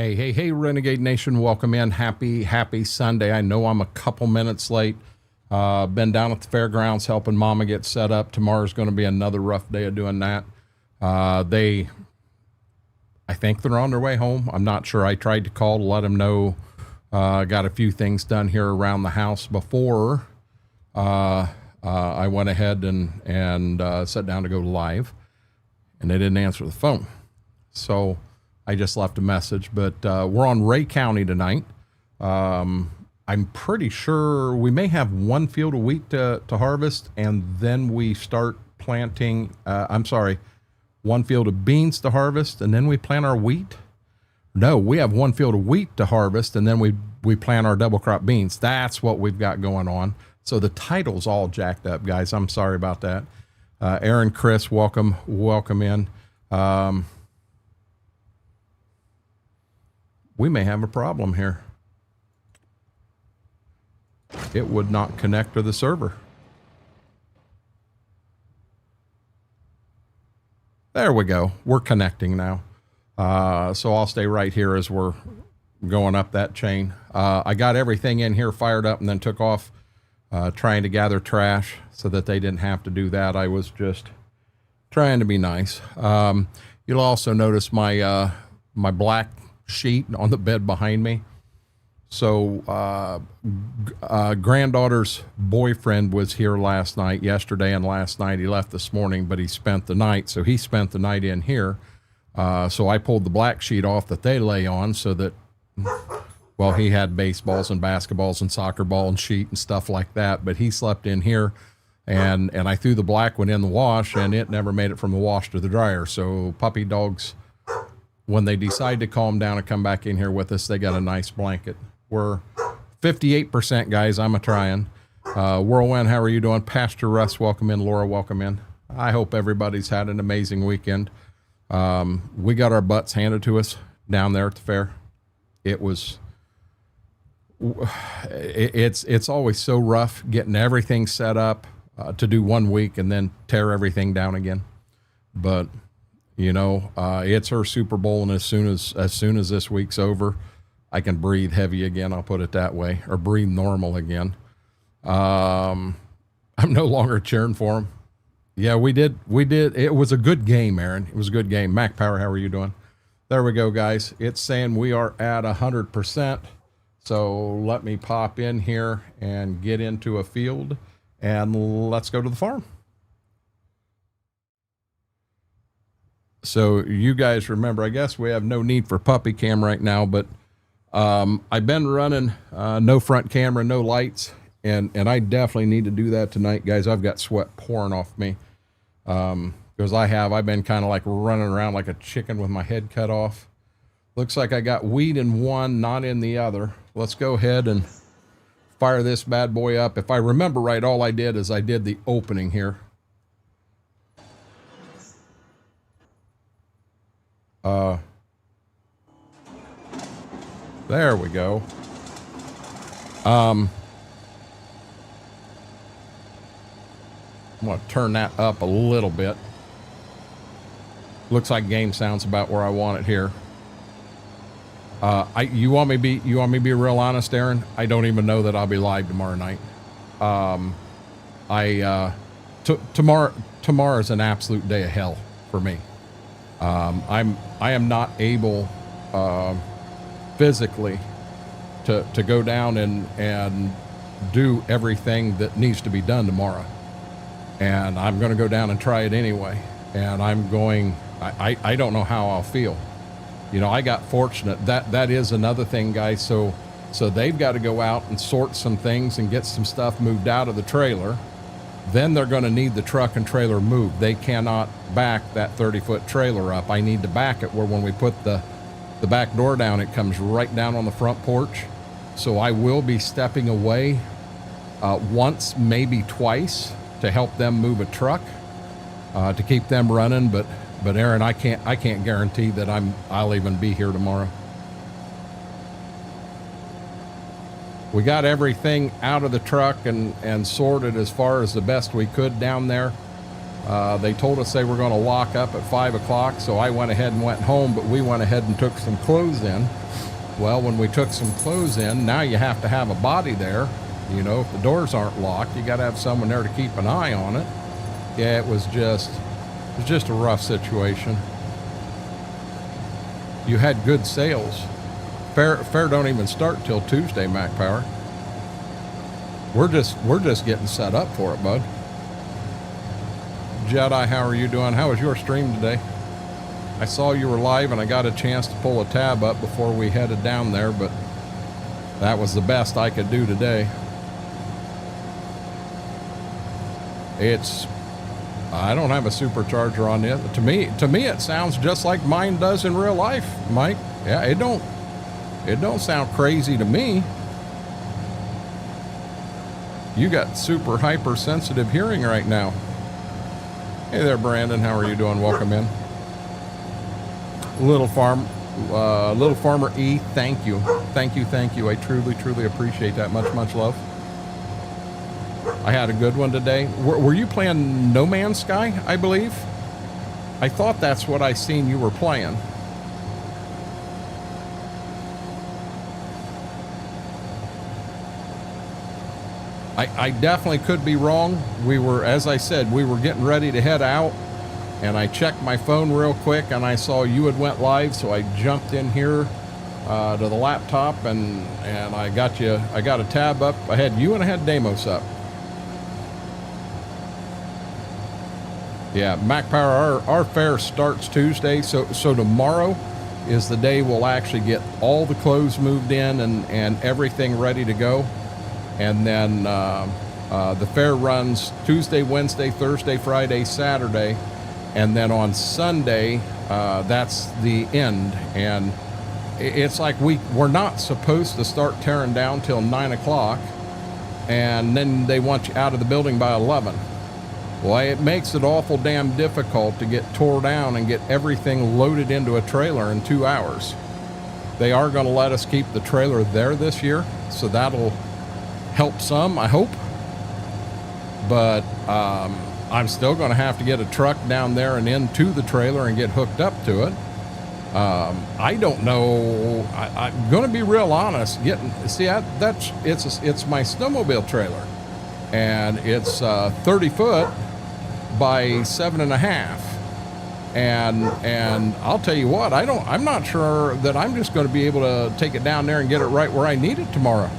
Hey, Renegade Nation, welcome in. Happy Sunday. I know I'm a couple minutes late. Been down at the fairgrounds helping Mama get set up. Tomorrow's going to be another rough day of doing that. I think they're on their way home. I'm not sure. I tried to call to let them know. Got a few things done here around the house before I went ahead and sat down to go live, and they didn't answer the phone. So I just left a message, but we're on Ray County tonight. I'm pretty sure we may have one field of wheat to harvest, and then we start planting, one field of beans to harvest, and then we plant our wheat. No, we have one field of wheat to harvest, and then we plant our double crop beans. That's what we've got going on. So the title's all jacked up, guys. I'm sorry about that. Aaron, Chris, welcome in. We may have a problem here. It would not connect to the server. There we go. We're connecting now. So I'll stay right here as we're going up that chain. I got everything in here fired up and then took off trying to gather trash so that they didn't have to do that. I was just trying to be nice. You'll also notice my black sheet on the bed behind me. So granddaughter's boyfriend was here yesterday and last night. He left this morning, but he spent the night. So he spent the night in here. So I pulled the black sheet off that they lay on so that, well, he had baseballs and basketballs and soccer ball and sheet and stuff like that, but he slept in here, and I threw the black one in the wash, and it never made it from the wash to the dryer. So puppy dogs, when they decide to calm down and come back in here with us, they got a nice blanket. We're 58%, guys. I'm a-trying. Whirlwind, how are you doing? Pastor Russ, welcome in. Laura, welcome in. I hope everybody's had an amazing weekend. We got our butts handed to us down there at the fair. It's always so rough getting everything set up to do 1 week and then tear everything down again. But you know, it's her Super Bowl, and as soon as this week's over, I can breathe heavy again. I'll put it that way, or breathe normal again. I'm no longer cheering for him. Yeah, we did. It was a good game, Aaron. It was a good game. Mac Power, how are you doing? There we go, guys. It's saying we are at 100%. So let me pop in here and get into a field, and let's go to the farm. So you guys remember, I guess we have no need for puppy cam right now, but I've been running no front camera, no lights, and I definitely need to do that tonight, guys. I've got sweat pouring off me because I've been kind of like running around like a chicken with my head cut off. Looks like I got weed in one, not in the other. Let's go ahead and fire this bad boy up. If I remember right, all I did is I did the opening here. There we go. I'm going to turn that up a little bit. Looks like game sounds about where I want it here. You want me to be real honest, Aaron? I don't even know that I'll be live tomorrow night. Tomorrow is an absolute day of hell for me. I am not able physically to go down and do everything that needs to be done tomorrow, and I'm going to go down and try it anyway. And I don't know how I'll feel. You know, I got fortunate. That is another thing, guys. So they've got to go out and sort some things and get some stuff moved out of the trailer. Then they're going to need the truck and trailer moved. They cannot back that 30-foot trailer up. I need to back it where when we put the back door down, it comes right down on the front porch. So I will be stepping away once, maybe twice, to help them move a truck to keep them running. But Aaron, I can't guarantee that I'll even be here tomorrow. We got everything out of the truck and sorted as far as the best we could down there. They told us they were going to lock up at 5 o'clock, so I went ahead and went home, but we went ahead and took some clothes in. Well, when we took some clothes in, now you have to have a body there. You know, if the doors aren't locked, you got to have someone there to keep an eye on it. Yeah, it was just a rough situation. You had good sales. Fair don't even start till Tuesday, Mac Power. We're just getting set up for it, bud. Jedi, how are you doing? How was your stream today? I saw you were live and I got a chance to pull a tab up before we headed down there, but that was the best I could do today. I don't have a supercharger on it. To me it sounds just like mine does in real life, Mike. Yeah, it don't sound crazy to me. You got super hypersensitive hearing right now. Hey there, Brandon. How are you doing? Welcome in. Little Farmer E, thank you. I truly appreciate that. Much love. I had a good one today. Were you playing No Man's Sky, I believe? I thought that's what I seen you were playing. I definitely could be wrong. As I said, we were getting ready to head out, and I checked my phone real quick, and I saw you had went live, so I jumped in here to the laptop, and I got a tab up. I had you and I had Deimos up. Yeah, Mac Power, our fair starts Tuesday, so tomorrow is the day we'll actually get all the clothes moved in and everything ready to go. And then the fair runs Tuesday, Wednesday, Thursday, Friday, Saturday. And then on Sunday, that's the end. And it's like we're not supposed to start tearing down till 9 o'clock. And then they want you out of the building by 11. Well, it makes it awful damn difficult to get tore down and get everything loaded into a trailer in 2 hours. They are going to let us keep the trailer there this year, so that'll help some, I hope. But I'm still going to have to get a truck down there and into the trailer and get hooked up to it. I don't know. I'm going to be real honest. It's my snowmobile trailer, and it's 30 foot by 7.5. And I'll tell you what, I'm not sure that I'm just going to be able to take it down there and get it right where I need it tomorrow.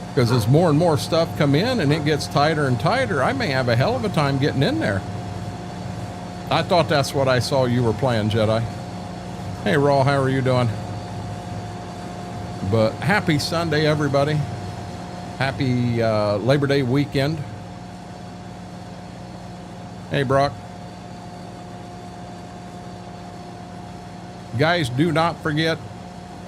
Because as more and more stuff come in and it gets tighter and tighter, I may have a hell of a time getting in there. I thought that's what I saw you were playing, Jedi. Hey, Raw, how are you doing? But happy Sunday, everybody. Happy Labor Day weekend. Hey, Brock. Guys, do not forget,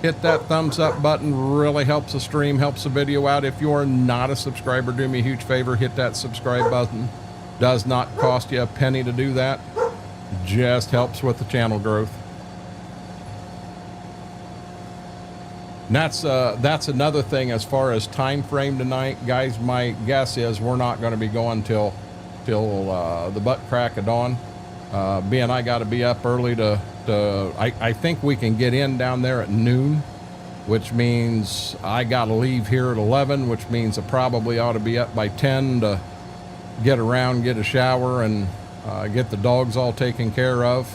hit that thumbs up button. Really helps the stream, helps the video out. If you're not a subscriber, do me a huge favor, hit that subscribe button. Does not cost you a penny to do that. Just helps with the channel growth. And that's another thing as far as time frame tonight, guys. My guess is we're not going to be going till the butt crack of dawn. Being I got to be up early I think we can get in down there at noon, which means I got to leave here at 11, which means I probably ought to be up by 10 to get around, get a shower, and get the dogs all taken care of.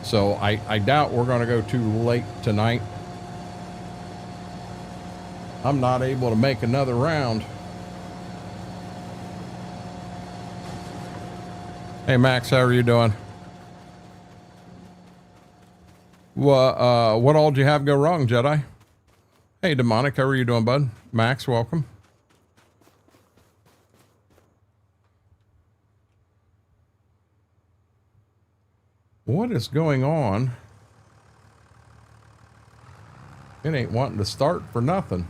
So I doubt we're going to go too late tonight. I'm not able to make another round. Hey, Max, how are you doing? What all did you have go wrong, Jedi? Hey, Demonic, how are you doing, bud? Max, welcome. What is going on? It ain't wanting to start for nothing.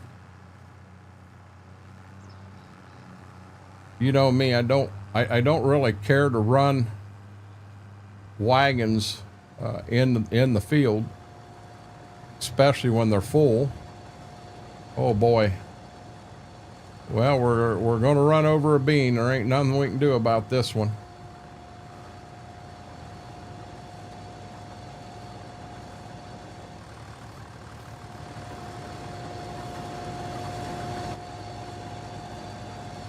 You know me, I don't really care to run wagons in the field, especially when they're full. Oh boy. Well, we're going to run over a bean. There ain't nothing we can do about this one.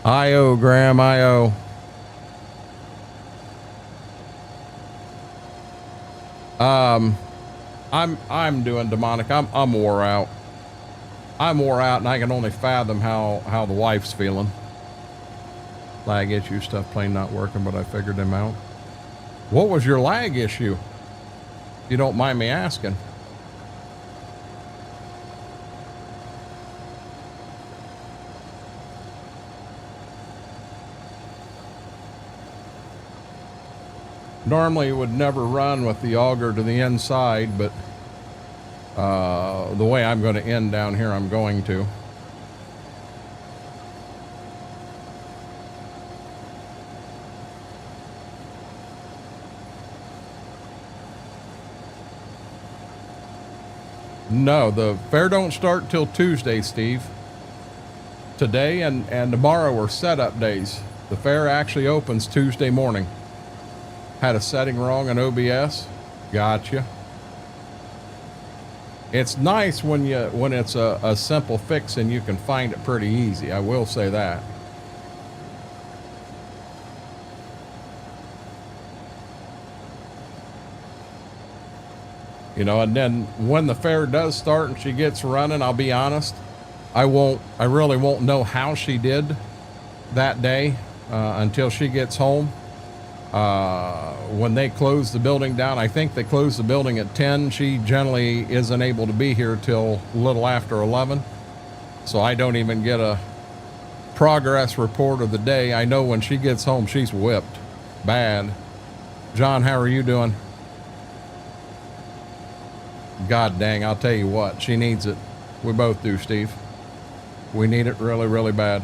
I-O, Graham, I-O. I'm doing demonic. I'm wore out. I'm wore out, and I can only fathom how the wife's feeling. Lag issue stuff plain not working, but I figured them out. What was your lag issue? If you don't mind me asking. Normally it would never run with the auger to the inside, but the way I'm going to end down here, I'm going to. No, the fair don't start till Tuesday, Steve. Today and tomorrow are setup days. The fair actually opens Tuesday morning. Had a setting wrong in OBS. Gotcha. It's nice when it's a simple fix and you can find it pretty easy. I will say that. You know, and then when the fair does start and she gets running, I'll be honest, I really won't know how she did that day until she gets home. When they close the building down, I think they close the building at 10. She generally isn't able to be here till a little after 11. So I don't even get a progress report of the day. I know when she gets home, she's whipped bad. John, how are you doing? God dang, I'll tell you what, she needs it. We both do, Steve. We need it really, really bad.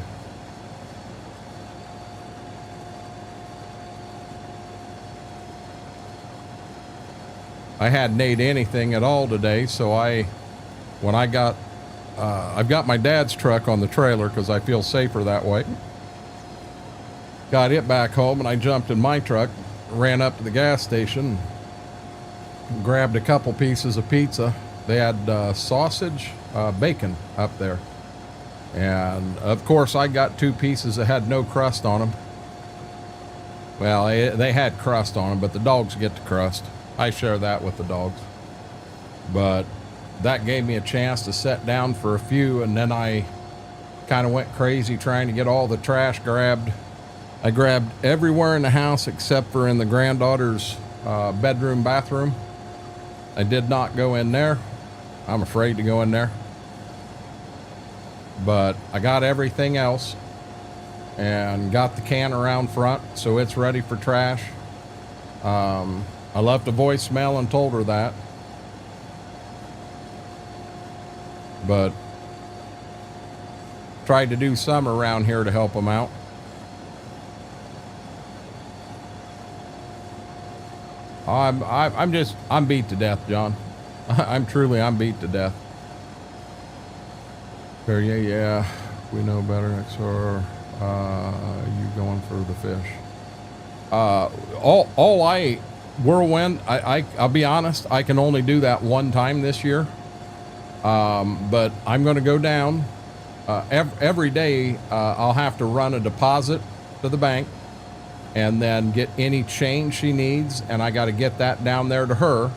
I hadn't ate anything at all today, so I've got my dad's truck on the trailer because I feel safer that way. Got it back home, and I jumped in my truck, ran up to the gas station, grabbed a couple pieces of pizza. They had sausage, bacon up there. And of course I got 2 pieces that had no crust on them. Well, they had crust on them, but the dogs get the crust. I share that with the dogs. But that gave me a chance to sit down for a few, and then I kind of went crazy trying to get all the trash grabbed. I grabbed everywhere in the house except for in the granddaughter's bedroom, bathroom. I did not go in there. I'm afraid to go in there. But I got everything else and got the can around front, so it's ready for trash. I left a voicemail and told her that. But tried to do some around here to help them out. I'm beat to death, John. I'm beat to death. Yeah, we know better next door. You going for the fish? Whirlwind, I'll be honest, I can only do that one time this year. But I'm going to go down, every day. I'll have to run a deposit to the bank and then get any change she needs. And I got to get that down there to her.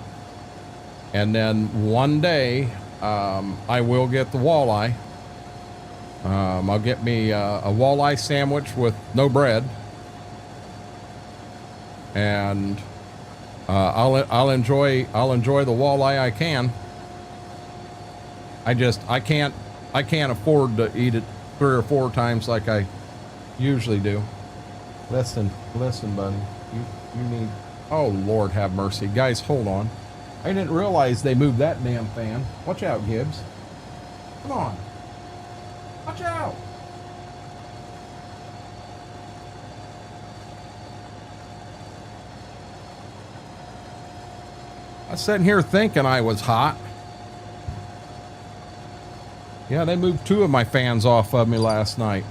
And then one day, I will get the walleye. I'll get me a walleye sandwich with no bread. And I'll enjoy the walleye I can. I can't afford to eat it 3 or 4 times like I usually do. Listen, buddy. You need. Oh Lord, have mercy, guys. Hold on. I didn't realize they moved that damn fan. Watch out, Gibbs. Come on. Watch out. I was sitting here thinking I was hot. Yeah, they moved 2 of my fans off of me last night.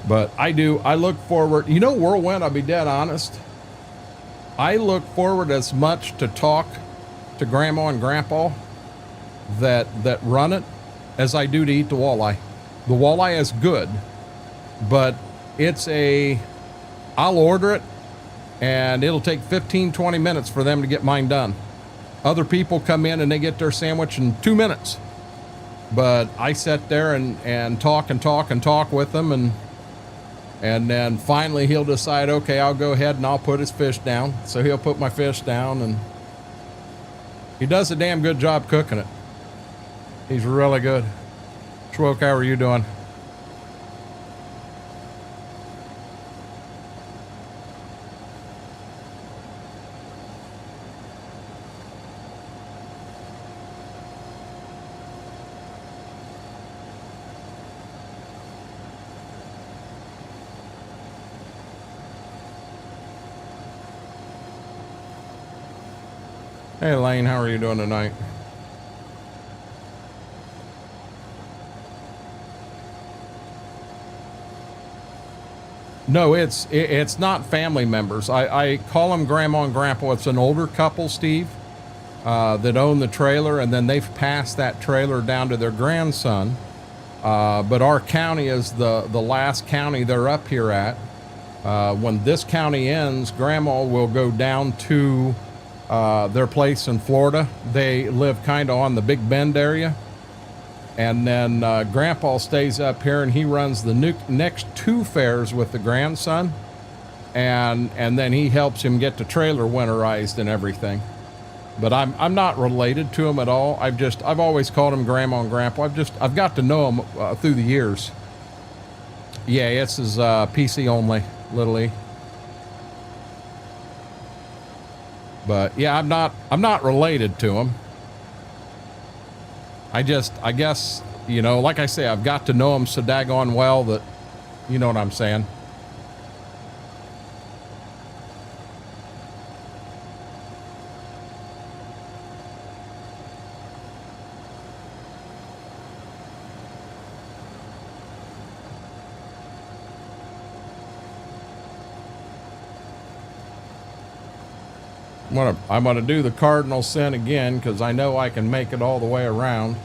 But I look forward, you know, Whirlwind, I'll be dead honest. I look forward as much to talk to Grandma and Grandpa that run it as I do to eat the walleye. The walleye is good, but I'll order it and it'll take 15-20 minutes for them to get mine done. Other people come in and they get their sandwich in 2 minutes, but I sit there and talk with them, and then finally he'll decide, okay, I'll go ahead and I'll put his fish down. So he'll put my fish down, and he does a damn good job cooking it. He's really good. Schwoke, how are you doing? Hey, Lane, how are you doing tonight? No, it's not family members. I call them grandma and grandpa. It's an older couple, Steve, that own the trailer, and then they've passed that trailer down to their grandson. But our county is the last county they're up here at. When this county ends, grandma will go down to their place in Florida. They live kind of on the Big Bend area. And then grandpa stays up here and he runs the next 2 fairs with the grandson. And then he helps him get the trailer winterized and everything. But I'm not related to him at all. I've always called him grandma and grandpa. I've got to know him through the years. Yeah, it's his PC only, Little E. But yeah, I'm not related to him. I guess, you know, like I say, I've got to know him so daggone well that, you know what I'm saying? I'm gonna do the cardinal sin again because I know I can make it all the way around.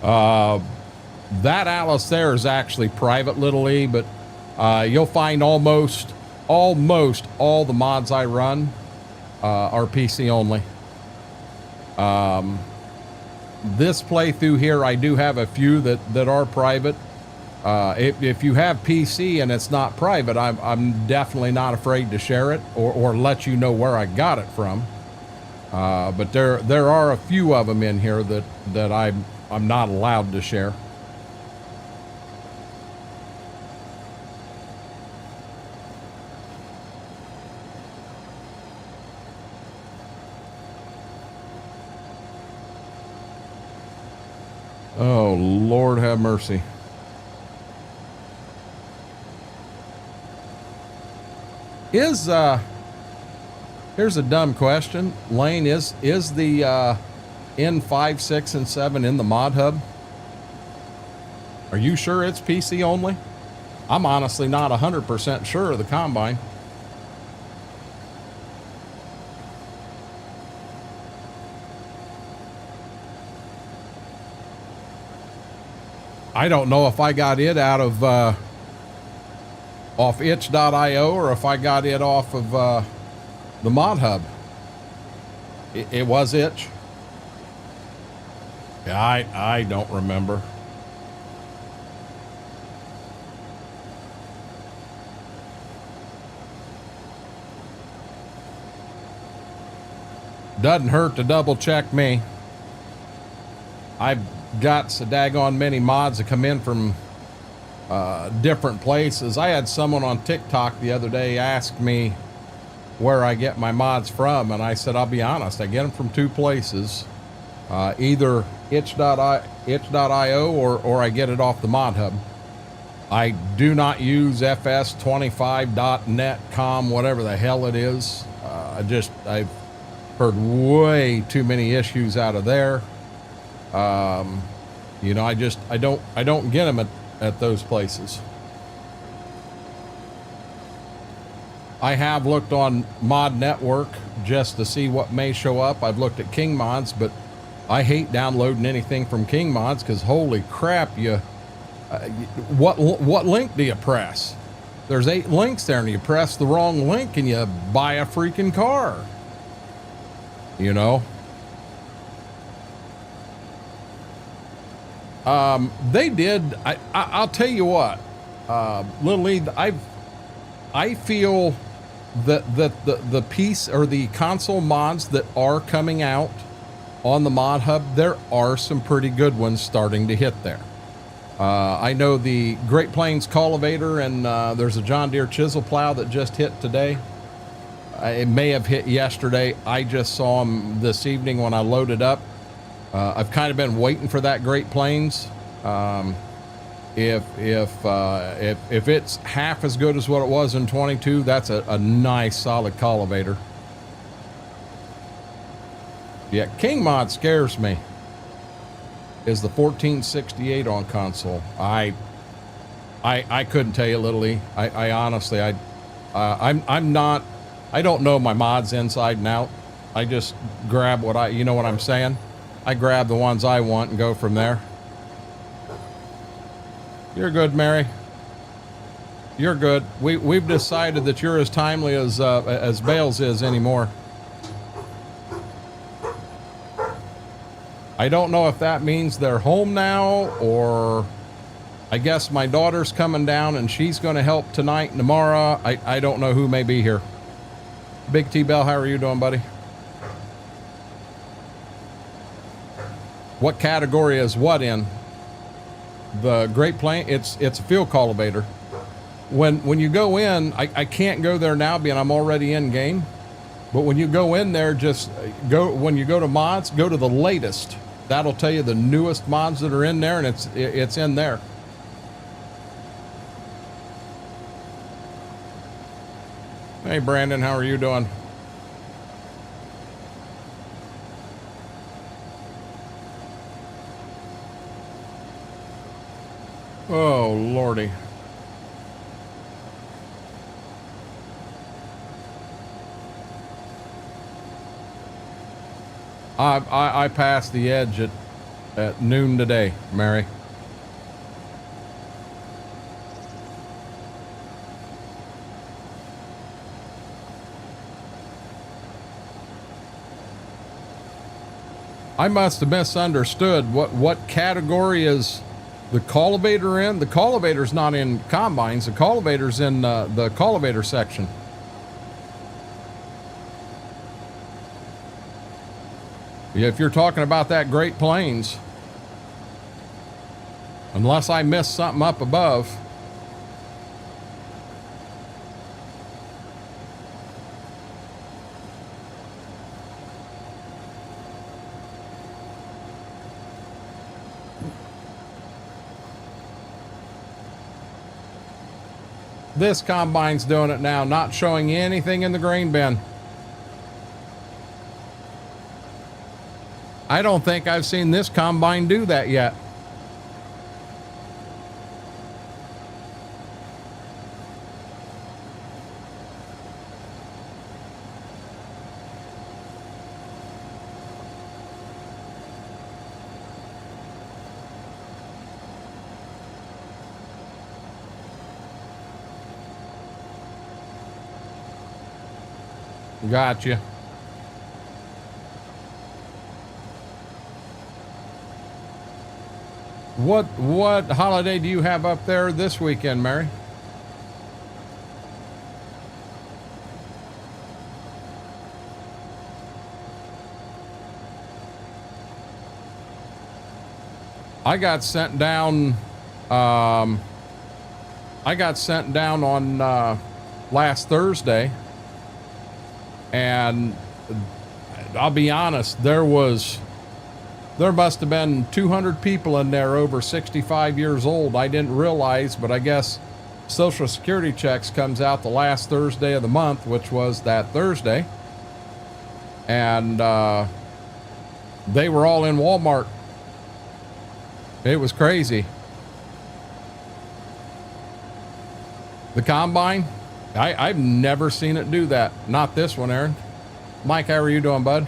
That Alice there is actually private, Little E, but you'll find almost all the mods I run are PC only. This playthrough here, I do have a few that are private. If you have PC and it's not private, I'm definitely not afraid to share it or let you know where I got it from. But there are a few of them in here that I'm not allowed to share. Oh, Lord have mercy. Here's a dumb question. Lane, is the N5, 6, and 7 in the mod hub? Are you sure it's PC only? I'm honestly not 100% sure of the combine. I don't know if I got it out of off itch.io or if I got it off of the mod hub. It was itch. Yeah, I don't remember. Doesn't hurt to double check me. I've got so daggone many mods that come in from different places. I had someone on TikTok the other day ask me where I get my mods from, and I said, I'll be honest, I get them from 2 places, either itch.io or I get it off the mod hub. I do not use FS25.net com, whatever the hell it is. I've heard way too many issues out of there. You know, I don't get them at those places. I have looked on Mod Network just to see what may show up. I've looked at King Mods, but I hate downloading anything from King Mods because holy crap, what link do you press? There's 8 links there, and you press the wrong link and you buy a freaking car. You know? They did. I'll tell you what, Little League, I feel that the piece or the console mods that are coming out on the Mod Hub, there are some pretty good ones starting to hit there. I know the Great Plains Cultivator, and there's a John Deere Chisel Plow that just hit today. It may have hit yesterday. I just saw them this evening when I loaded up. I've kind of been waiting for that Great Plains. If it's half as good as what it was in 22, that's a nice solid cultivator. Yeah, King Mod scares me. Is the 1468 on console? I couldn't tell you, literally. I honestly, I'm not. I don't know my mods inside and out. I just grab what you know what I'm saying? I grab the ones I want and go from there. You're good, Mary. You're good. We've decided that you're as timely as Bales is anymore. I don't know if that means they're home now, or I guess my daughter's coming down and she's going to help tonight and tomorrow. I don't know who may be here. Big T Bell, how are you doing, buddy? What category is what in? The Great Plains, it's a field cultivator. When you go in, I can't go there now being I'm already in game. But when you go in there, just go, when you go to mods, go to the latest. That'll tell you the newest mods that are in there, and it's in there. Hey Brandon, how are you doing? Oh Lordy. I passed the edge at noon today, Mary. I must have misunderstood. What category is the cultivator in? The cultivator's not in combines. The cultivator's in the cultivator section. If you're talking about that Great Plains, unless I missed something up above. This combine's doing it now, not showing anything in the grain bin. I don't think I've seen this combine do that yet. Gotcha. What holiday do you have up there this weekend, Mary? I got sent down on last Thursday, and I'll be honest, there must have been 200 people in there over 65 years old. I didn't realize, but I guess Social Security checks comes out the last Thursday of the month, which was that Thursday. And they were all in Walmart. It was crazy. The combine, I've never seen it do that. Not this one, Aaron. Mike, how are you doing, bud?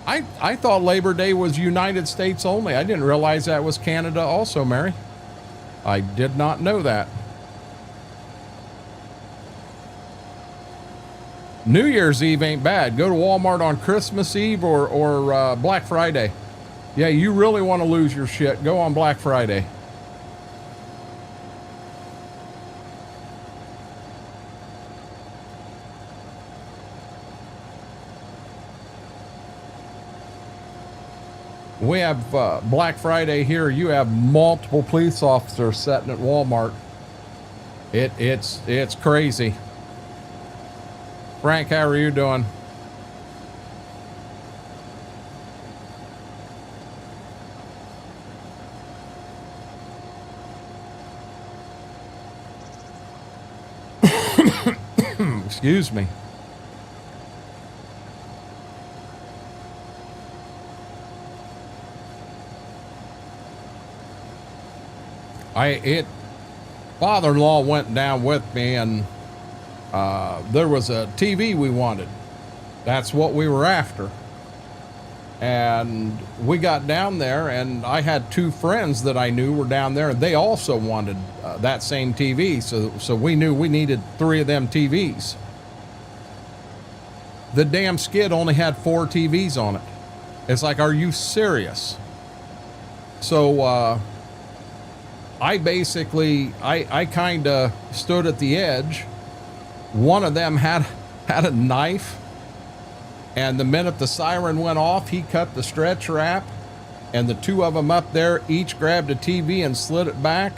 I thought Labor Day was United States only. I didn't realize that was Canada also, Mary. I did not know that. New Year's Eve ain't bad. Go to Walmart on Christmas Eve or Black Friday. Yeah, you really want to lose your shit, go on Black Friday. We have Black Friday here. You have multiple police officers sitting at Walmart. It's crazy. Frank, how are you doing? Excuse me. Father-in-law went down with me, and there was a TV we wanted. That's what we were after. And we got down there, and I had two friends that I knew were down there, and they also wanted that same TV. So we knew we needed 3 of them TVs. The damn skid only had 4 TVs on it. It's like, are you serious? So I basically, I kind of stood at the edge. One of them had a knife, and the minute the siren went off, he cut the stretch wrap, and the 2 of them up there each grabbed a TV and slid it back,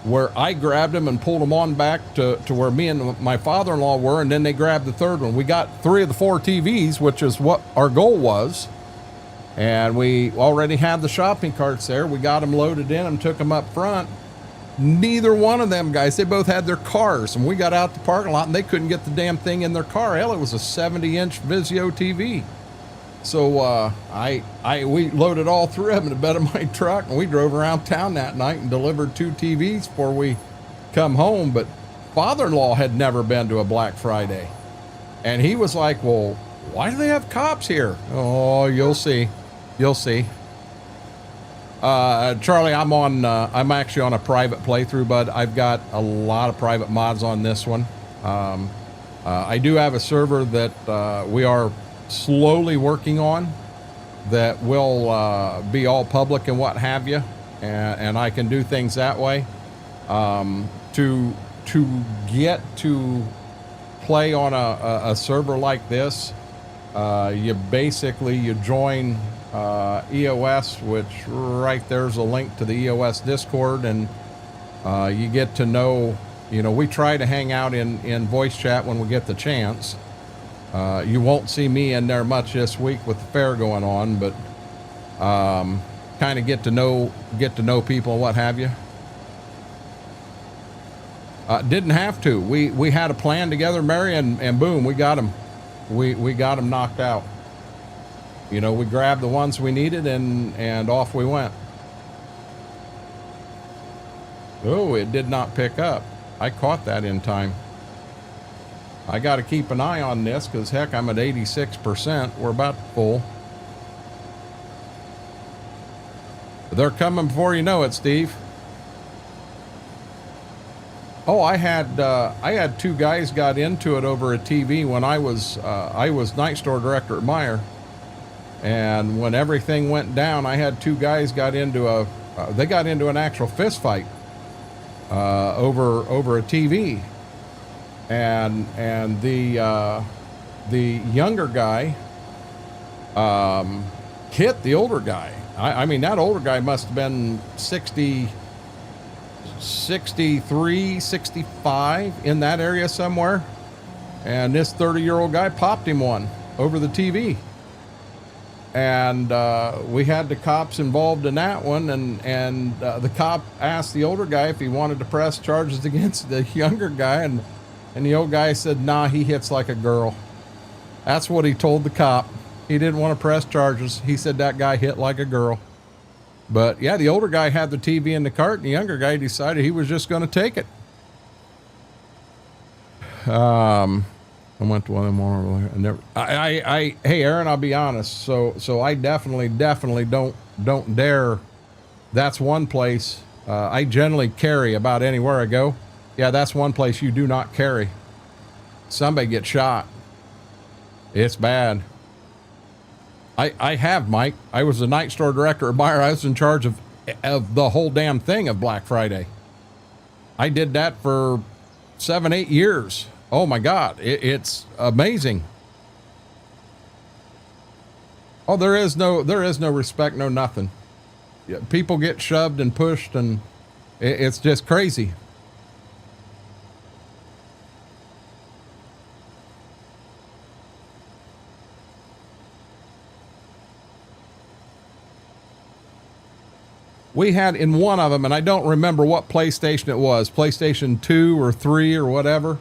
where I grabbed them and pulled them on back to where me and my father-in-law were, and then they grabbed the 3rd one. We got 3 of the 4 TVs, which is what our goal was. And we already had the shopping carts there. We got them loaded in and took them up front. Neither one of them guys, they both had their cars, and we got out the parking lot and they couldn't get the damn thing in their car. Hell, it was a 70-inch Vizio TV. So we loaded all 3 of them in the bed of my truck, and we drove around town that night and delivered 2 TVs before we come home. But father-in-law had never been to a Black Friday, and he was like, well, why do they have cops here? Oh, you'll see. You'll see. Charlie, I'm actually on a private playthrough, bud. I've got a lot of private mods on this one. I do have a server that we are slowly working on that will be all public and what have you, and I can do things that way. To get to play on a server like this, you join EOS, which right there's a link to the EOS Discord, and you get to know, we try to hang out in voice chat when we get the chance. You won't see me in there much this week with the fair going on, but kind of get to know people and what have you. Didn't have to. We had a plan together, Mary, and boom, we got them. We got them knocked out. We grabbed the ones we needed, and off we went. Oh, it did not pick up. I caught that in time. I got to keep an eye on this because, heck, I'm at 86%. We're about full. They're coming before you know it, Steve. Oh, I had 2 guys got into it over a TV when I was night store director at Meijer. And when everything went down, I had 2 guys got into an actual fist fight over a TV, and the younger guy hit the older guy. I mean, that older guy must have been 60, 63, 65, in that area somewhere, and this 30-year-old guy popped him one over the TV. And we had the cops involved in that one, and the cop asked the older guy if he wanted to press charges against the younger guy, and the old guy said, nah, he hits like a girl. That's what he told the cop. He didn't want to press charges. He said that guy hit like a girl. But yeah, the older guy had the TV in the cart, and the younger guy decided he was just going to take it. I went to one of them more. Hey, Aaron, I'll be honest. So I definitely don't dare. That's one place. I generally carry about anywhere I go. Yeah, that's one place you do not carry. Somebody gets shot. It's bad. I have, Mike. I was the night store director at Meyer. I was in charge of the whole damn thing of Black Friday. I did that for 7-8 years. Oh my God, it's amazing. Oh, there is no respect, no nothing. People get shoved and pushed, and it's just crazy. We had in one of them, and I don't remember what PlayStation it was, PlayStation 2 or 3 or whatever.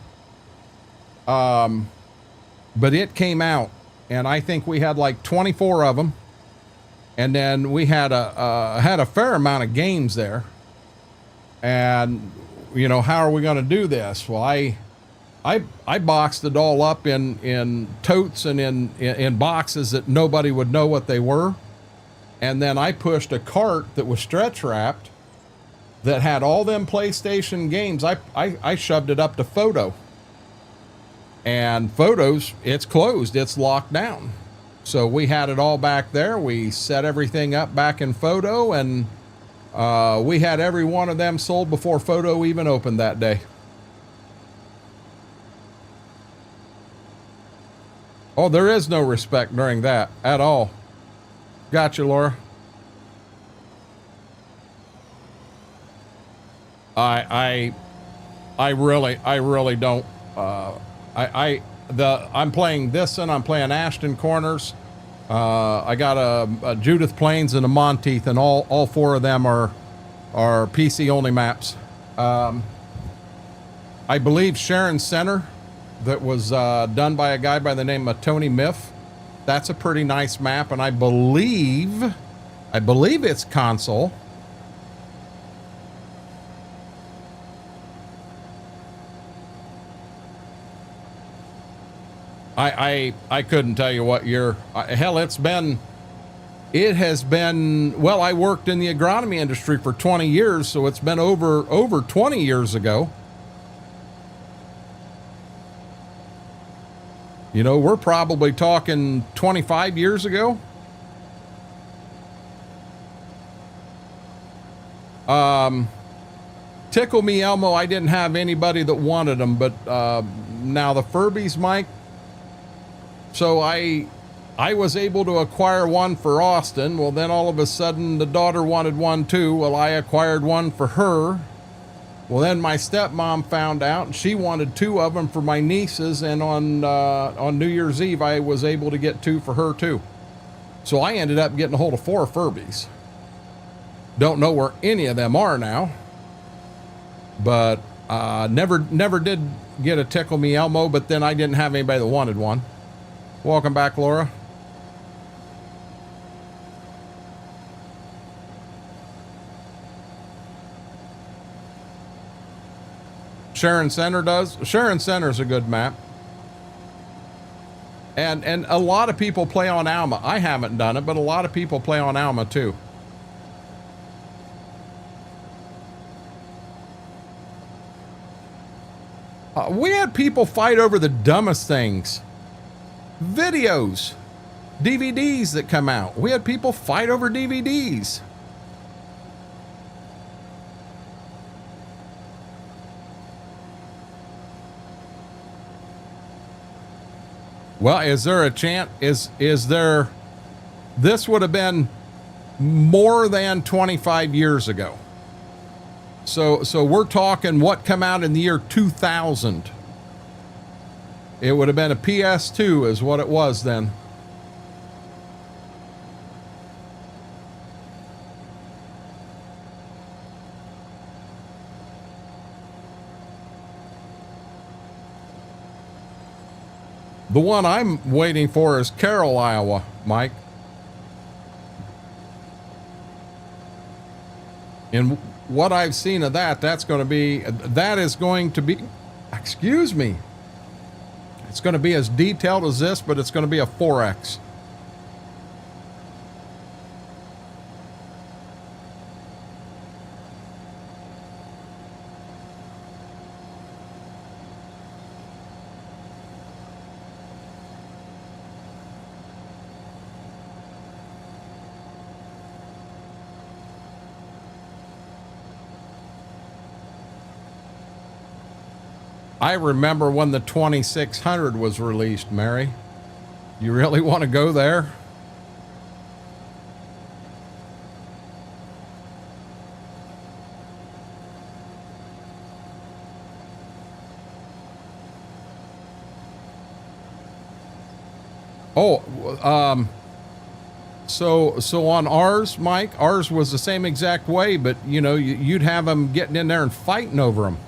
But it came out, and I think we had like 24 of them. And then we had a fair amount of games there. And, you know, how are we going to do this? Well, I boxed it all up in totes and in boxes that nobody would know what they were. And then I pushed a cart that was stretch wrapped that had all them PlayStation games. I shoved it up to Photo. And Photos, it's closed. It's locked down. So we had it all back there. We set everything up back in Photo, and we had every one of them sold before Photo even opened that day. Oh, there is no respect during that at all. Gotcha, Laura. I really don't. I'm playing this, and I'm playing Ashton Corners. I got a Judith Plains and a Monteith, and all four of them are PC only maps. I believe Sharon Center, that was done by a guy by the name of Tony Miff. That's a pretty nice map, and I believe it's console. I couldn't tell you what year. Hell, it has been, well, I worked in the agronomy industry for 20 years, so it's been over 20 years ago. You know, we're probably talking 25 years ago. Tickle Me Elmo, I didn't have anybody that wanted them, but now the Furbies, Mike. So I was able to acquire one for Austin. Well, then all of a sudden the daughter wanted one too. Well, I acquired one for her. Well, then my stepmom found out, and she wanted two of them for my nieces. And on New Year's Eve, I was able to get two for her too. So I ended up getting a hold of 4 Furbies. Don't know where any of them are now, but never did get a Tickle Me Elmo. But then I didn't have anybody that wanted one. Welcome back, Laura. Sharon Center does. Sharon Center's a good map. And a lot of people play on Alma. I haven't done it, but a lot of people play on Alma too. We had people fight over the dumbest things. Videos, DVDs that come out. We had people fight over DVDs. Well, is there a chance? Is there? This would have been more than 25 years ago. So we're talking what come out in the year 2000. It would have been a PS2 is what it was then. The one I'm waiting for is Carroll, Iowa, Mike. And what I've seen of that is going to be, excuse me, It's going to be as detailed as this, but it's going to be a 4X. I remember when the 2600 was released, Mary. You really want to go there? Oh, so on ours, Mike, ours was the same exact way, but you know, you'd have them getting in there and fighting over them.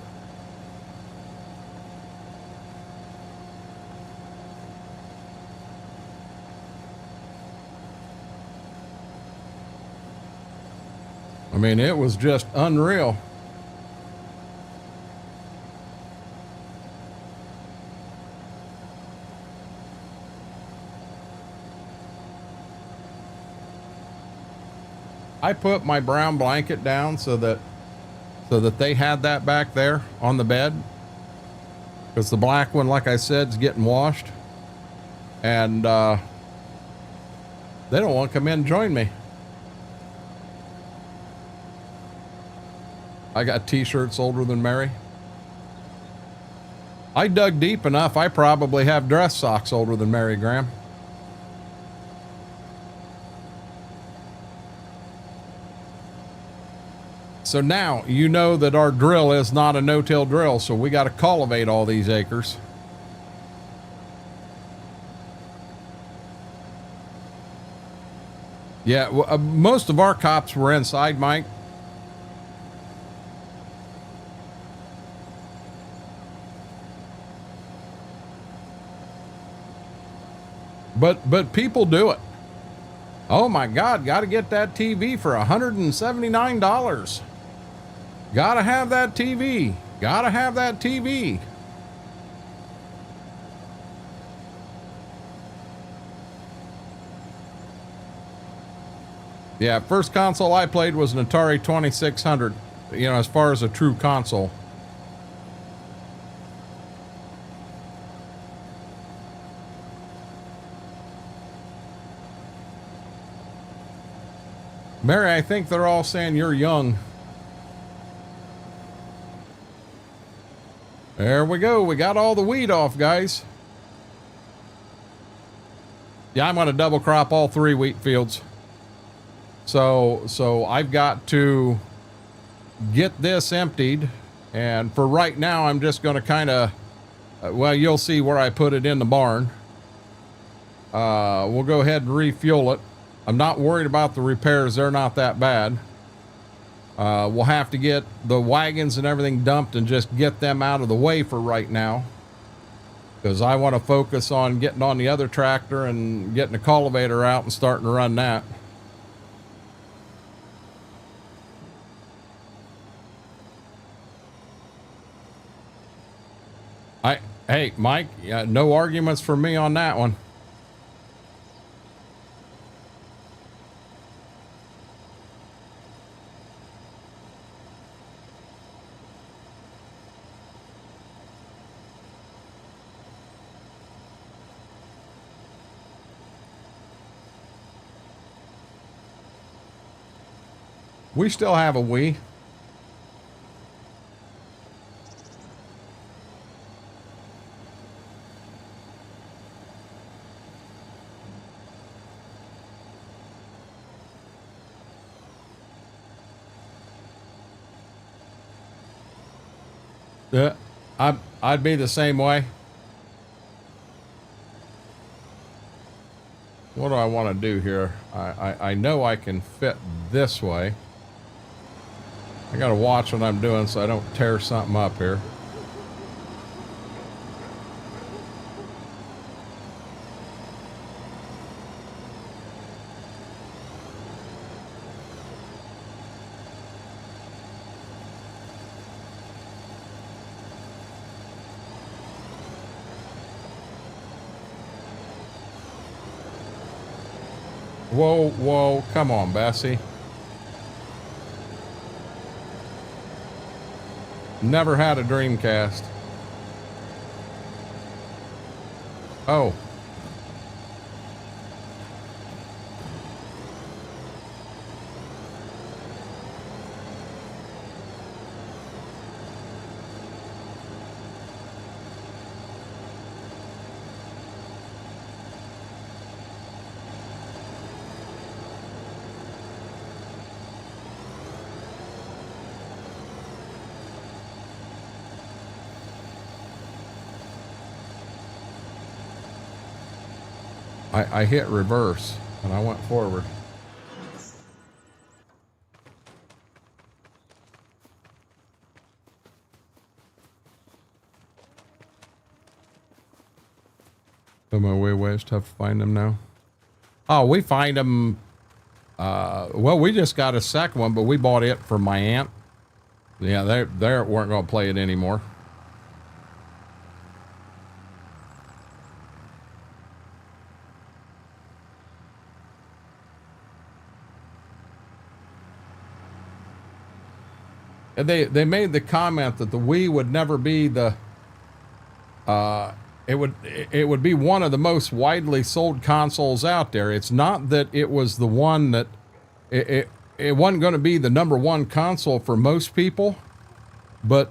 I mean, it was just unreal. I put my brown blanket down so that they had that back there on the bed, because the black one, like I said, is getting washed, and they don't want to come in and join me. I got t-shirts older than Mary. I dug deep enough. I probably have dress socks older than Mary Graham. So now you know that our drill is not a no-till drill, so we got to cultivate all these acres. Yeah, most of our cops were inside, Mike. But people do it. Oh my God, got to get that TV for $179. Got to have that TV. Got to have that TV. Yeah, first console I played was an Atari 2600, you know, as far as a true console. Mary, I think they're all saying you're young. There we go. We got all the weed off, guys. Yeah, I'm going to double crop all 3 wheat fields. So I've got to get this emptied. And for right now, I'm just going to kind of, well, you'll see where I put it in the barn. We'll go ahead and refuel it. I'm not worried about the repairs. They're not that bad. We'll have to get the wagons and everything dumped and just get them out of the way for right now, because I want to focus on getting on the other tractor and getting the cultivator out and starting to run that. Hey, Mike, no arguments from me on that one. We still have a Wii. Yeah, I'd be the same way. What do I want to do here? I know I can fit this way. I gotta watch what I'm doing so I don't tear something up here. Whoa, whoa, come on, Bessie. Never had a Dreamcast. Oh. I hit reverse and I went forward. So my way is tough to find them now. Oh, we find them. Well, we just got a second one, but we bought it for my aunt. Yeah, they weren't going to play it anymore. And they made the comment that the Wii would never be the it would be one of the most widely sold consoles out there. It's not that it was the one that it wasn't going to be the number one console for most people, but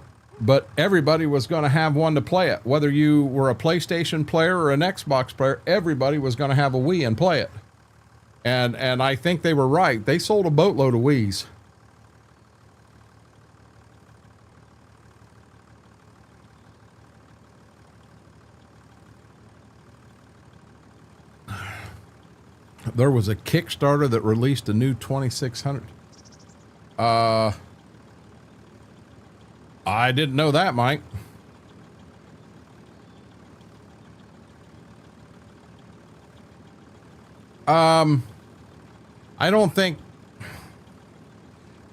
everybody was going to have one to play it. Whether you were a PlayStation player or an Xbox player, everybody was going to have a Wii and play it. And I think they were right. They sold a boatload of Wiis. There was a Kickstarter that released a new 2600. I didn't know that, Mike. I don't think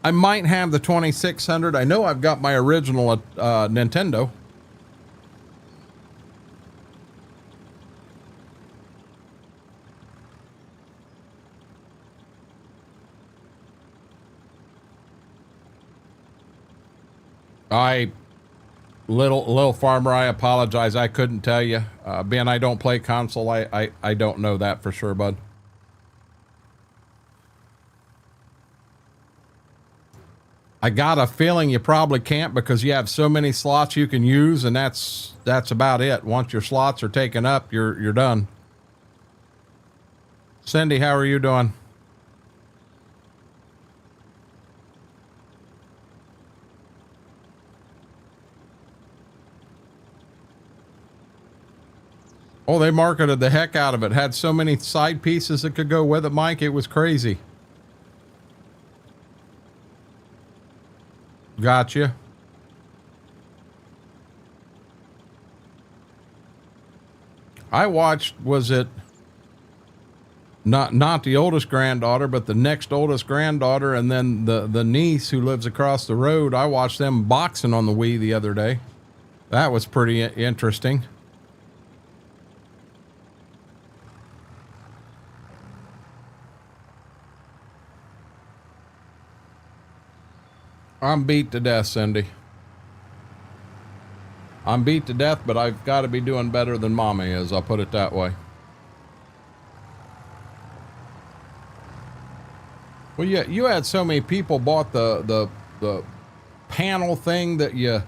I might have the 2600. I know I've got my original Nintendo. Little farmer, I apologize. I couldn't tell you. Ben, I don't play console. I don't know that for sure, bud. I got a feeling you probably can't because you have so many slots you can use, and that's about it. Once your slots are taken up, you're done. Cindy, how are you doing? Oh, they marketed the heck out of it. Had so many side pieces that could go with it, Mike. It was crazy. Gotcha. I watched, was it not the oldest granddaughter, but the next oldest granddaughter, and then the niece who lives across the road. I watched them boxing on the Wii the other day. That was pretty interesting. I'm beat to death, Cindy. I'm beat to death, but I've got to be doing better than Mommy is. I'll put it that way. Well, yeah, you had so many people bought the panel thing that you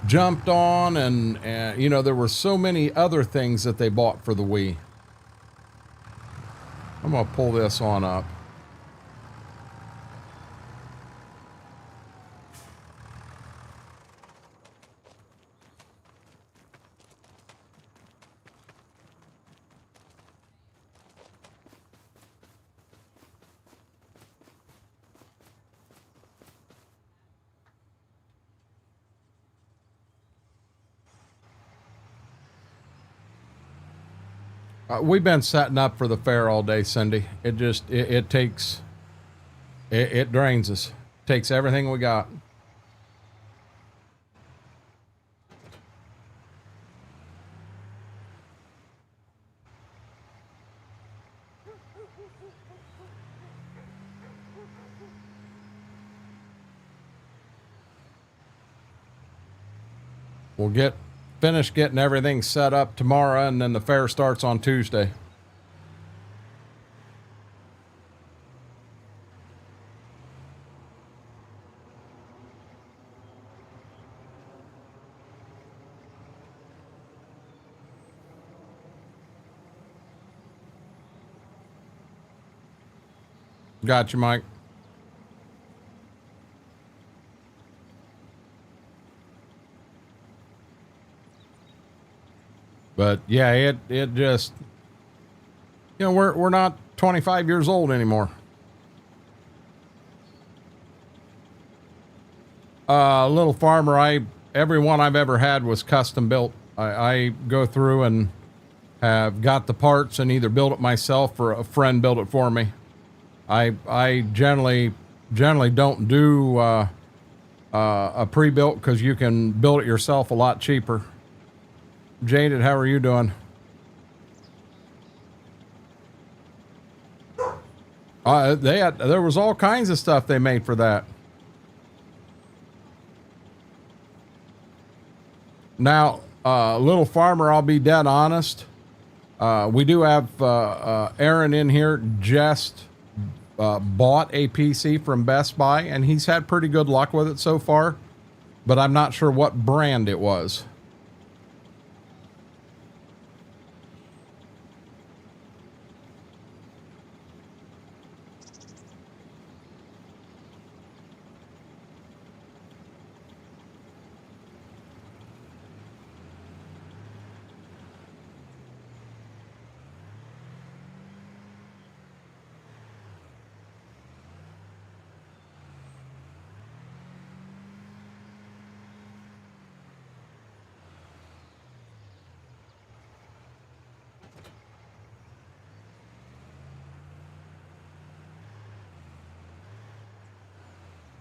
jumped on, and you know, there were so many other things that they bought for the Wii. I'm gonna pull this on up. We've been setting up for the fair all day, Cindy. It takes, it drains us. Takes everything we got. We'll finish getting everything set up tomorrow, and then the fair starts on Tuesday. Got you, Mike. But yeah, it just, you know, we're not 25 years old anymore. Little farmer, every one I've ever had was custom built. I go through and have got the parts and either build it myself or a friend build it for me. I generally don't do a pre-built because you can build it yourself a lot cheaper. Jaded, how are you doing? There was all kinds of stuff they made for that. Now, little farmer, I'll be dead honest. We do have Aaron in here just bought a PC from Best Buy, and he's had pretty good luck with it so far, but I'm not sure what brand it was.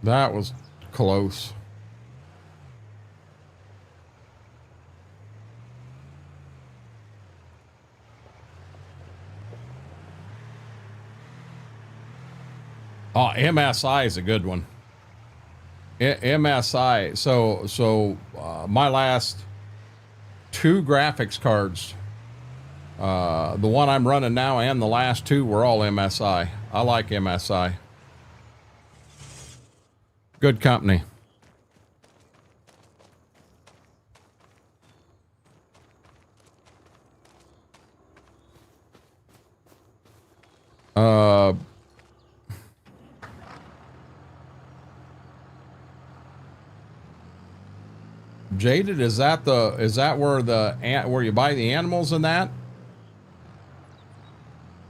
That was close. Oh, MSI is a good one. MSI. So my last two graphics cards, the one I'm running now and the last two were all MSI. I like MSI. Good company. Jaded, is that where you buy the animals and that?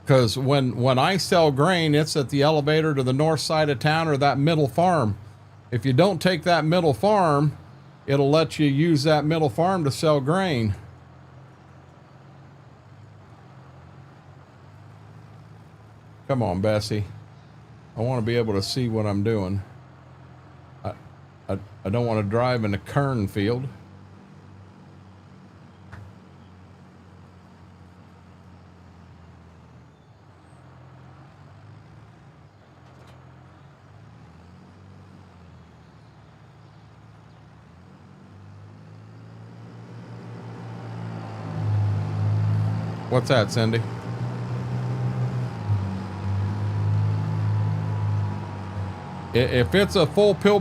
Because when I sell grain, it's at the elevator to the north side of town or that middle farm. If you don't take that middle farm, it'll let you use that middle farm to sell grain. Come on, Bessie. I want to be able to see what I'm doing. I don't want to drive in a kern field. What's that, Cindy? If it's a full built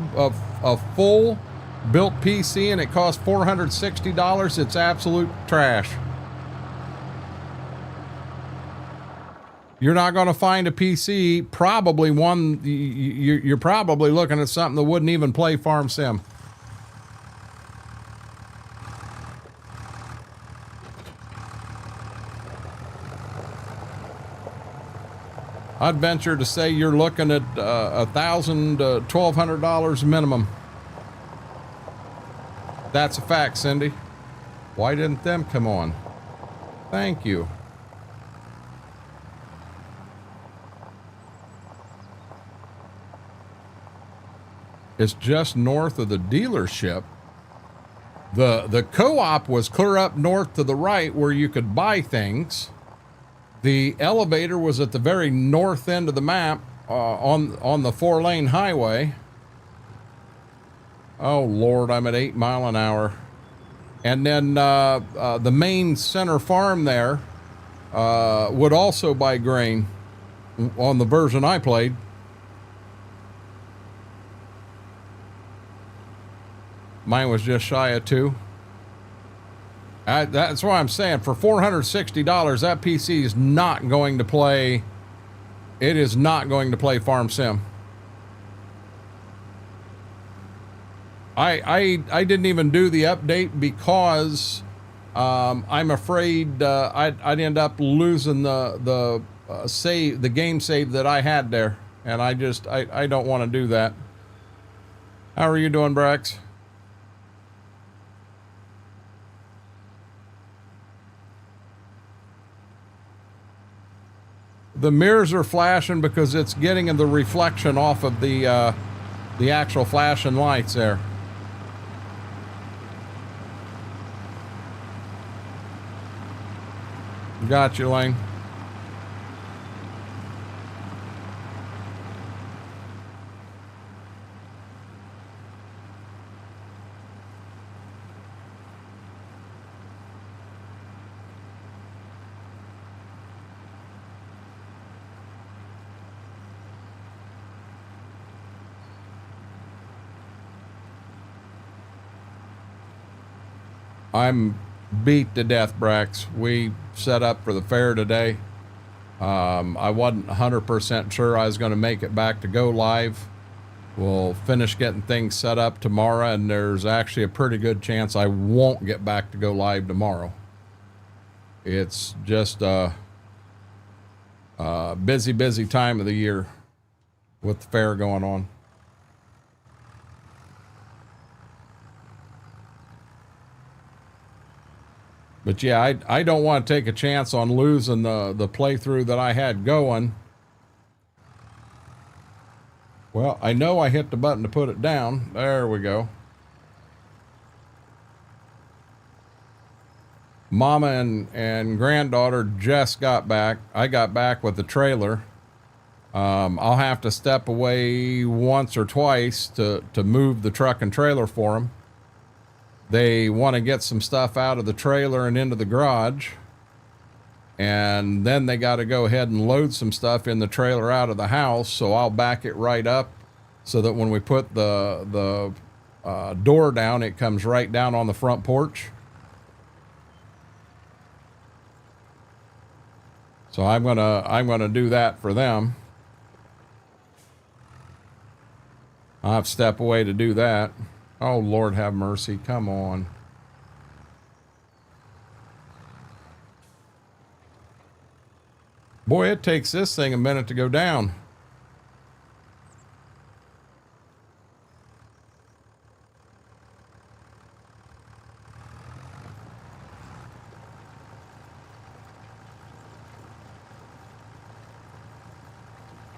PC and it costs $460, it's absolute trash. You're not going to find a PC, probably one, you're probably looking at something that wouldn't even play Farm Sim. I'd venture to say you're looking at $1,000 to $1,200 minimum. That's a fact, Cindy. Why didn't them come on? Thank you. It's just north of the dealership. The co-op was clear up north to the right where you could buy things. The elevator was at the very north end of the map on the 4-lane highway. Oh, Lord, I'm at 8 miles an hour. And then the main center farm there would also buy grain on the version I played. Mine was just shy of 2. That's why I'm saying for $460, that PC is not going to play. It is not going to play Farm Sim. I didn't even do the update because I'm afraid I'd end up losing the game save that I had there, and I don't want to do that. How are you doing, Brax? The mirrors are flashing because it's getting the reflection off of the actual flashing lights there. Got you, Lane. I'm beat to death, Brax. We set up for the fair today. I wasn't 100% sure I was going to make it back to go live. We'll finish getting things set up tomorrow, and there's actually a pretty good chance I won't get back to go live tomorrow. It's just a busy time of the year with the fair going on. But yeah, I don't want to take a chance on losing the playthrough that I had going. Well, I know I hit the button to put it down. There we go. Mama and granddaughter just got back. I got back with the trailer. I'll have to step away once or twice to move the truck and trailer for them. They want to get some stuff out of the trailer and into the garage. And then they got to go ahead and load some stuff in the trailer out of the house. So I'll back it right up so that when we put the door down, it comes right down on the front porch. So I'm gonna do that for them. I'll have to step away to do that. Oh, Lord have mercy. Come on. Boy, it takes this thing a minute to go down.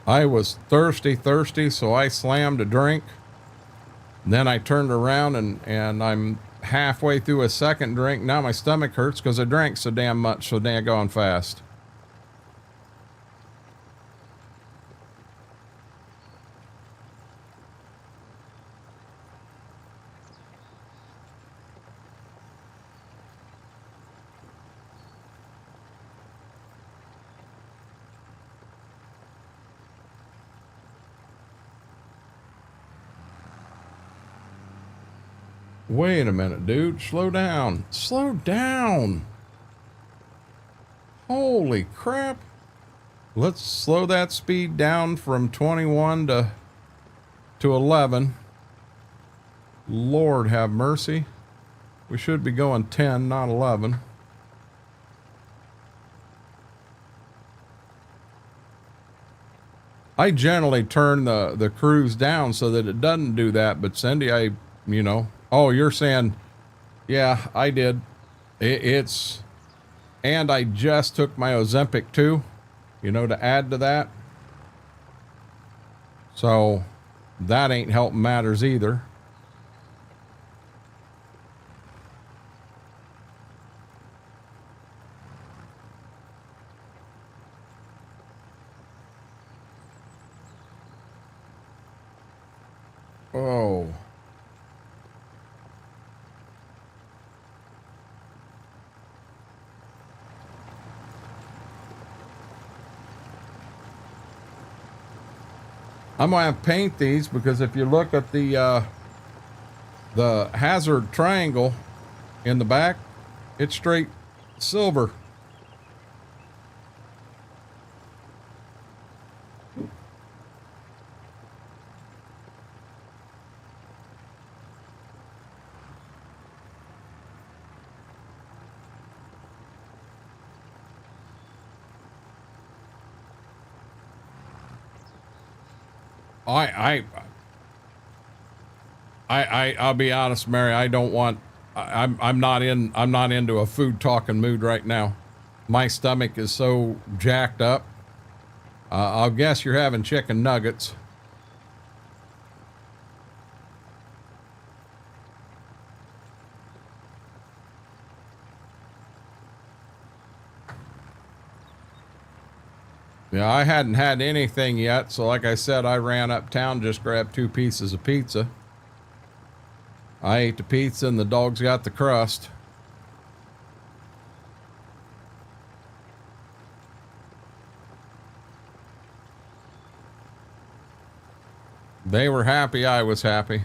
I was thirsty, so I slammed a drink. Then I turned around and I'm halfway through a second drink. Now my stomach hurts because I drank so damn much, so daggone fast. Wait a minute, dude. Slow down. Slow down. Holy crap. Let's slow that speed down from 21 to 11. Lord have mercy. We should be going 10, not 11. I generally turn the cruise down so that it doesn't do that, but Cindy, you know. Oh, you're saying, yeah, I did. And I just took my Ozempic too, you know, to add to that. So that ain't helping matters either. Oh. I'm gonna have to paint these because if you look at the hazard triangle in the back, it's straight silver. I'll be honest, Mary. I don't want. I'm not into a food talking mood right now. My stomach is so jacked up. I'll guess you're having chicken nuggets. Yeah, I hadn't had anything yet, so like I said, I ran uptown, just grabbed 2 pieces of pizza. I ate the pizza and the dogs got the crust. They were happy, I was happy.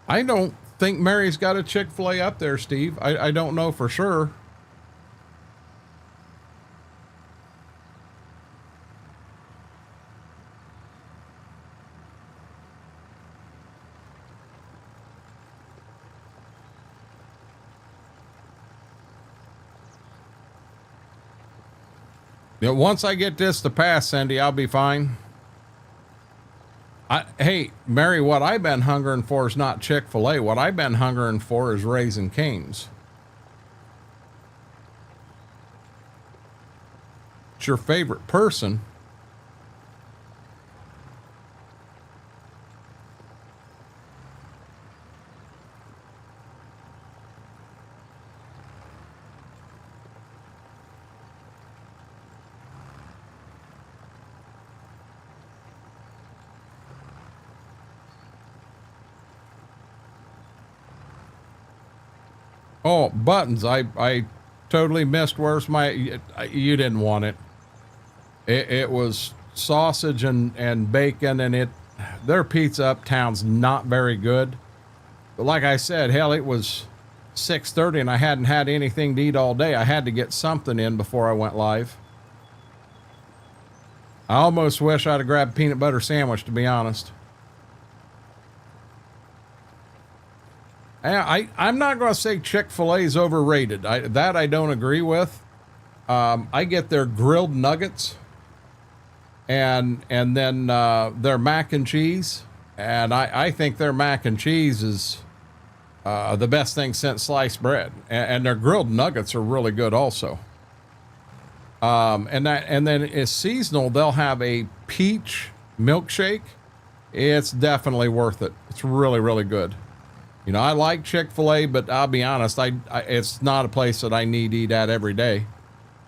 I don't think Mary's got a Chick-fil-A up there, Steve. I don't know for sure. Yeah, once I get this to pass, Cindy, I'll be fine. Hey, Mary, what I've been hungering for is not Chick-fil-A. What I've been hungering for is Raising Cane's. It's your favorite person. Oh, buttons. I totally missed. Where's my, you didn't want it. It was sausage and bacon, and their pizza uptown's not very good. But like I said, hell, it was 6:30 and I hadn't had anything to eat all day. I had to get something in before I went live. I almost wish I'd have grabbed a peanut butter sandwich, to be honest. I'm not going to say Chick-fil-A is overrated. That I don't agree with. I get their grilled nuggets and then their mac and cheese. And I think their mac and cheese is the best thing since sliced bread. And their grilled nuggets are really good also. And then it's seasonal. They'll have a peach milkshake. It's definitely worth it. It's really, really good. You know, I like Chick-fil-A, but I'll be honest, it's not a place that I need to eat at every day.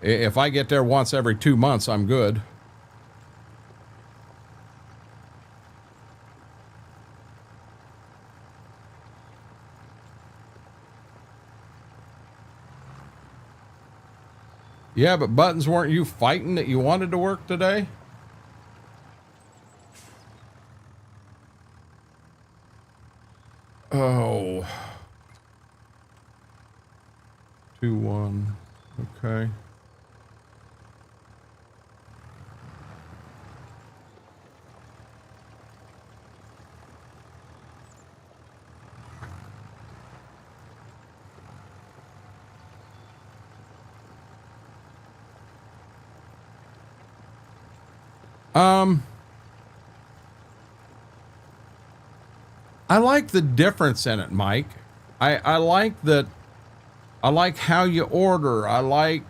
If I get there once every 2 months, I'm good. Yeah, but Buttons, weren't you fighting that you wanted to work today? Oh. 2-1. Okay. I like the difference in it, Mike. I like that. I like how you order. I like,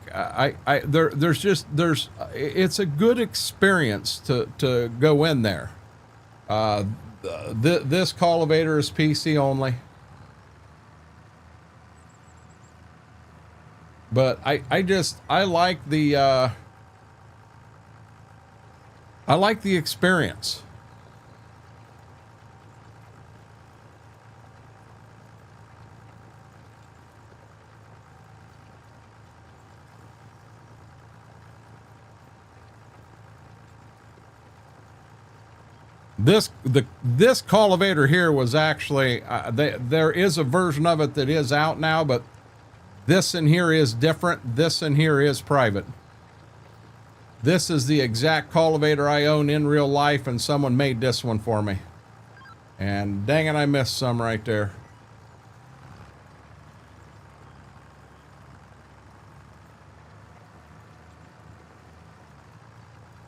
it's a good experience to go in there. This Cultivator is PC only. But I like the, I like the experience. This cultivator here was actually there is a version of it that is out now, but this in here is different. This in here is private. This is the exact cultivator I own in real life, and someone made this one for me. And dang it, I missed some right there.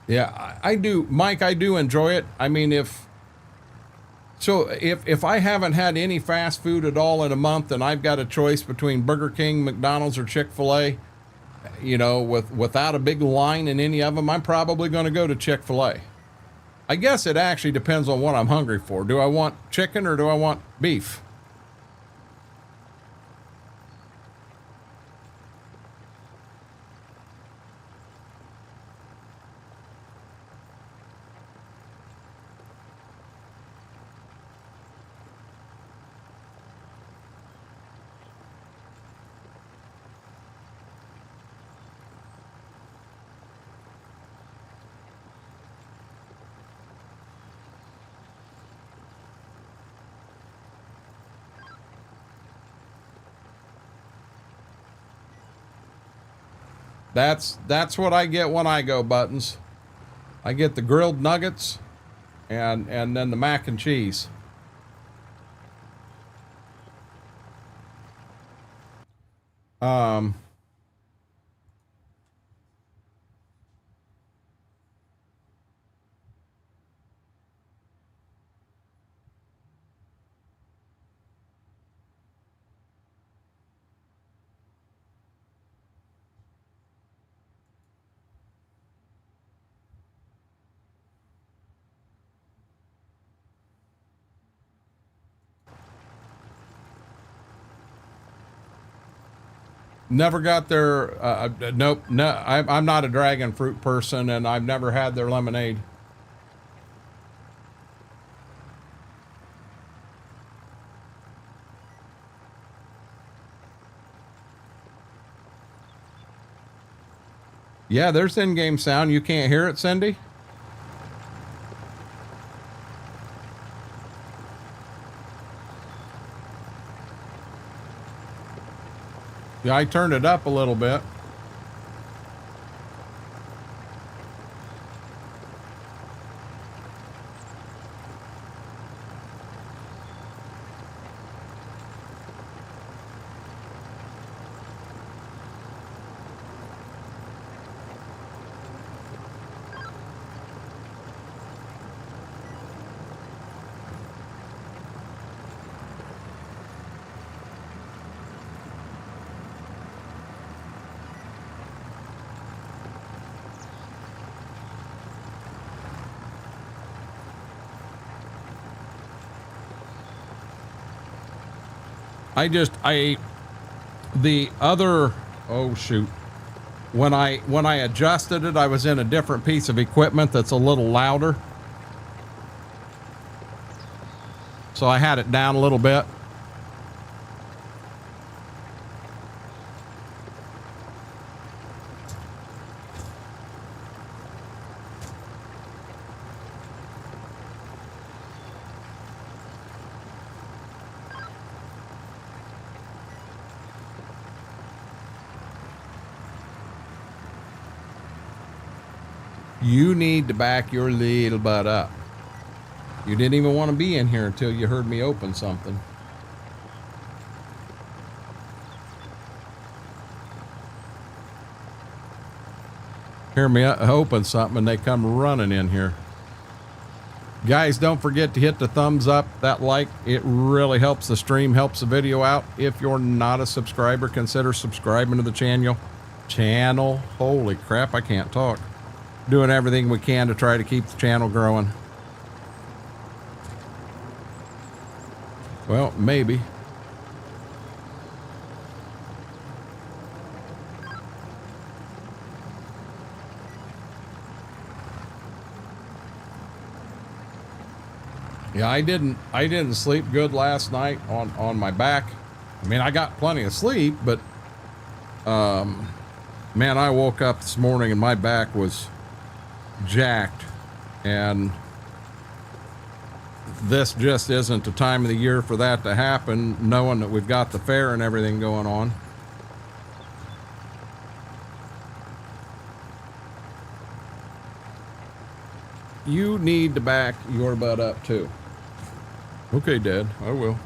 Yeah, I do, Mike, I do enjoy it. I mean, if I haven't had any fast food at all in a month and I've got a choice between Burger King, McDonald's, or Chick-fil-A, you know, without a big line in any of them, I'm probably going to go to Chick-fil-A. I guess it actually depends on what I'm hungry for. Do I want chicken or do I want beef? That's what I get when I go, Buttons. I get the grilled nuggets and then the mac and cheese. Never got their, nope, no, I'm not a dragon fruit person, and I've never had their lemonade. Yeah, there's in-game sound. You can't hear it, Cindy? Yeah, I turned it up a little bit. Oh shoot. When I adjusted it, I was in a different piece of equipment that's a little louder. So I had it down a little bit. You need to back your little butt up. You didn't even want to be in here until you heard me open something. Hear me open something and they come running in here. Guys, don't forget to hit the thumbs up, that like. It really helps the stream, helps the video out. If you're not a subscriber, consider subscribing to the channel. Holy crap, I can't talk. Doing everything we can to try to keep the channel growing. Well, maybe. Yeah, I didn't sleep good last night on my back. I mean, I got plenty of sleep, but man, I woke up this morning and my back was jacked, and this just isn't the time of the year for that to happen, knowing that we've got the fair and everything going on. You need to back your butt up too. Okay, Dad, I will.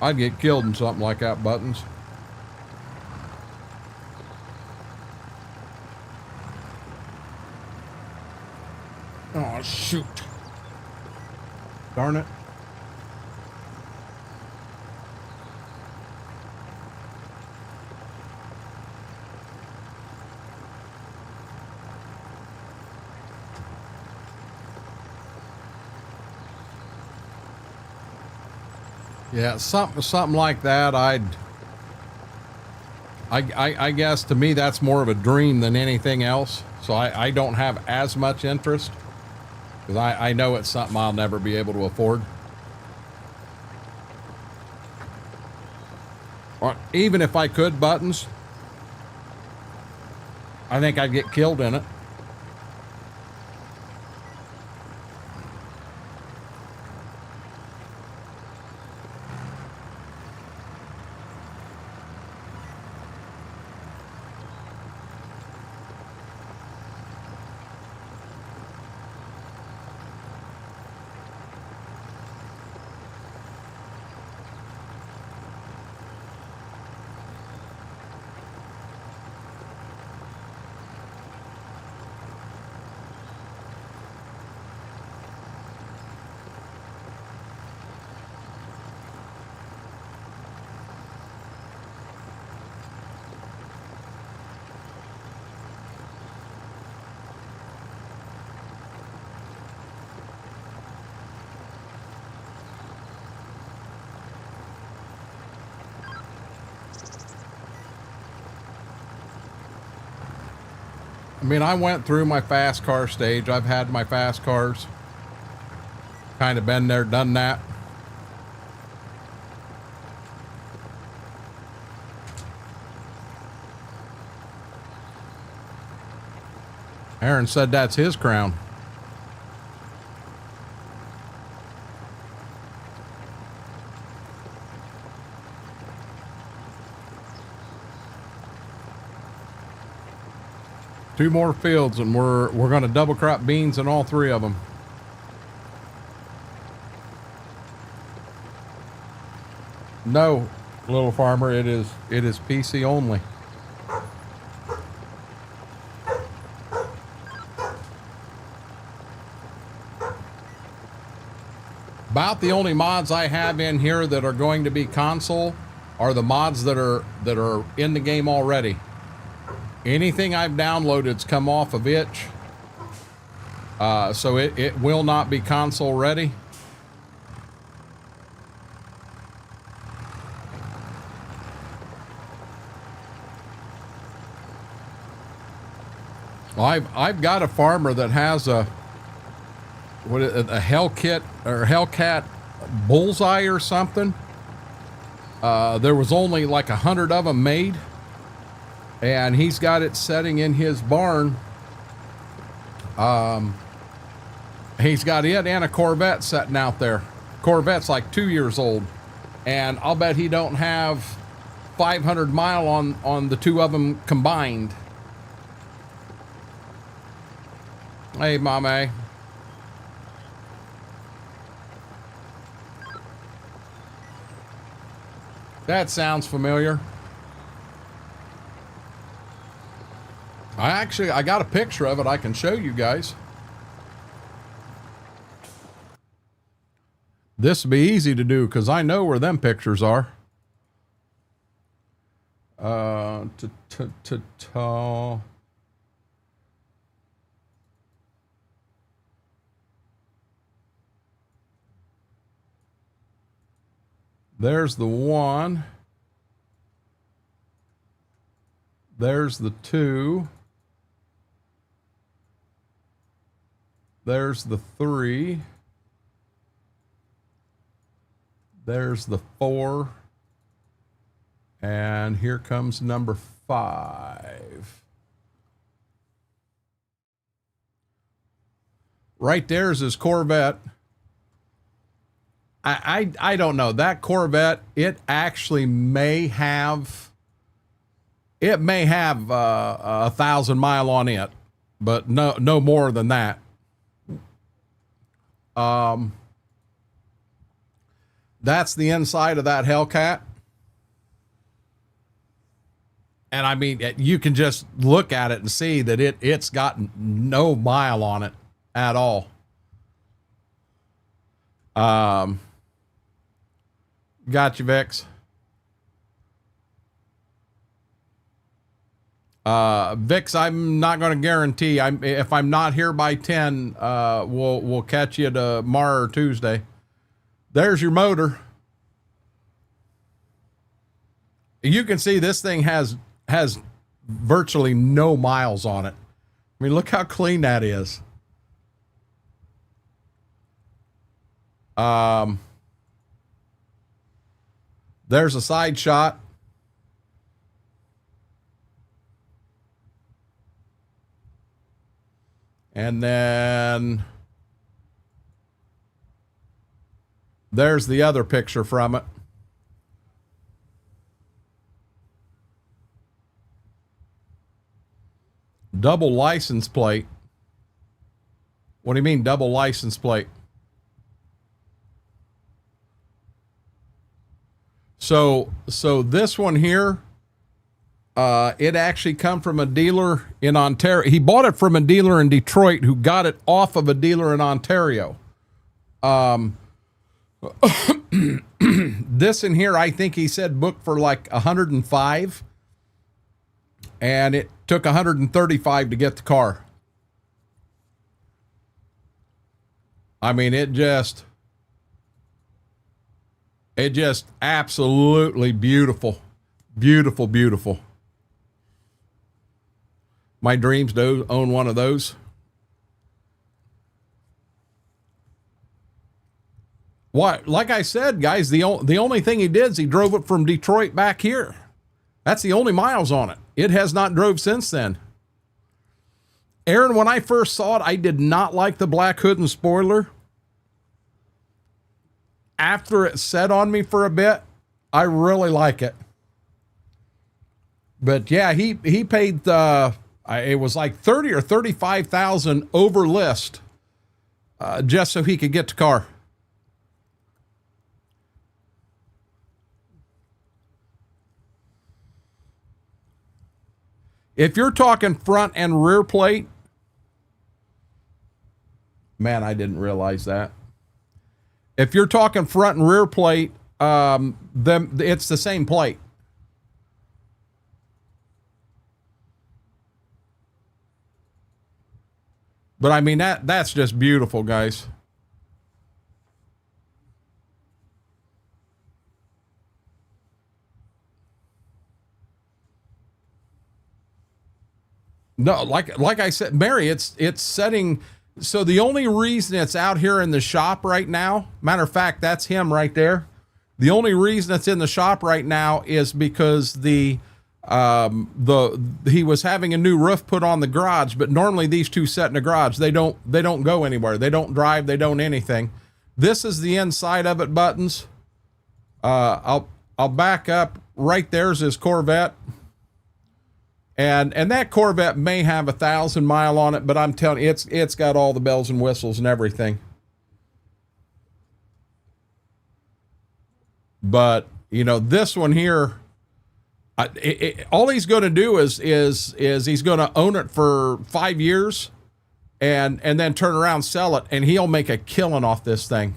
I'd get killed in something like that, Buttons. Oh, shoot. Darn it. Yeah, something like that. I guess to me that's more of a dream than anything else. So I don't have as much interest because I know it's something I'll never be able to afford. Or even if I could, Buttons, I think I'd get killed in it. I mean, I went through my fast car stage. I've had my fast cars. Kind of been there, done that. Aaron said that's his crown. Two more fields and we're going to double crop beans in all three of them. No, little farmer, it is PC only. About the only mods I have in here that are going to be console are the mods that are in the game already. Anything I've downloaded's come off of itch, so it will not be console ready. Well, I've got a farmer that has a Hellcat bullseye or something. There was only like 100 of them made. And he's got it setting in his barn. He's got it and a Corvette setting out there. Corvette's like 2 years old. And I'll bet he don't have 500 mile on the two of them combined. Hey, Mame. That sounds familiar. I got a picture of it I can show you guys. This will be easy to do because I know where them pictures are. There's the one. There's the 2. There's the 3. There's the 4. And here comes number 5. Right there's his Corvette. I don't know. That Corvette, it actually may have, it may have 1,000 mile on it, but no more than that. That's the inside of that Hellcat. And I mean, you can just look at it and see that it's got no mile on it at all. Got you, Vix. Vix, I'm not going to guarantee. If I'm not here by 10, we'll catch you tomorrow or Tuesday. There's your motor. You can see this thing has virtually no miles on it. I mean, look how clean that is. There's a side shot. And then there's the other picture from it. Double license plate. What do you mean double license plate? So this one here, it actually come from a dealer in Ontario. He bought it from a dealer in Detroit who got it off of a dealer in Ontario. This in here, I think he said booked for like 105, and it took 135 to get the car. I mean, it just absolutely beautiful. Beautiful, beautiful. My dreams to own one of those. What? Like I said, guys, the only thing he did is he drove it from Detroit back here. That's the only miles on it. It has not drove since then. Aaron, when I first saw it, I did not like the black hood and spoiler. After it set on me for a bit, I really like it. But yeah, he paid, it was like 30 or 35,000 over list, just so he could get the car. If you're talking front and rear plate, man, I didn't realize that. If you're talking front and rear plate, then it's the same plate. But I mean, that's just beautiful, guys. No, like I said, Mary, it's setting. So the only reason it's out here in the shop right now, matter of fact, that's him right there. The only reason it's in the shop right now is because he was having a new roof put on the garage, but normally these two set in the garage. They don't go anywhere. They don't drive. They don't anything. This is the inside of it buttons. I'll back up. Right there's his Corvette. And that Corvette may have 1,000 mile on it, but I'm telling you, it's got all the bells and whistles and everything. But you know, this one here, all he's going to do is he's going to own it for 5 years, and then turn around, sell it, and he'll make a killing off this thing.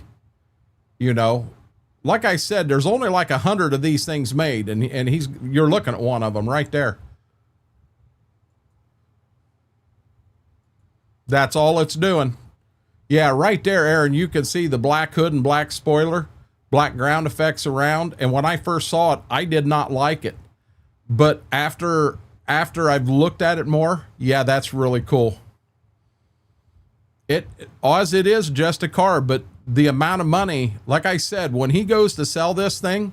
You know, like I said, there's only like 100 of these things made, and you're looking at one of them right there. That's all it's doing. Yeah, right there, Aaron, you can see the black hood and black spoiler, black ground effects around. And when I first saw it, I did not like it. But after after I've looked at it more, yeah, that's really cool. As it is just a car, but the amount of money, like I said, when he goes to sell this thing,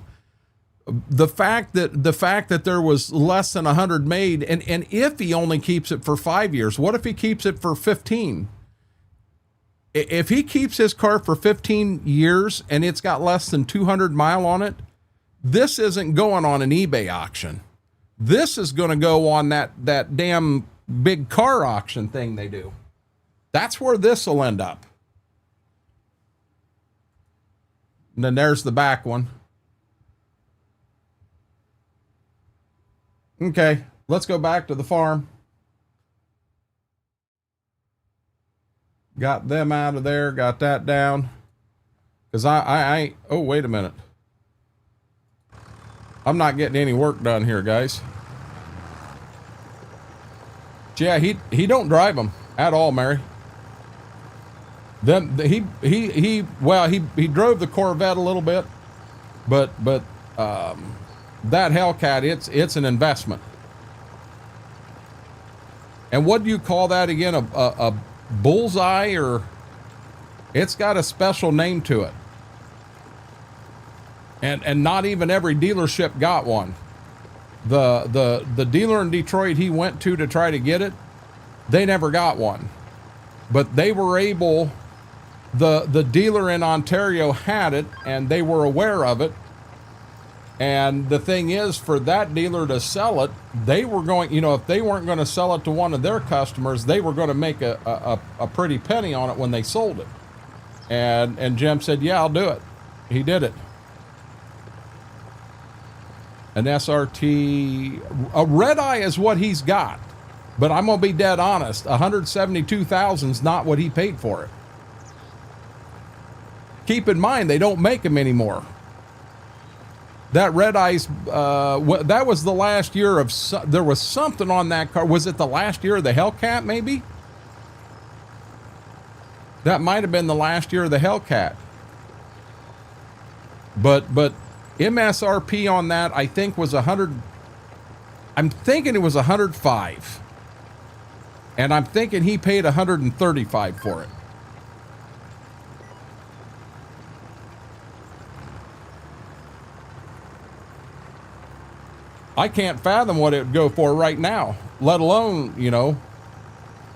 the fact that there was less than 100 made, and if he only keeps it for 5 years, what if he keeps it for 15? If he keeps his car for 15 years and it's got less than 200 mile on it, this isn't going on an eBay auction. This is going to go on that damn big car auction thing they do. That's where this will end up. And then there's the back one. Okay, let's go back to the farm. Got them out of there, got that down. Because oh, wait a minute. I'm not getting any work done here, guys. Yeah, he don't drive them at all, Mary. Then he drove the Corvette a little bit, but that Hellcat, it's an investment. And what do you call that again? A bullseye, or it's got a special name to it. And not even every dealership got one. The dealer in Detroit he went to try to get it, they never got one. But they were able, the dealer in Ontario had it, and they were aware of it. And the thing is, for that dealer to sell it, they were going, if they weren't going to sell it to one of their customers, they were going to make a pretty penny on it when they sold it. And Jim said, yeah, I'll do it. He did it. An SRT, a red eye is what he's got. But I'm going to be dead honest, $172,000 is not what he paid for it. Keep in mind, they don't make them anymore. That red eyes, that was the last year of, there was something on that car. Was it the last year of the Hellcat, maybe? That might have been the last year of the Hellcat. But MSRP on that, I think, was 100. I'm thinking it was 105. And I'm thinking he paid 135 for it. I can't fathom what it would go for right now, let alone,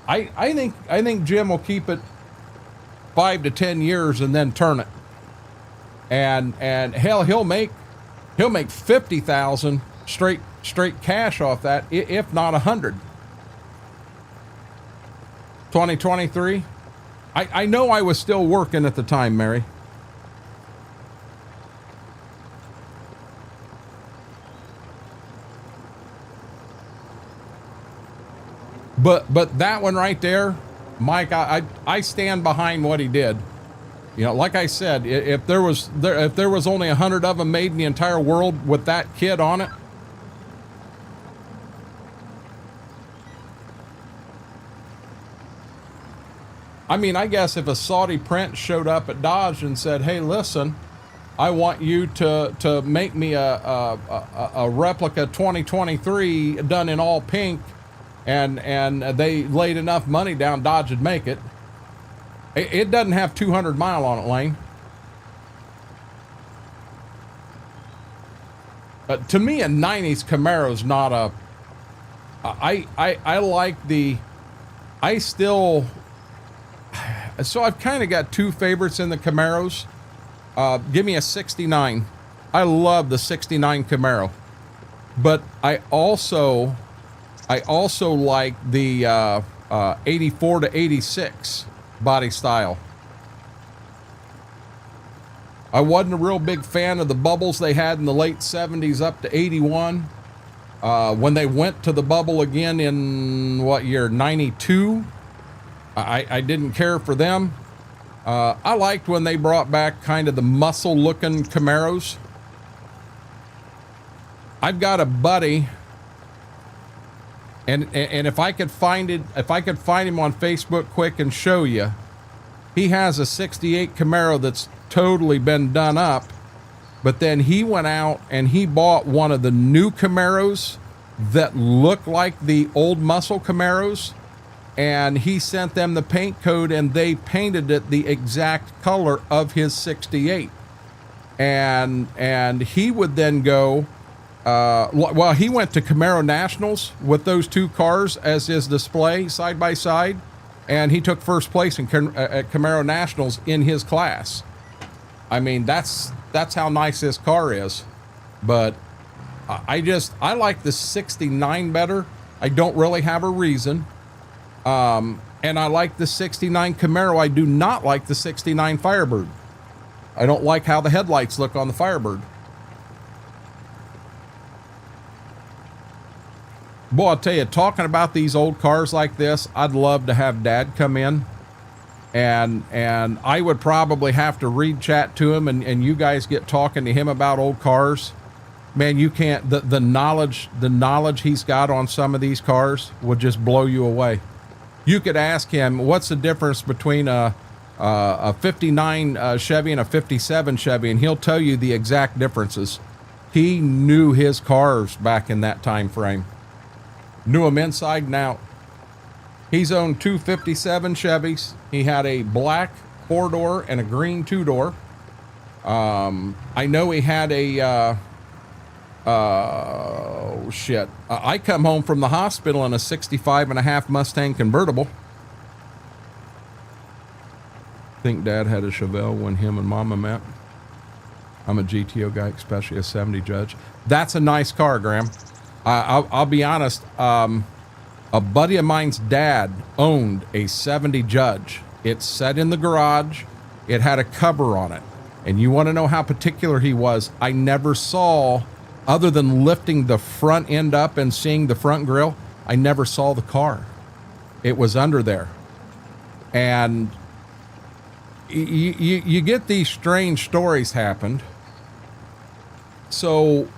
I think Jim will keep it 5 to 10 years and then turn it. And hell, he'll make 50,000 straight cash off that, if not 100. 2023. I know I was still working at the time, Mary. But that one right there, Mike, I stand behind what he did. Like I said, if there was only 100 of them made in the entire world with that kid on it, I mean, I guess if a Saudi prince showed up at Dodge and said, "Hey, listen, I want you to make me a replica 2023 done in all pink," and they laid enough money down, Dodge would make it. It doesn't have 200 mile on it, Lane. To me, a 90s Camaro's not a... I like the... I still... So I've kind of got two favorites in the Camaros. Give me a 69. I love the 69 Camaro. But I also like the 84 to 86 body style. I wasn't a real big fan of the bubbles they had in the late 70s up to 81. When they went to the bubble again in what year, 92, I didn't care for them. I liked when they brought back kind of the muscle looking Camaros. I've got a buddy, and if I could find him on Facebook quick and show you, he has a 68 Camaro that's totally been done up, but then he went out and he bought one of the new Camaros that look like the old muscle Camaros, and he sent them the paint code and they painted it the exact color of his 68. And he would then go, well, he went to Camaro Nationals with those two cars as his display side by side, and he took first place at Camaro Nationals in his class. I mean, that's how nice this car is. But I like the 69 better. I don't really have a reason. And I like the 69 Camaro. I do not like the 69 Firebird. I don't like how the headlights look on the Firebird. Boy, I'll tell you, talking about these old cars like this, I'd love to have Dad come in, and I would probably have to read chat to him, and you guys get talking to him about old cars. Man, you can't, the knowledge he's got on some of these cars would just blow you away. You could ask him, what's the difference between a 59 Chevy and a 57 Chevy, and he'll tell you the exact differences. He knew his cars back in that time frame. Knew them inside and out. He's owned two 57 Chevys. He had a black 4-door and a green 2-door. I know he had a, I come home from the hospital in a 65.5 Mustang convertible. I think Dad had a Chevelle when him and Mama met. I'm a GTO guy, especially a 70 Judge. That's a nice car, Graham. I'll be honest. A buddy of mine's dad owned a 70 Judge. It's set in the garage. It had a cover on it. And you want to know how particular he was? I never saw, other than lifting the front end up and seeing the front grille, I never saw the car. It was under there. And you get these strange stories happened. So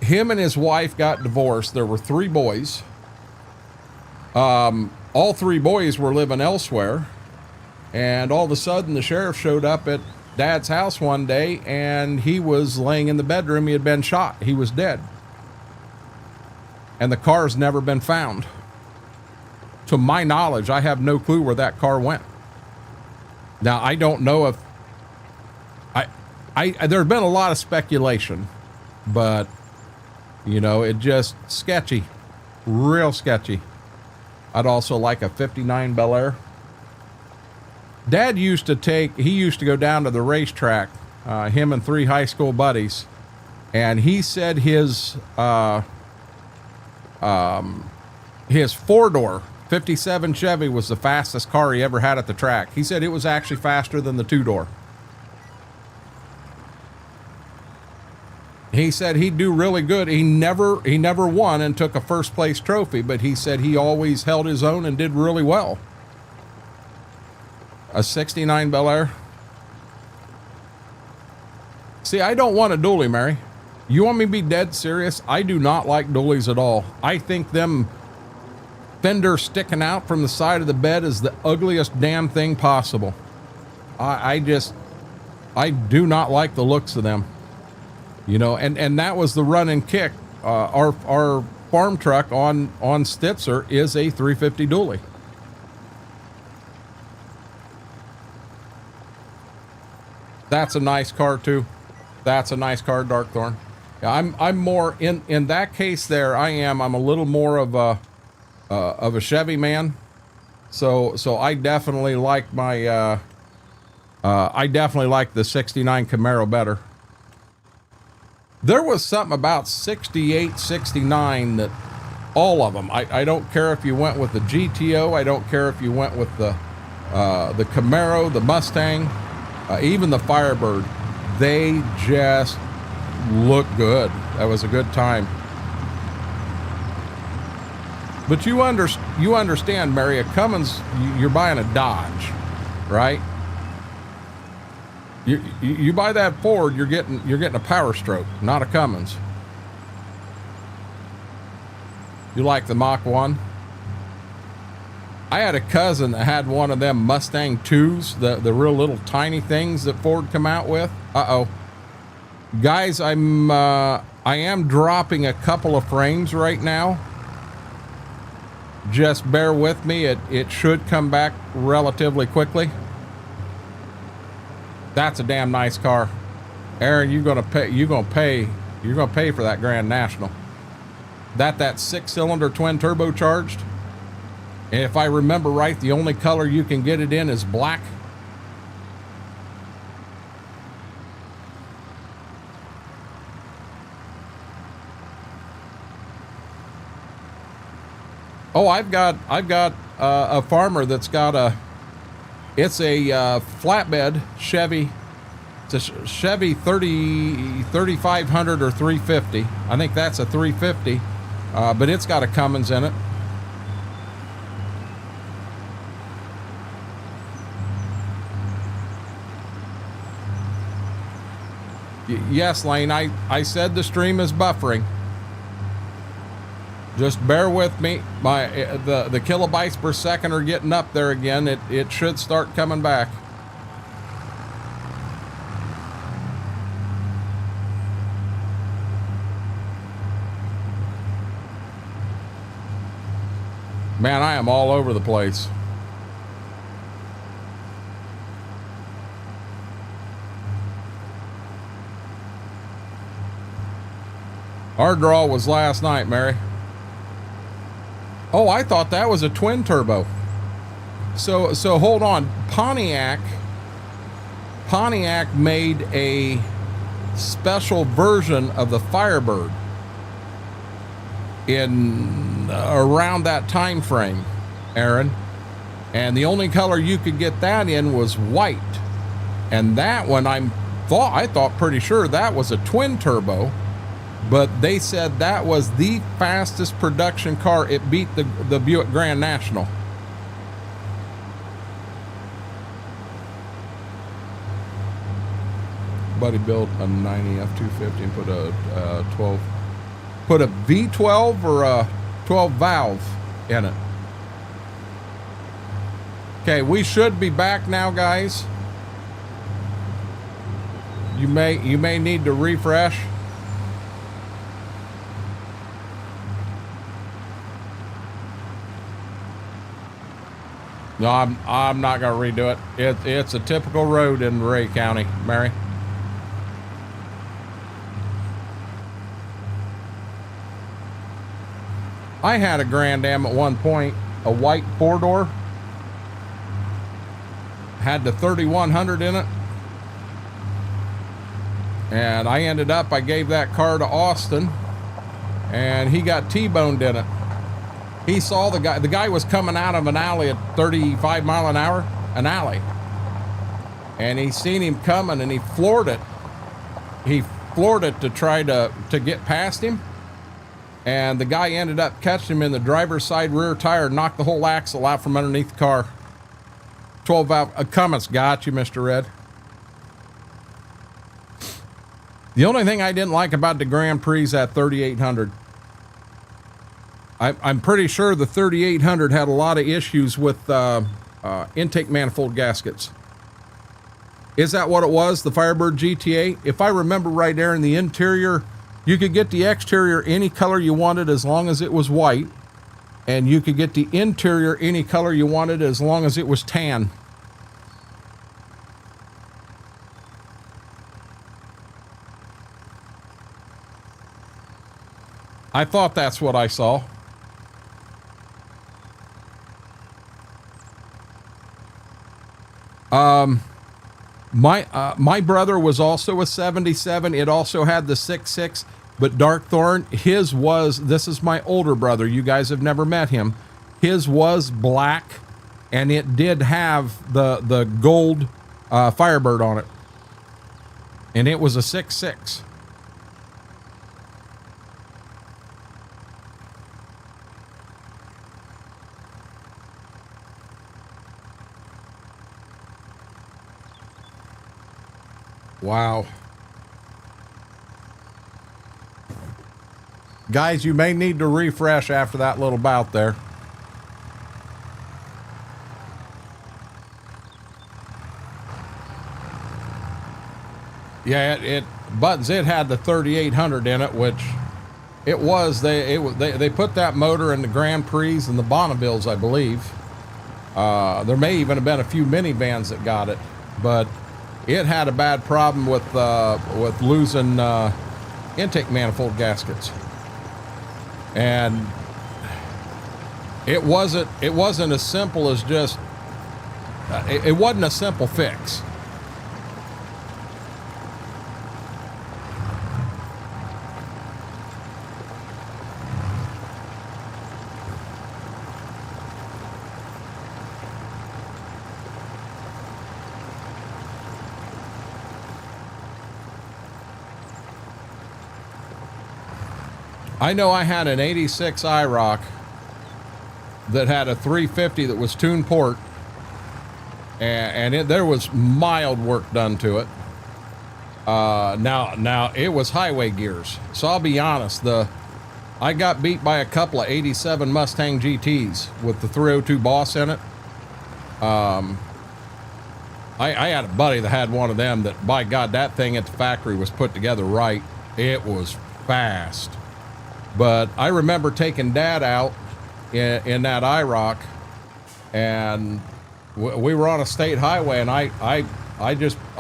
him and his wife got divorced. There were 3 boys. All 3 boys were living elsewhere. And all of a sudden the sheriff showed up at Dad's house one day, and he was laying in the bedroom. He had been shot. He was dead. And the car's never been found. To my knowledge, I have no clue where that car went. Now, I don't know if there's been a lot of speculation, but you know, it just sketchy, real sketchy. I'd also like a 59 Bel Air. Dad used to go down to the racetrack, him and 3 high school buddies, and he said his 4-door 57 Chevy was the fastest car he ever had at the track. He said it was actually faster than the 2-door. He said he'd do really good. He never won and took a first place trophy, but he said he always held his own and did really well. A 69 Bel Air. See, I don't want a dually, Mary. You want me to be dead serious? I do not like dualies at all. I think them fender sticking out from the side of the bed is the ugliest damn thing possible. I do not like the looks of them. You know, and that was the run and kick. Our farm truck on Stitzer is a 350 dually. That's a nice car too. That's a nice car, Darkthorn. Yeah, I'm more in that case there. I'm a little more of a Chevy man. So I definitely like my I definitely like the 69 Camaro better. There was something about 68, 69 that all of them, I don't care if you went with the GTO, I don't care if you went with the Camaro, the Mustang, even the Firebird, they just look good. That was a good time. But you understand, Mary, a Cummins, you're buying a Dodge, right? You buy that Ford, you're getting a Power Stroke, not a Cummins. You like the Mach 1? I had a cousin that had one of them Mustang 2s, the real little tiny things that Ford come out with. Uh-oh. Guys, I'm I am dropping a couple of frames right now. Just bear with me. It should come back relatively quickly. That's a damn nice car. Aaron, you're gonna pay for that Grand National. That 6-cylinder twin turbocharged. And if I remember right, the only color you can get it in is black. Oh, I've got a farmer that's got it's a flatbed Chevy. It's a Chevy 3500 or 350. I think that's a 350, but it's got a Cummins in it. Yes, Lane, I said the stream is buffering. Just bear with me. The kilobytes per second are getting up there again. It should start coming back. Man, I am all over the place. Our draw was last night, Mary. Oh, I thought that was a twin turbo. So hold on. Pontiac made a special version of the Firebird in around that time frame, Aaron. And the only color you could get that in was white. And that one I thought pretty sure that was a twin turbo. But they said that was the fastest production car. It beat the Buick Grand National. Buddy built a 90 F250 and put a 12. Put a V12 or a 12 valve in it. Okay, we should be back now, guys. You may need to refresh. No, I'm not gonna redo it. It's a typical road in Ray County, Mary. I had a Grand Am at one point, a white 4-door. Had the 3100 in it. And I gave that car to Austin, and he got T-boned in it. He saw the guy was coming out of an alley at 35 mile an hour, an alley. And he seen him coming and he floored it. He floored it to try to get past him. And the guy ended up catching him in the driver's side rear tire, knocked the whole axle out from underneath the car. 12 valve, Cummins got you, Mr. Red. The only thing I didn't like about the Grand Prix is that 3800. I'm pretty sure the 3800 had a lot of issues with intake manifold gaskets. Is that what it was, the Firebird GTA? If I remember right there in the interior, you could get the exterior any color you wanted as long as it was white. And you could get the interior any color you wanted as long as it was tan. I thought that's what I saw. My brother was also a 77. It also had the 6.6, but Darkthorn, his was, this is my older brother. You guys have never met him. His was black, and it did have the gold Firebird on it. And it was a 6.6. Wow. Guys, you may need to refresh after that little bout there. Yeah, it Buttons, it had the 3800 in it, which it was, they put that motor in the Grand Prix and the Bonnevilles, I believe. There may even have been a few minivans that got it, but it had a bad problem with losing intake manifold gaskets, and it wasn't as simple as just it wasn't a simple fix. I know I had an 86 IROC that had a 350 that was tuned port, and there was mild work done to it. Now it was highway gears, so I'll be honest, I got beat by a couple of 87 Mustang GTs with the 302 Boss in it. I had a buddy that had one of them that, by God, that thing at the factory was put together right. It was fast. But I remember taking Dad out in that IROC, and we were on a state highway, and I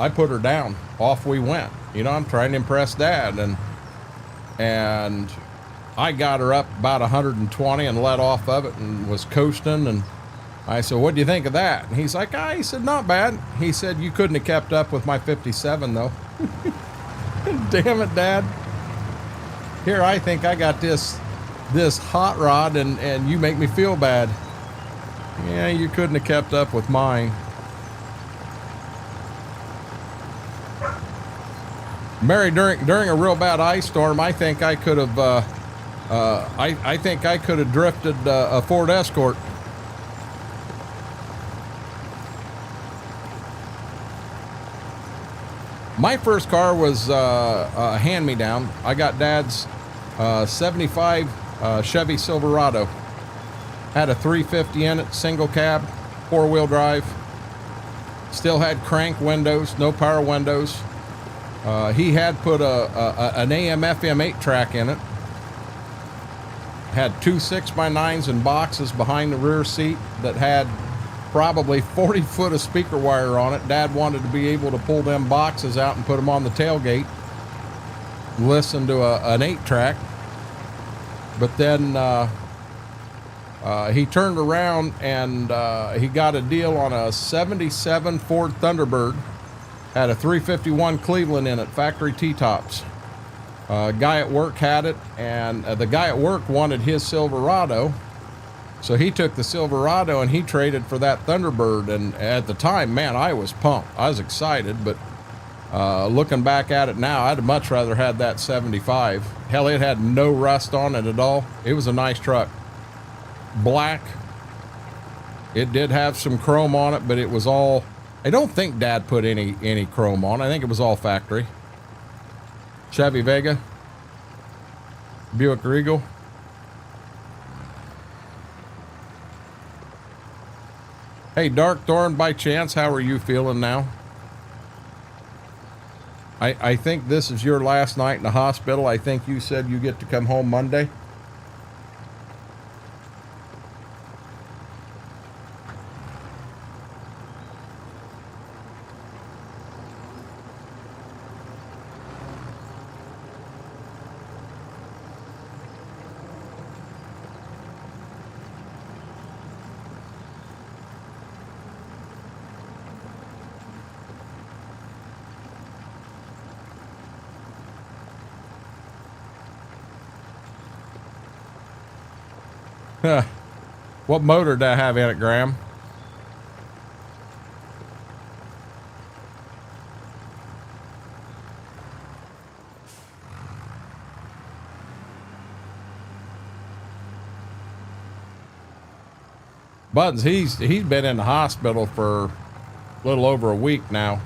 put her down. Off we went. You know, I'm trying to impress Dad, and I got her up about 120 and let off of it and was coasting. And I said, "What do you think of that?" And he's like, he said, "Not bad." He said, "You couldn't have kept up with my 57 though." Damn it, Dad. Here I think I got this hot rod, and you make me feel bad. Yeah, you couldn't have kept up with mine. Mary, during a real bad ice storm, I think I could have I think I could have drifted a Ford Escort. My first car was a hand-me-down. I got Dad's 75 Chevy Silverado. Had a 350 in it, single cab, 4-wheel drive. Still had crank windows, no power windows. He had put an AM/FM 8-track in it. Had two 6x9s and boxes behind the rear seat that had probably 40 foot of speaker wire on it. Dad wanted to be able to pull them boxes out and put them on the tailgate, listen to an 8-track. But then he turned around and he got a deal on a 77 Ford Thunderbird. Had a 351 Cleveland in it, factory T-tops. Guy at work had it, and the guy at work wanted his Silverado. So he took the Silverado and he traded for that Thunderbird. And at the time, man, I was pumped. I was excited, but looking back at it now, I'd much rather had that 75. Hell, it had no rust on it at all. It was a nice truck. Black. It did have some chrome on it, but it was all, I don't think Dad put any chrome on. I think it was all factory. Chevy Vega. Buick Regal. Hey, Dark Thorn, by chance, how are you feeling now? I think this is your last night in the hospital. I think you said you get to come home Monday. What motor did I have in it, Graham? Buttons, he's been in the hospital for a little over a week now.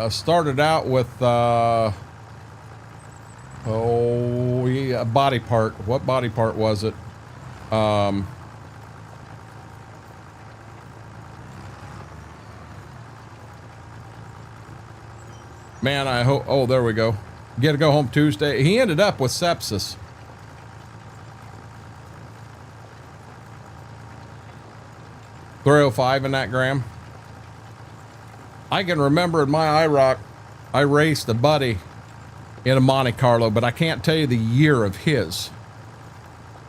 Started out with a body part. What body part was it? Man, I hope, oh, there we go. Get to go home Tuesday. He ended up with sepsis. .305 in that gram. I can remember in my IROC, I raced a buddy in a Monte Carlo, but I can't tell you the year of his.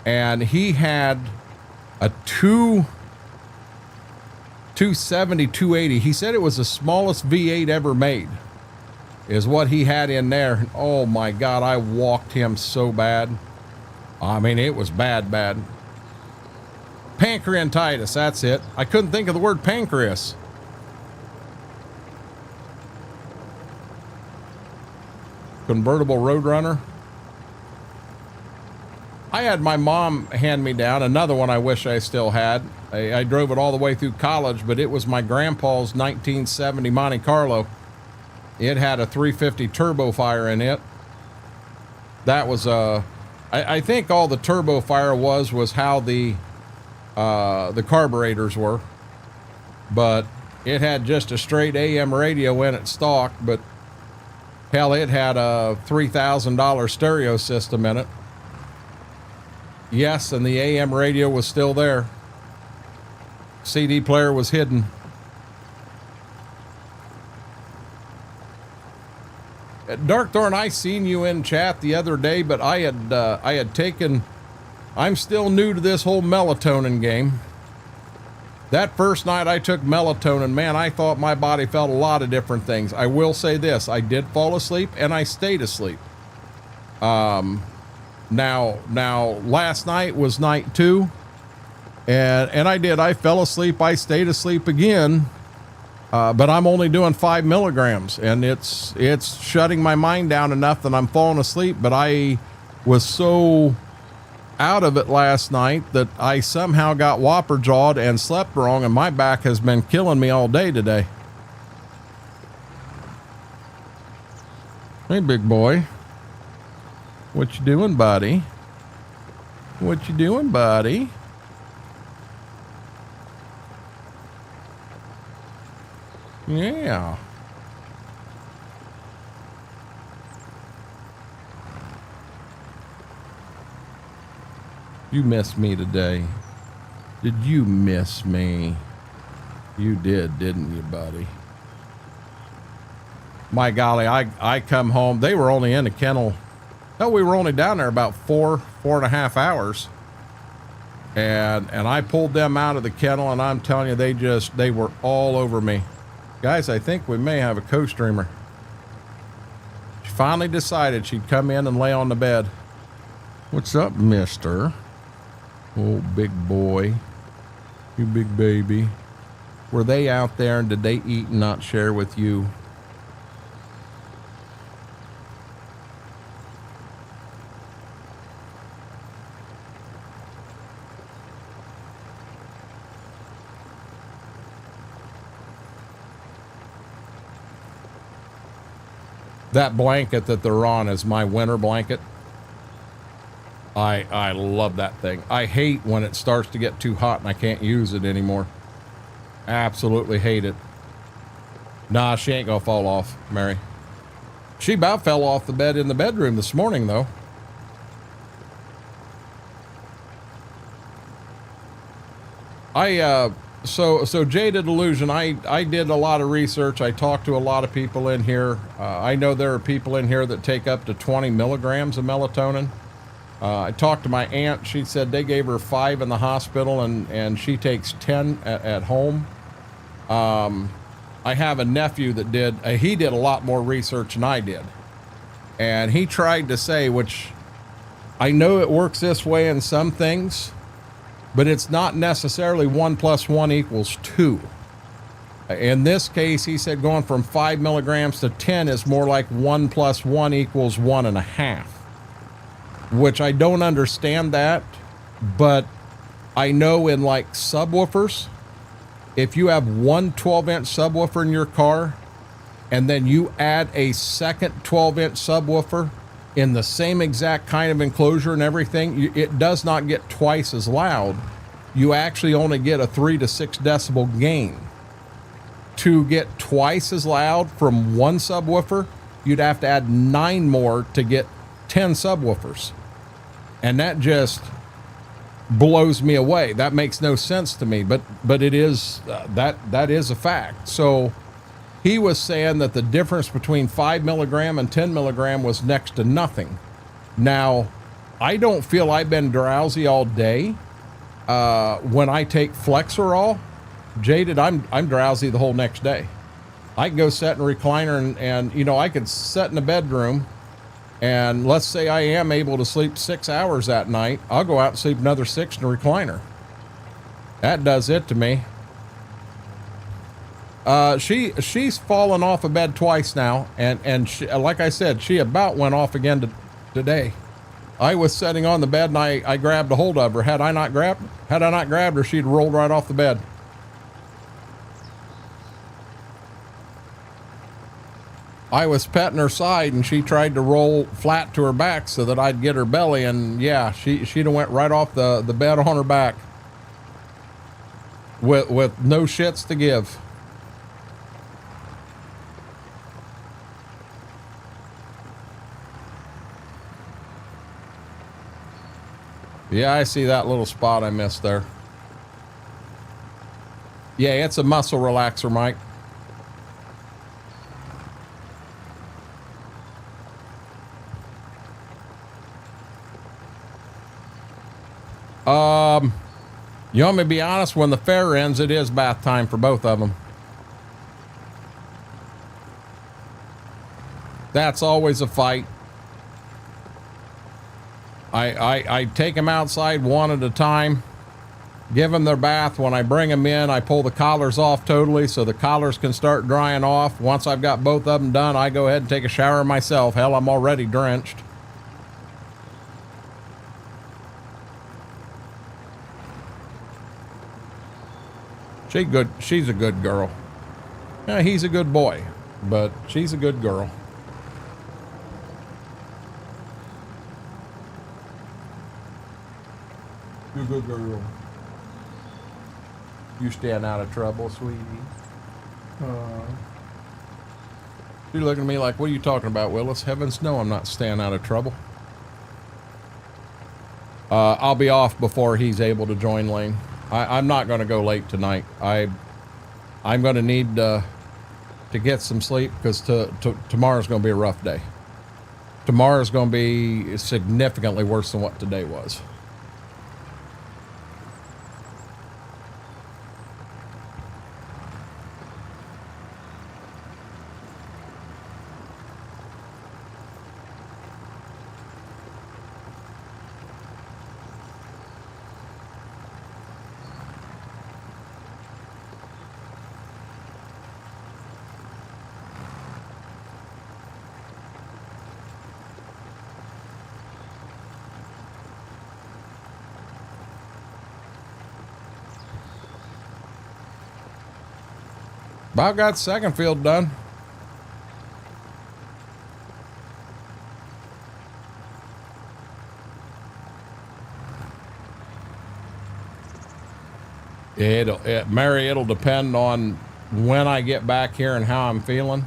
And he had a 270, 280. He said it was the smallest V8 ever made, is what he had in there. Oh my God, I walked him so bad. I mean, it was bad, bad. Pancreatitis, that's it. I couldn't think of the word pancreas. Convertible Roadrunner. I had my mom hand me down another one I wish I still had. I drove it all the way through college, but it was my grandpa's 1970 Monte Carlo. It had a 350 turbo fire in it. That was I think all the turbo fire was how the carburetors were, but it had just a straight AM radio in it stock. But hell, it had a $3,000 stereo system in it. Yes, and the AM radio was still there. CD player was hidden. Darkthorn, I seen you in chat the other day, but I had taken, I'm still new to this whole melatonin game. That first night I took melatonin, man, I thought my body felt a lot of different things. I will say this, I did fall asleep and I stayed asleep. Now last night was night 2, and I fell asleep, I stayed asleep again. But I'm only doing 5 milligrams, and it's shutting my mind down enough that I'm falling asleep. But I was so out of it last night that I somehow got whopper jawed and slept wrong, and my back has been killing me all day today. Hey, big boy. What you doing, buddy? What you doing, buddy? Yeah. You missed me today. Did you miss me? You did, didn't you, buddy? My golly, I come home. They were only in the kennel. No, we were only down there about four and a half hours. And I pulled them out of the kennel, and I'm telling you, they were all over me. Guys, I think we may have a co-streamer. She finally decided she'd come in and lay on the bed. What's up, mister? Oh, big boy. You big baby. Were they out there and did they eat and not share with you? That blanket that they're on is my winter blanket. I love that thing. I hate when it starts to get too hot and I can't use it anymore. Absolutely hate it. Nah, she ain't gonna fall off, Mary. She about fell off the bed in the bedroom this morning, though. So Jaded Illusion, I did a lot of research. I talked to a lot of people in here. I know there are people in here that take up to 20 milligrams of melatonin. I talked to my aunt. She said they gave her 5 in the hospital and she takes 10 at home. I have a nephew that he did a lot more research than I did. And he tried to say, which I know it works this way in some things, but it's not necessarily 1 + 1 = 2. In this case, he said going from 5 milligrams to 10 is more like 1 + 1 = 1.5, which I don't understand that, but I know in like subwoofers, if you have one 12-inch subwoofer in your car and then you add a second 12-inch subwoofer in the same exact kind of enclosure and everything, it does not get twice as loud. You actually only get a 3 to 6 decibel gain. To get twice as loud from one subwoofer, you'd have to add 9 more to get 10 subwoofers. And that just blows me away. That makes no sense to me, but it is, that is a fact. So he was saying that the difference between 5 milligram and 10 milligram was next to nothing. Now, I don't feel I've been drowsy all day. When I take Flexerol, Jaded, I'm drowsy the whole next day. I can go sit in a recliner and you know, I could sit in the bedroom, and let's say I am able to sleep 6 hours that night. I'll go out and sleep another 6 in a recliner. That does it to me. She's fallen off of bed twice now, and she, like I said, she about went off again today. I was sitting on the bed and I grabbed a hold of her. Had I not grabbed her, she'd rolled right off the bed. I was petting her side and she tried to roll flat to her back so that I'd get her belly, and yeah, she'd have went right off the bed on her back with no shits to give. Yeah, I see that little spot I missed there. Yeah, it's a muscle relaxer, Mike. You want me to be honest? When the fair ends, it is bath time for both of them. That's always a fight. I take them outside one at a time, give them their bath. When I bring them in, I pull the collars off totally so the collars can start drying off. Once I've got both of them done, I go ahead and take a shower myself. Hell, I'm already drenched. She's a good girl. Yeah, he's a good boy, but she's a good girl. You good girl. You staying out of trouble, sweetie. She's looking at me like, what are you talking about, Willis? Heavens no, I'm not staying out of trouble. I'll be off before he's able to join Lane. I'm not going to go late tonight. I'm going to need to get some sleep, because tomorrow's going to be a rough day. Tomorrow's going to be significantly worse than what today was. About got second field done. Mary, it'll depend on when I get back here and how I'm feeling.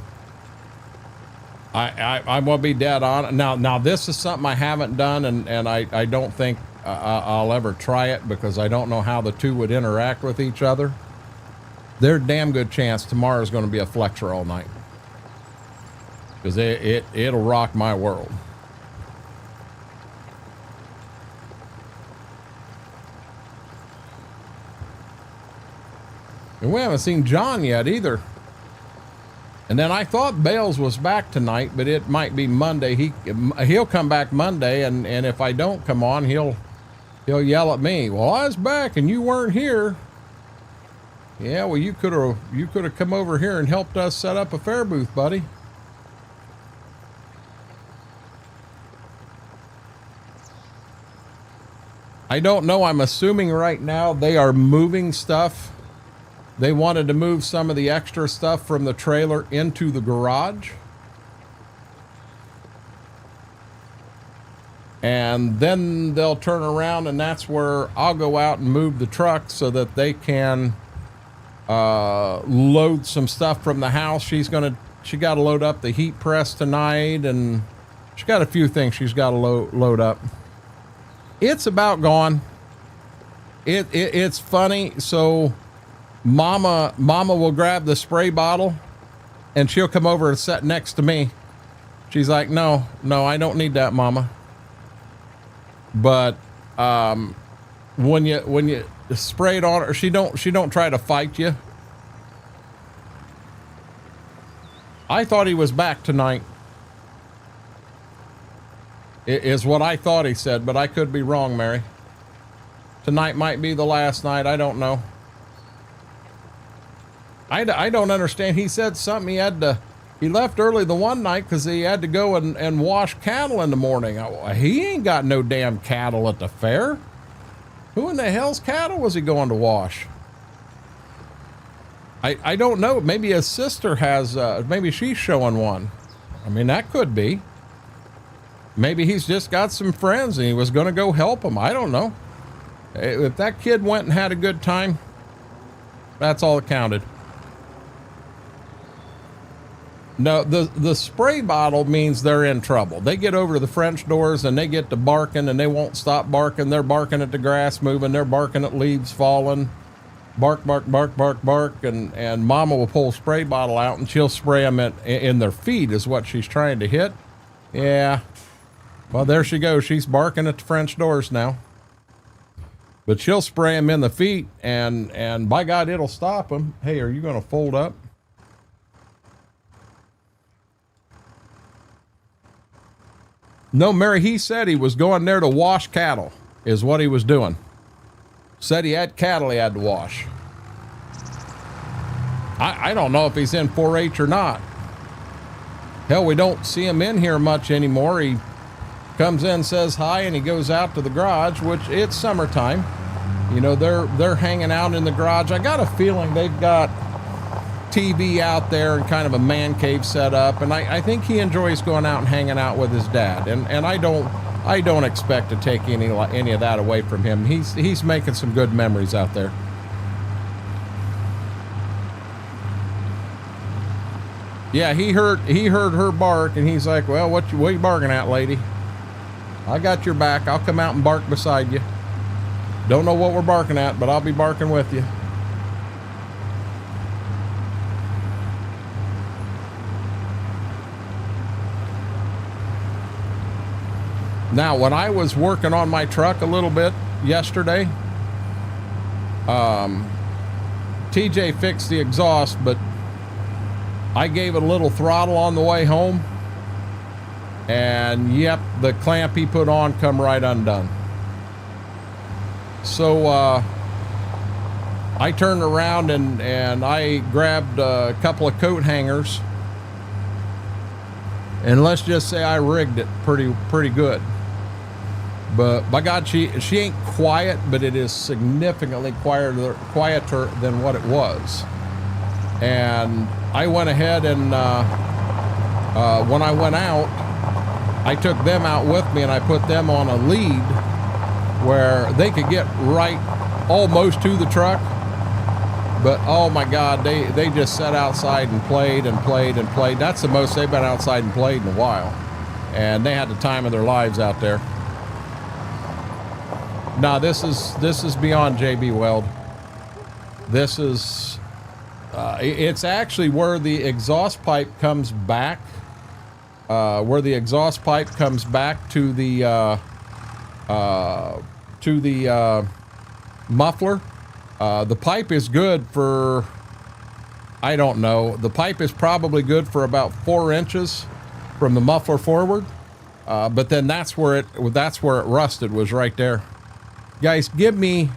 I'm gonna be dead on. Now this is something I haven't done, and I don't think I'll ever try it, because I don't know how the two would interact with each other. There's a damn good chance tomorrow's going to be a flexor all night, because it'll rock my world. And we haven't seen John yet either. And then I thought Bales was back tonight, but it might be Monday. He'll come back Monday, and if I don't come on, he'll yell at me. Well, I was back and you weren't here. Yeah, well, you could have come over here and helped us set up a fair booth, buddy. I don't know. I'm assuming right now they are moving stuff. They wanted to move some of the extra stuff from the trailer into the garage. And then they'll turn around, and that's where I'll go out and move the truck so that they can load some stuff from the house. She's going to She got to load up the heat press tonight, and she's got a few things she's got to load up. It's about gone. It's funny. So mama will grab the spray bottle, and she'll come over and sit next to me. She's like, no, I don't need that, Mama. But when you spray it on her, she don't try to fight you. I thought he was back tonight, is what I thought he said, but I could be wrong, Mary. Tonight might be the last night. I don't know. I don't understand. He said something. He left early the one night because he had to go and wash cattle in the morning. He ain't got no damn cattle at the fair. Who in the hell's cattle was he going to wash? I don't know. Maybe his sister has, maybe she's showing one. I mean, that could be. Maybe he's just got some friends and he was going to go help them. I don't know. If that kid went and had a good time, that's all that counted. No, the spray bottle means they're in trouble. They get over to the French doors and they get to barking, and they won't stop barking. They're barking at the grass moving. They're barking at leaves falling. Bark, bark, bark, bark, bark. And Mama will pull a spray bottle out and she'll spray them in their feet is what she's trying to hit. Yeah. Well, there she goes. She's barking at the French doors now. But she'll spray them in the feet, and by God, it'll stop them. Hey, are you going to fold up? No, Mary, he said he was going there to wash cattle, is what he was doing. Said he had cattle he had to wash. I don't know if he's in 4-H or not. Hell, we don't see him in here much anymore. He comes in, says hi, and he goes out to the garage, which it's summertime. You know, they're hanging out in the garage. I got a feeling they've got TV out there and kind of a man cave set up, and I think he enjoys going out and hanging out with his dad, and I don't expect to take any of that away from him. He's making some good memories out there. Yeah, he heard her bark, and he's like, well, what are you barking at, lady? I got your back. I'll come out and bark beside you. Don't know what we're barking at, but I'll be barking with you. Now, when I was working on my truck a little bit yesterday, TJ fixed the exhaust, but I gave it a little throttle on the way home, and yep, the clamp he put on come right undone. So I turned around and I grabbed a couple of coat hangers, and let's just say I rigged it pretty good. But by God, she ain't quiet, but it is significantly quieter than what it was. And I went ahead and when I went out, I took them out with me and I put them on a lead where they could get right almost to the truck. But oh my God, they just sat outside and played and played and played. That's the most they've been outside and played in a while. And they had the time of their lives out there. No, this is beyond JB Weld. This is, it's actually where the exhaust pipe comes back, to the muffler. The pipe is good for, I don't know, the pipe is probably good for about 4 inches from the muffler forward. But then that's where it rusted, was right there. Guys, give me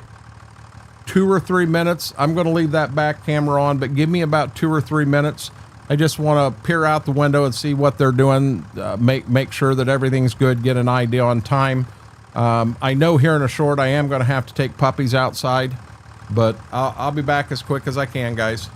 2 or 3 minutes. I'm going to leave that back camera on, but give me about 2 or 3 minutes. I just want to peer out the window and see what they're doing, make sure that everything's good, get an idea on time. I know here in a short I am going to have to take puppies outside, but I'll be back as quick as I can, guys.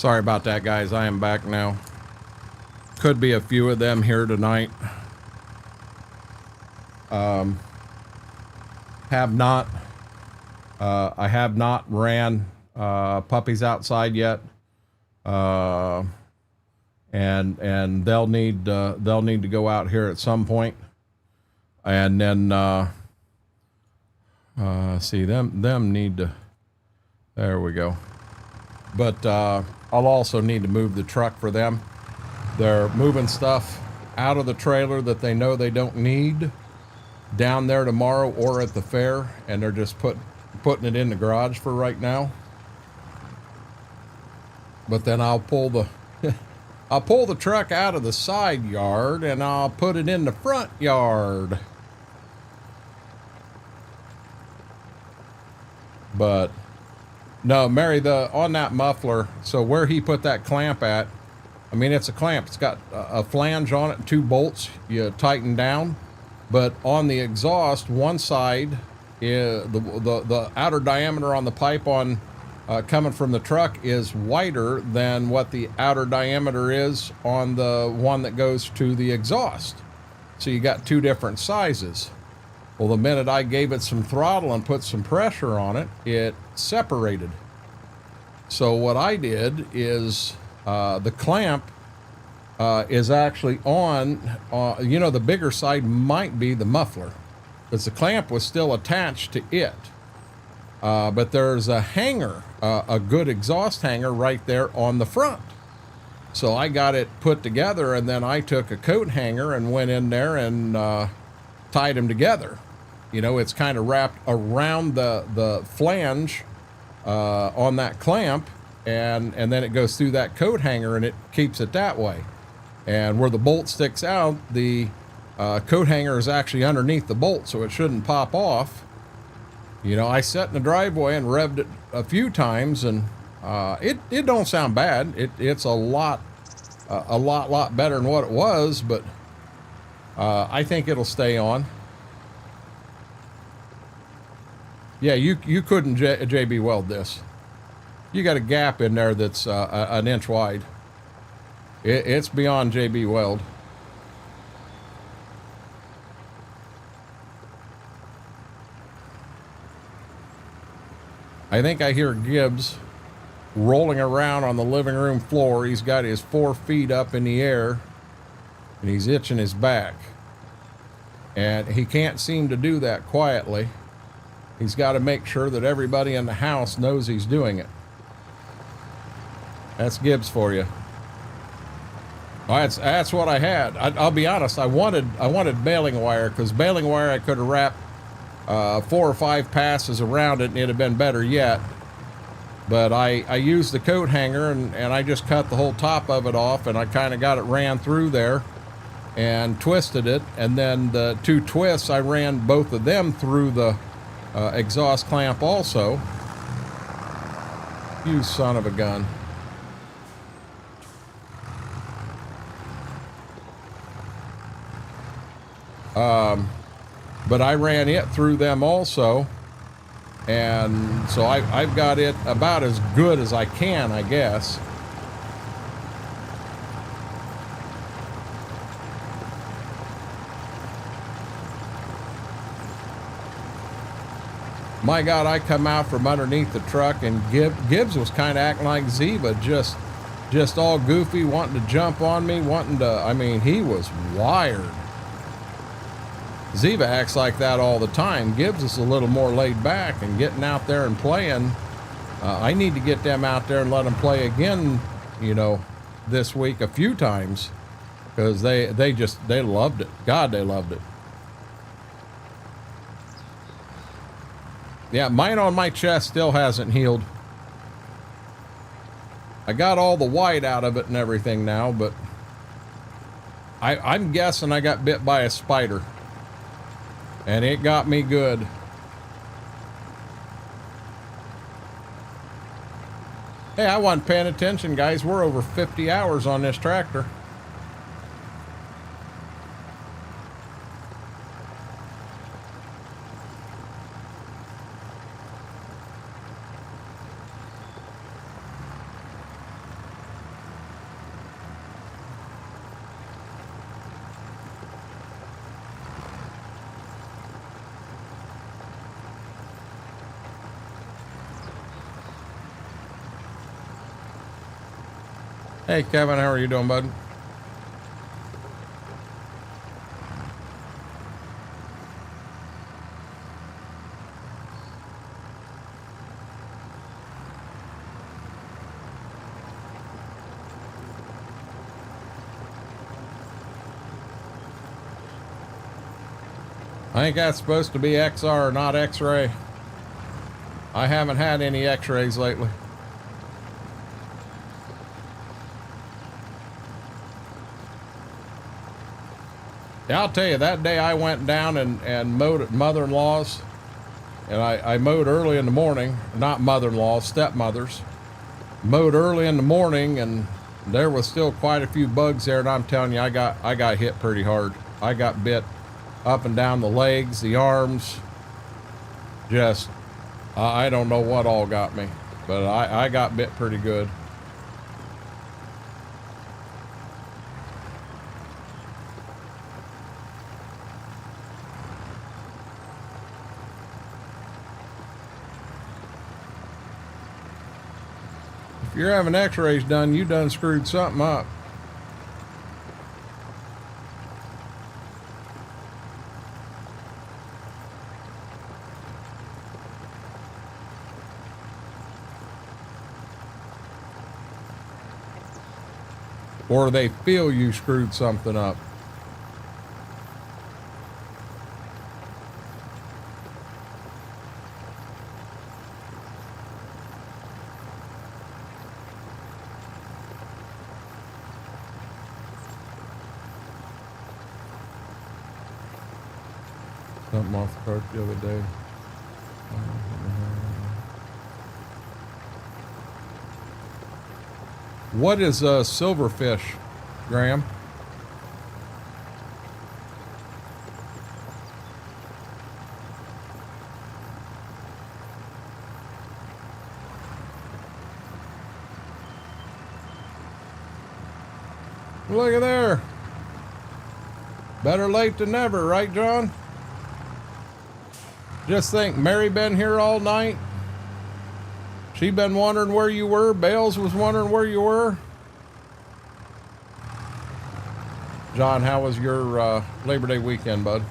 Sorry about that, guys. I am back now. Could be a few of them here tonight. I have not ran puppies outside yet, and they'll need to go out here at some point, and then see them need to. There we go. But I'll also need to move the truck for them. They're moving stuff out of the trailer that they know they don't need down there tomorrow or at the fair, and they're just putting it in the garage for right now. But then I'll pull the truck out of the side yard and I'll put it in the front yard. But no, Mary, on that muffler, so where he put that clamp at, I mean, it's a clamp. It's got a flange on it and 2 bolts you tighten down. But on the exhaust, one side, the outer diameter on the pipe on coming from the truck is wider than what the outer diameter is on the one that goes to the exhaust. So you got 2 different sizes. Well, the minute I gave it some throttle and put some pressure on it, it separated. So what I did is the clamp is actually on, you know, the bigger side might be the muffler, because the clamp was still attached to it. But there's a hanger, a good exhaust hanger right there on the front. So I got it put together, and then I took a coat hanger and went in there and tied them together. You know, it's kind of wrapped around the flange on that clamp, and then it goes through that coat hanger and it keeps it that way. And where the bolt sticks out, the coat hanger is actually underneath the bolt, so it shouldn't pop off. You know, I sat in the driveway and revved it a few times, and it don't sound bad. It's a lot better than what it was, but I think it'll stay on. Yeah, you couldn't JB weld this. You got a gap in there that's an inch wide. It's beyond JB weld. I think I hear Gibbs rolling around on the living room floor. He's got his 4 feet up in the air and he's itching his back. And he can't seem to do that quietly. He's got to make sure that everybody in the house knows he's doing it. That's Gibbs for you. That's what I had. I'll be honest. I wanted baling wire, because baling wire I could have wrapped 4 or 5 passes around it and it'd have been better yet. But I used the coat hanger and I just cut the whole top of it off, and I kind of got it ran through there and twisted it. And then the 2 twists, I ran both of them through the exhaust clamp also. You son of a gun. But I ran it through them also, and so I've got it about as good as I can, I guess. My God, I come out from underneath the truck, and Gibbs was kind of acting like Ziva, just all goofy, wanting to jump on me, I mean, he was wired. Ziva acts like that all the time. Gibbs is a little more laid back and getting out there and playing. I need to get them out there and let them play again, you know, this week a few times, because they loved it. God, they loved it. Yeah, mine on my chest still hasn't healed. I got all the white out of it and everything now, but I'm guessing I got bit by a spider. And it got me good. Hey, I wasn't paying attention, guys. We're over 50 hours on this tractor. Hey, Kevin, how are you doing, bud? I think that's supposed to be XR, not X-ray. I haven't had any X-rays lately. Yeah, I'll tell you, that day I went down and mowed at mother-in-law's, and I mowed early in the morning, not mother-in-law's, stepmother's. Mowed early in the morning, and there was still quite a few bugs there, and I'm telling you, I got hit pretty hard. I got bit up and down the legs, the arms, just, I don't know what all got me, but I got bit pretty good. If you're having x-rays done, you done screwed something up. Or they feel you screwed something up. Something off the cart the other day. What is a silverfish, Graham? Look at there. Better late than never, right, John? Just think, Mary been here all night. She been wondering where you were. Bales was wondering where you were. John, how was your Labor Day weekend, bud?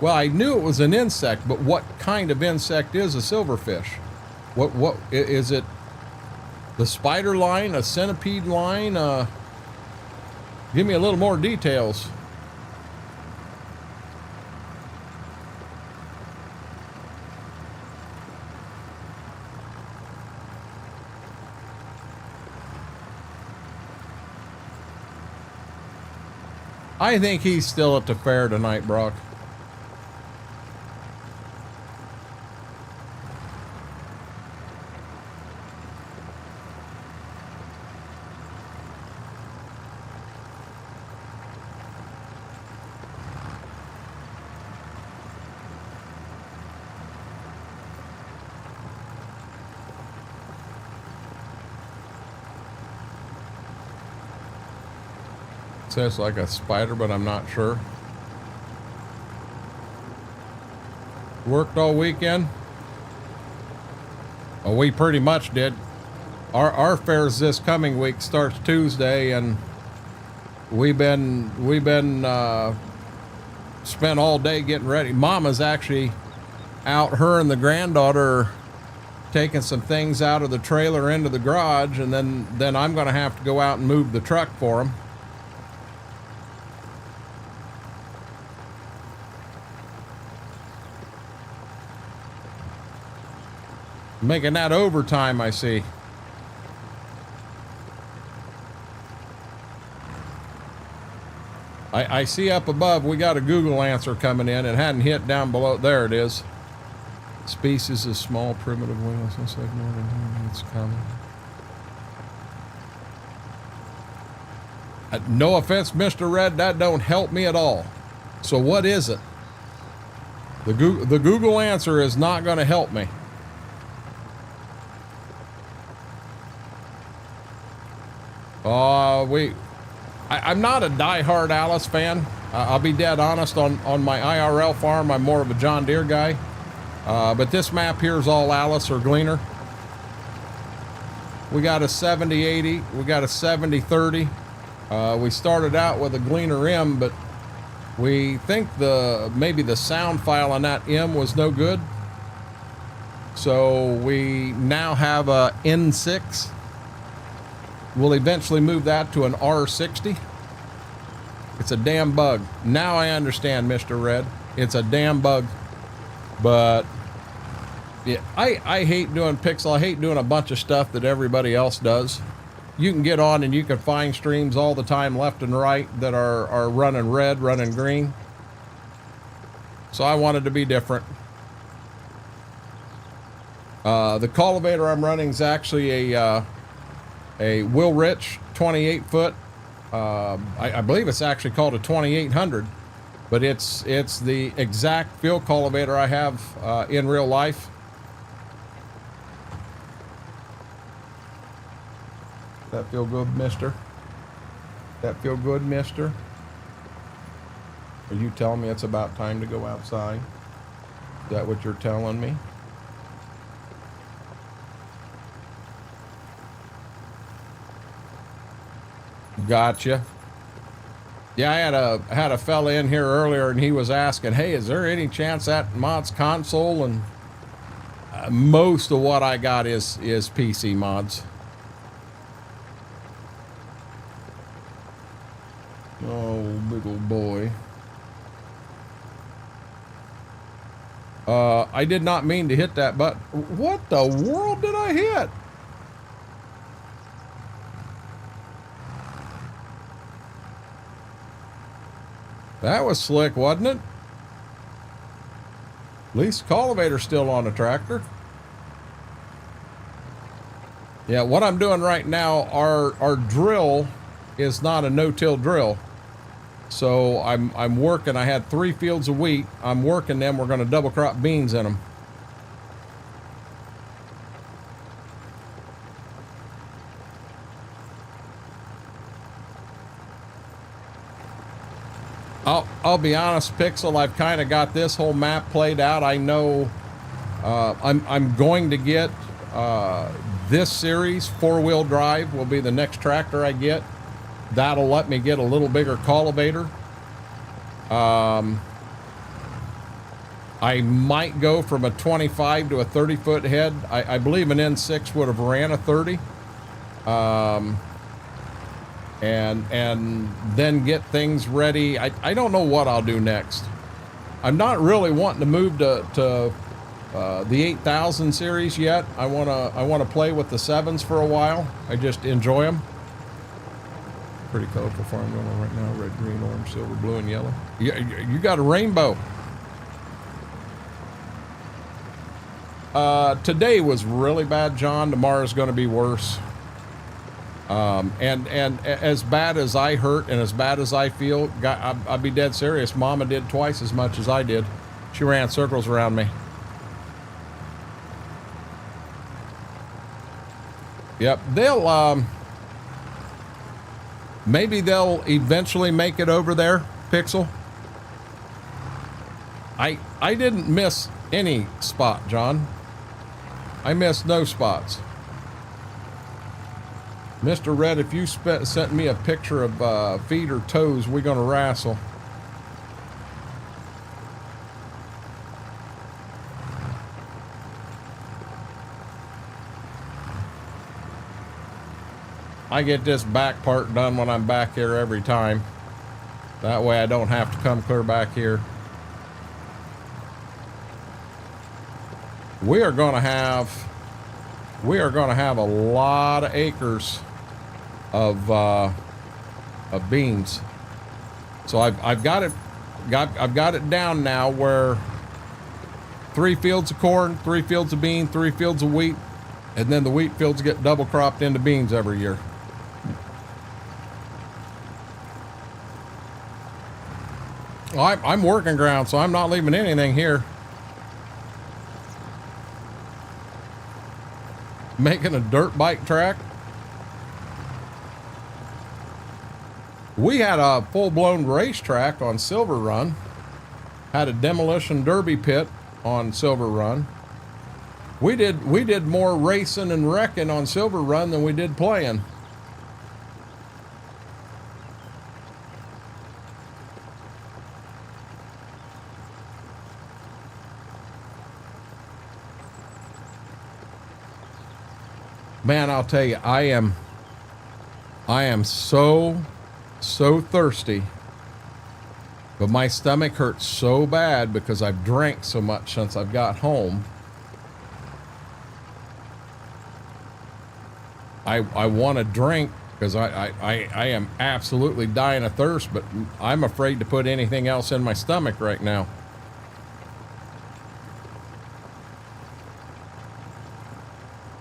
Well, I knew it was an insect, but what kind of insect is a silverfish? What is it? The spider line, a centipede line? Give me a little more details. I think he's still at the fair tonight, Brock. Says like a spider, but I'm not sure. Worked all weekend? Well, we pretty much did. Our fairs this coming week starts Tuesday, and we've been spent all day getting ready. Mama's actually out, her and the granddaughter taking some things out of the trailer into the garage, and then I'm going to have to go out and move the truck for them. Making that overtime, I see. I see up above we got a Google answer coming in. It hadn't hit down below. There it is. Species is small, primitive whales. It's like more than it's common. No offense, Mr. Red, that don't help me at all. So what is it? The Google answer is not going to help me. I'm not a diehard Alice fan. I'll be dead honest. On my IRL farm, I'm more of a John Deere guy. But this map here is all Alice or Gleaner. We got a 70-80. We got a 70-30. We started out with a Gleaner M, but we think maybe the sound file on that M was no good. So we now have a N6. We'll eventually move that to an R60. It's a damn bug. Now I understand, Mr. Red. It's a damn bug. But yeah, I hate doing Pixel. I hate doing a bunch of stuff that everybody else does. You can get on and you can find streams all the time left and right that are running red, running green. So I wanted to be different. The cultivator I'm running is actually a Will Rich 28 foot. I believe it's actually called a 2800, but it's the exact field cultivator I have in real life. That feel good, mister? That feel good, mister? Are you telling me it's about time to go outside? Is that what you're telling me? Gotcha. Yeah, I had a fella in here earlier and he was asking, hey, is there any chance at mods console? And most of what I got is PC mods. Oh, big old boy. I did not mean to hit that button. What the world did I hit? That was slick, wasn't it? At least the cultivator's still on the tractor. Yeah, what I'm doing right now, our drill is not a no-till drill. So I'm working. I had 3 fields of wheat. I'm working them. We're going to double crop beans in them. I'll be honest, Pixel, I've kind of got this whole map played out. I know I'm going to get this series 4-wheel drive will be the next tractor I get. That'll let me get a little bigger cultivator. I might go from a 25 to a 30-foot head. I believe an N6 would have ran a 30. And then get things ready. I don't know what I'll do next. I'm not really wanting to move to the 8000 series yet. I wanna play with the 7s for a while. I just enjoy them. Pretty colorful farm going on right now. Red, green, orange, silver, blue, and yellow. You got a rainbow. Today was really bad, John. Tomorrow's going to be worse. And as bad as I hurt and as bad as I feel, I'll be dead serious. Mama did twice as much as I did. She ran circles around me. Yep, maybe they'll eventually make it over there, Pixel. I didn't miss any spot, John. I missed no spots. Mr. Red, if you sent me a picture of feet or toes, we're gonna wrestle. I get this back part done when I'm back here every time. That way I don't have to come clear back here. We are gonna have a lot of acres of beans. So I've got it down now where 3 fields of corn, 3 fields of bean, 3 fields of wheat, and then the wheat fields get double cropped into beans every year. Well, I'm working ground, so I'm not leaving anything here. Making a dirt bike track. We had a full-blown racetrack on Silver Run. Had a demolition derby pit on Silver Run. We did more racing and wrecking on Silver Run than we did playing. Man, I'll tell you, I am so thirsty, but my stomach hurts so bad because I've drank so much since I've got home. I want to drink because I am absolutely dying of thirst, but I'm afraid to put anything else in my stomach right now.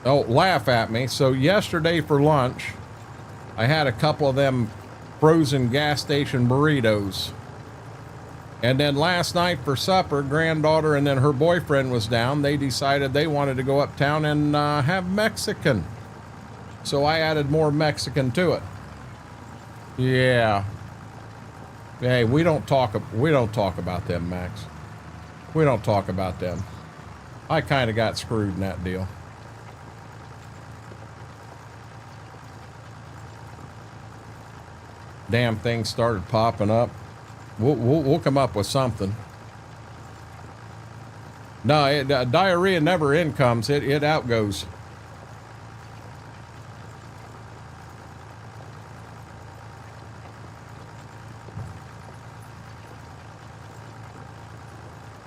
Oh, laugh at me. So yesterday for lunch, I had a couple of them frozen gas station burritos. And then last night for supper, granddaughter and then her boyfriend was down. They decided they wanted to go uptown and have Mexican. So I added more Mexican to it. Yeah. Hey, we don't talk about them, Max. We don't talk about them. I kind of got screwed in that deal. Damn things started popping up. We'll come up with something. No, diarrhea never in comes. It outgoes.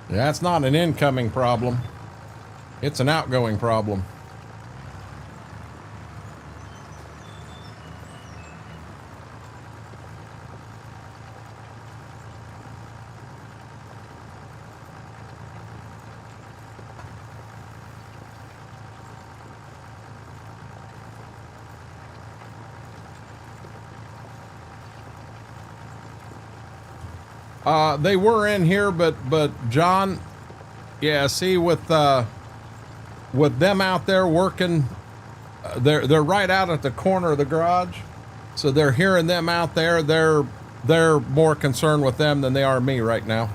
That's not an incoming problem. It's an outgoing problem. They were in here, but John, yeah, see with them out there working, they're right out at the corner of the garage, so they're hearing them out there. They're more concerned with them than they are me right now.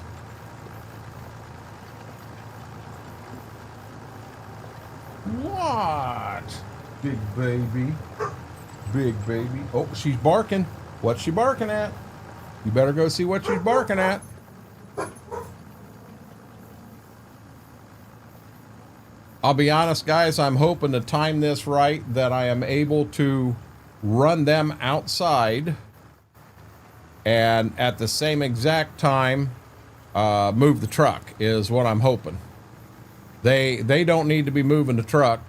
What? Big baby. Big baby. Oh, she's barking. What's she barking at? You better go see what she's barking at. I'll be honest, guys, I'm hoping to time this right, that I am able to run them outside and at the same exact time move the truck is what I'm hoping. They don't need to be moving the truck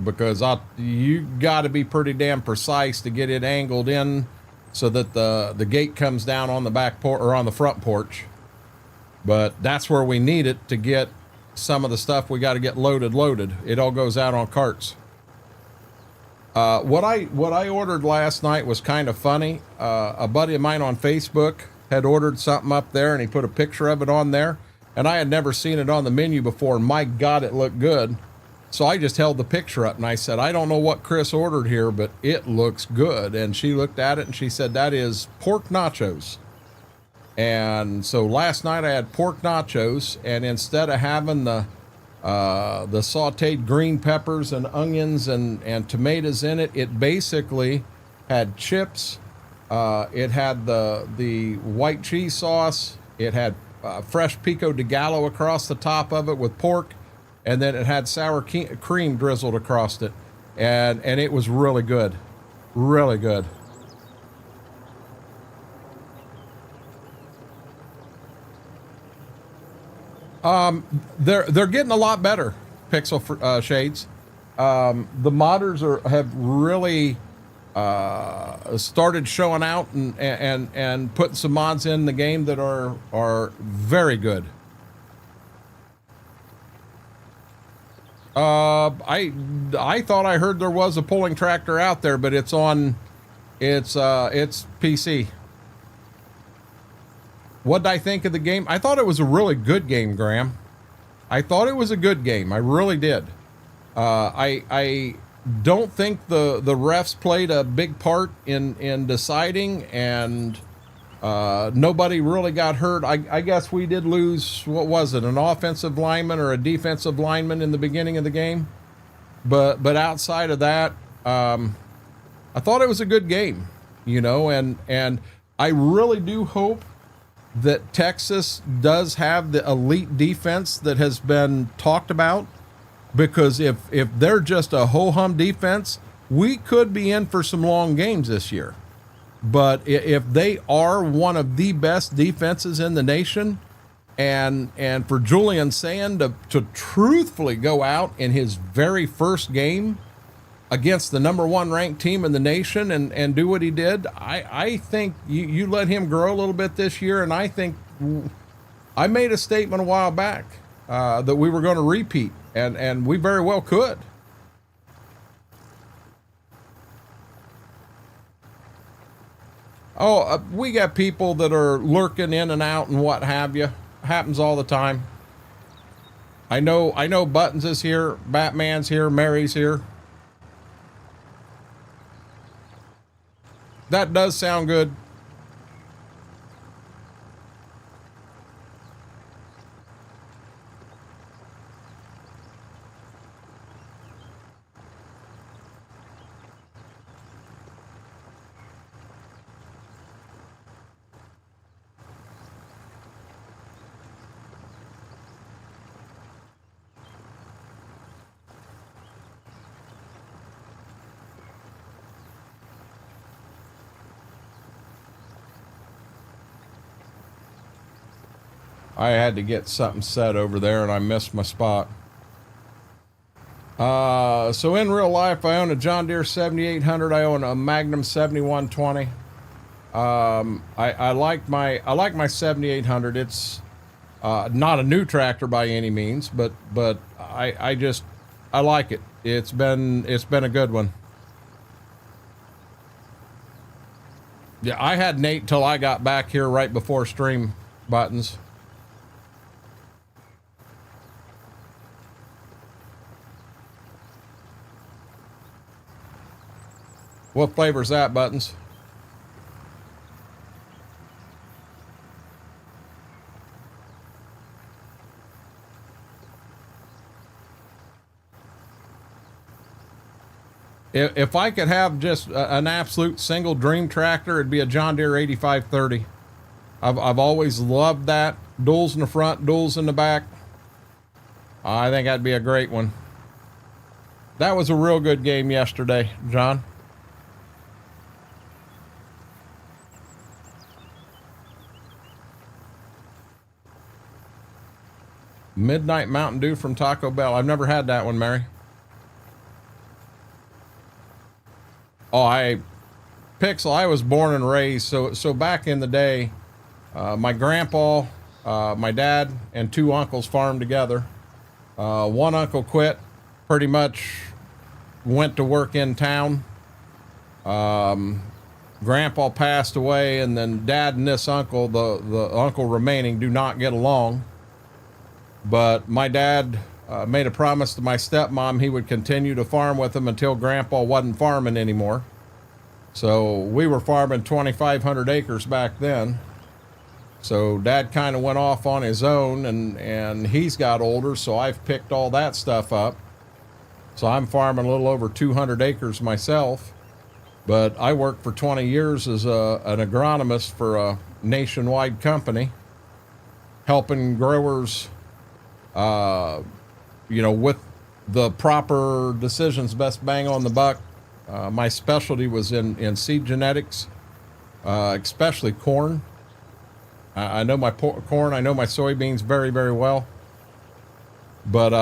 because you got to be pretty damn precise to get it angled in so that the gate comes down on the back porch or on the front porch. But that's where we need it to get some of the stuff we got to get loaded. It all goes out on carts. What I ordered last night was kind of funny. A buddy of mine on Facebook had ordered something up there and he put a picture of it on there, and I had never seen it on the menu before, and my God, it looked good. So I just held the picture up and I said, I don't know what Chris ordered here, but it looks good. And she looked at it and she said, that is pork nachos. And so last night I had pork nachos, and instead of having the sauteed green peppers and onions and tomatoes in it, it basically had chips. It had the white cheese sauce. It had fresh pico de gallo across the top of it with pork. And then it had sour cream drizzled across it. And it was really good. Really good. They're getting a lot better, Pixel Shades. The modders have really started showing out and putting some mods in the game that are very good. I thought I heard there was a pulling tractor out there, but it's PC. What'd I think of the game? I thought it was a really good game, Graham. I thought it was a good game. I really did. I don't think the refs played a big part in deciding, and Nobody really got hurt. I guess we did lose, what was it, an offensive lineman or a defensive lineman in the beginning of the game. But outside of that, I thought it was a good game, and I really do hope that Texas does have the elite defense that has been talked about, because if they're just a ho-hum defense, we could be in for some long games this year. But if they are one of the best defenses in the nation, and for Julian Sand to truthfully go out in his very first game against the number one ranked team in the nation and do what he did, I think you let him grow a little bit this year. And I think I made a statement a while back that we were going to repeat, and we very well could. Oh, we got people that are lurking in and out and what have you. Happens all the time. I know Buttons is here, Batman's here, Mary's here. That does sound good. I had to get something set over there and I missed my spot. So in real life, I own a John Deere 7800. I own a Magnum 7120. I like my 7800. It's not a new tractor by any means, but I like it. It's been a good one. Yeah, I had Nate till I got back here right before stream, Buttons. What flavor's that, Buttons? If I could have just an absolute single dream tractor, it'd be a John Deere 8530. I've always loved that. Duals in the front, duals in the back. I think that'd be a great one. That was a real good game yesterday, John. Midnight Mountain Dew from Taco Bell. I've never had that one, Mary. Oh, Pixel, I was born and raised. So back in the day, my grandpa, my dad, and two uncles farmed together. One uncle quit, pretty much went to work in town. Grandpa passed away, and then dad and this uncle, the uncle remaining, do not get along. But my dad made a promise to my stepmom he would continue to farm with him until Grandpa wasn't farming anymore. So we were farming 2,500 acres back then. So Dad kind of went off on his own, and he's got older, so I've picked all that stuff up. So I'm farming a little over 200 acres myself. But I worked for 20 years as an agronomist for a nationwide company, helping growers with the proper decisions, best bang on the buck. My specialty was in seed genetics, especially corn. I know my corn, I know my soybeans very, very well. But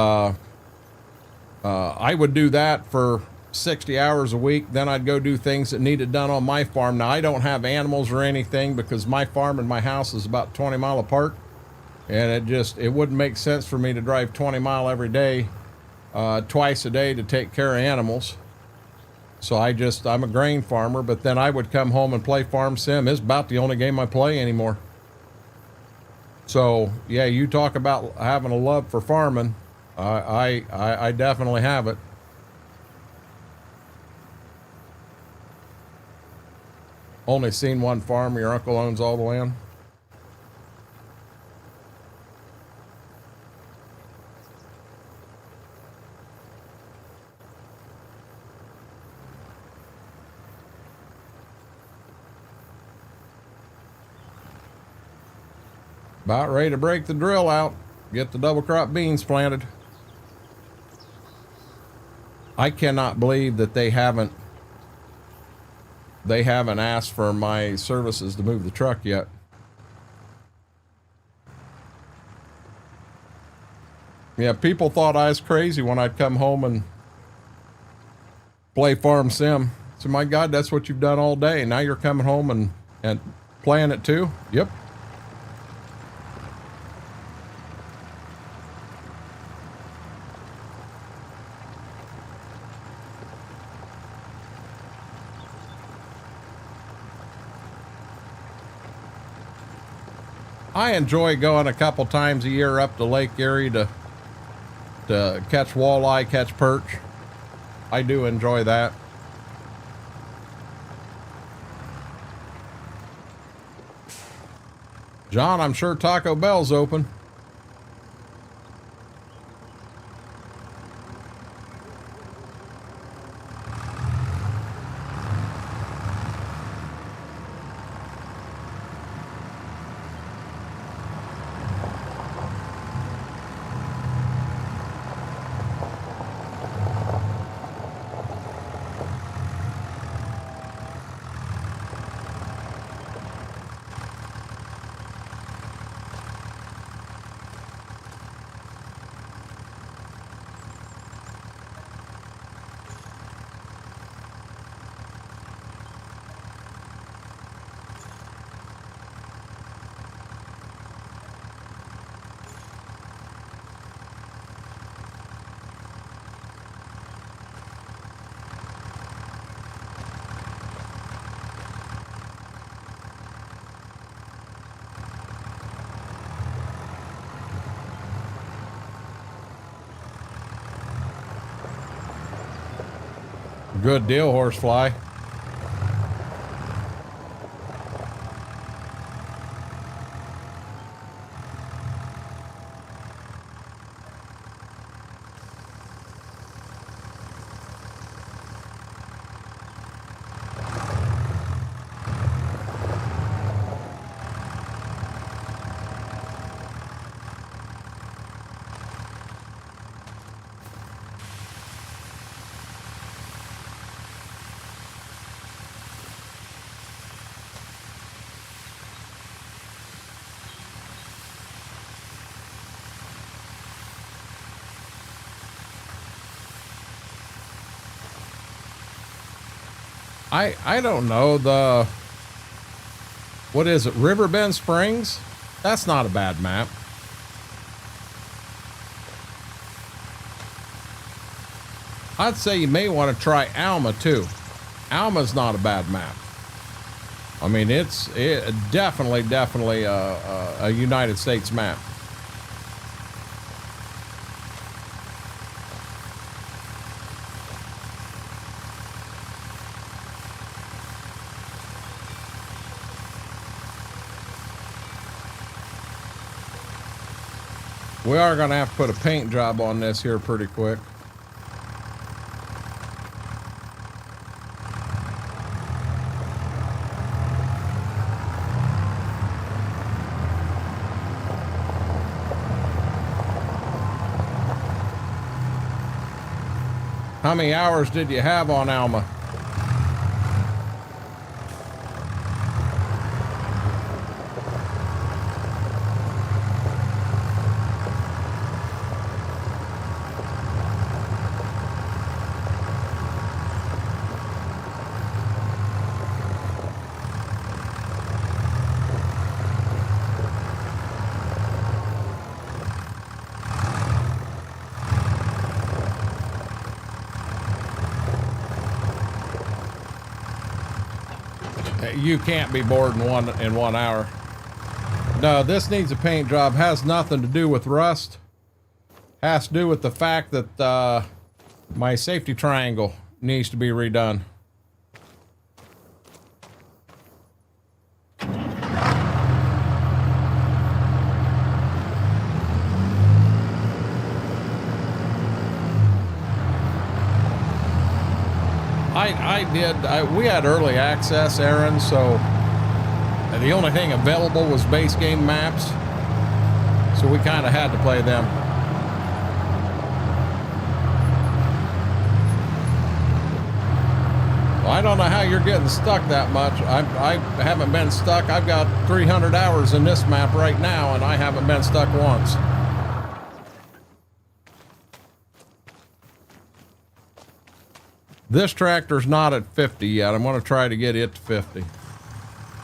I would do that for 60 hours a week. Then I'd go do things that needed done on my farm. Now, I don't have animals or anything because my farm and my house is about 20 miles apart. And it wouldn't make sense for me to drive 20 miles every day, twice a day to take care of animals. So I'm a grain farmer, but then I would come home and play Farm Sim. It's about the only game I play anymore. So yeah, you talk about having a love for farming. I definitely have it. Only seen one farm. Your uncle owns all the land. About ready to break the drill out. Get the double crop beans planted. I cannot believe that they haven't asked for my services to move the truck yet. Yeah, people thought I was crazy when I'd come home and play Farm Sim. So my God, that's what you've done all day. Now you're coming home and playing it too? Yep. I enjoy going a couple times a year up to Lake Erie to catch walleye, catch perch. I do enjoy that. John, I'm sure Taco Bell's open. Good deal, horsefly. I don't know, what is it, Riverbend Springs? That's not a bad map. I'd say you may want to try Alma too. Alma's not a bad map. I mean, it's definitely a United States map. We are going to have to put a paint job on this here pretty quick. How many hours did you have on Alma? You can't be bored in 1 hour. No, this needs a paint job. Has nothing to do with rust. Has to do with the fact that my safety triangle needs to be redone. We had early access, Aaron, so the only thing available was base game maps. So we kind of had to play them. Well, I don't know how you're getting stuck that much. I haven't been stuck. I've got 300 hours in this map right now, and I haven't been stuck once. This tractor's not at 50 yet. I'm going to try to get it to 50.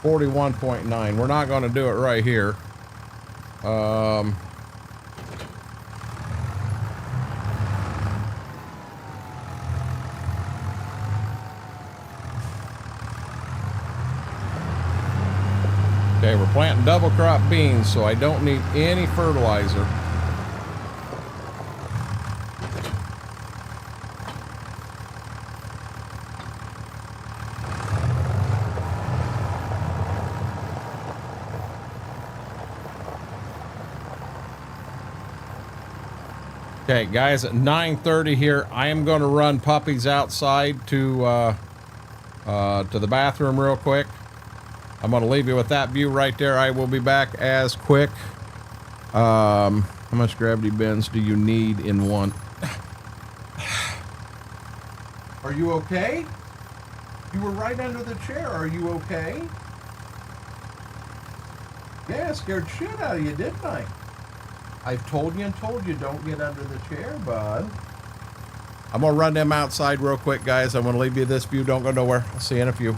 41.9. We're not going to do it right here. Okay, we're planting double crop beans, so I don't need any fertilizer. Okay, guys, at 9:30 here, I am going to run puppies outside to the bathroom real quick. I'm going to leave you with that view right there. I will be back as quick. How much gravity bends do you need in one? Are you okay? You were right under the chair. Are you okay? Yeah, scared shit out of you, didn't I? I've told you and told you, don't get under the chair, bud. I'm going to run them outside real quick, guys. I'm going to leave you this view. Don't go nowhere. I'll see you in a few.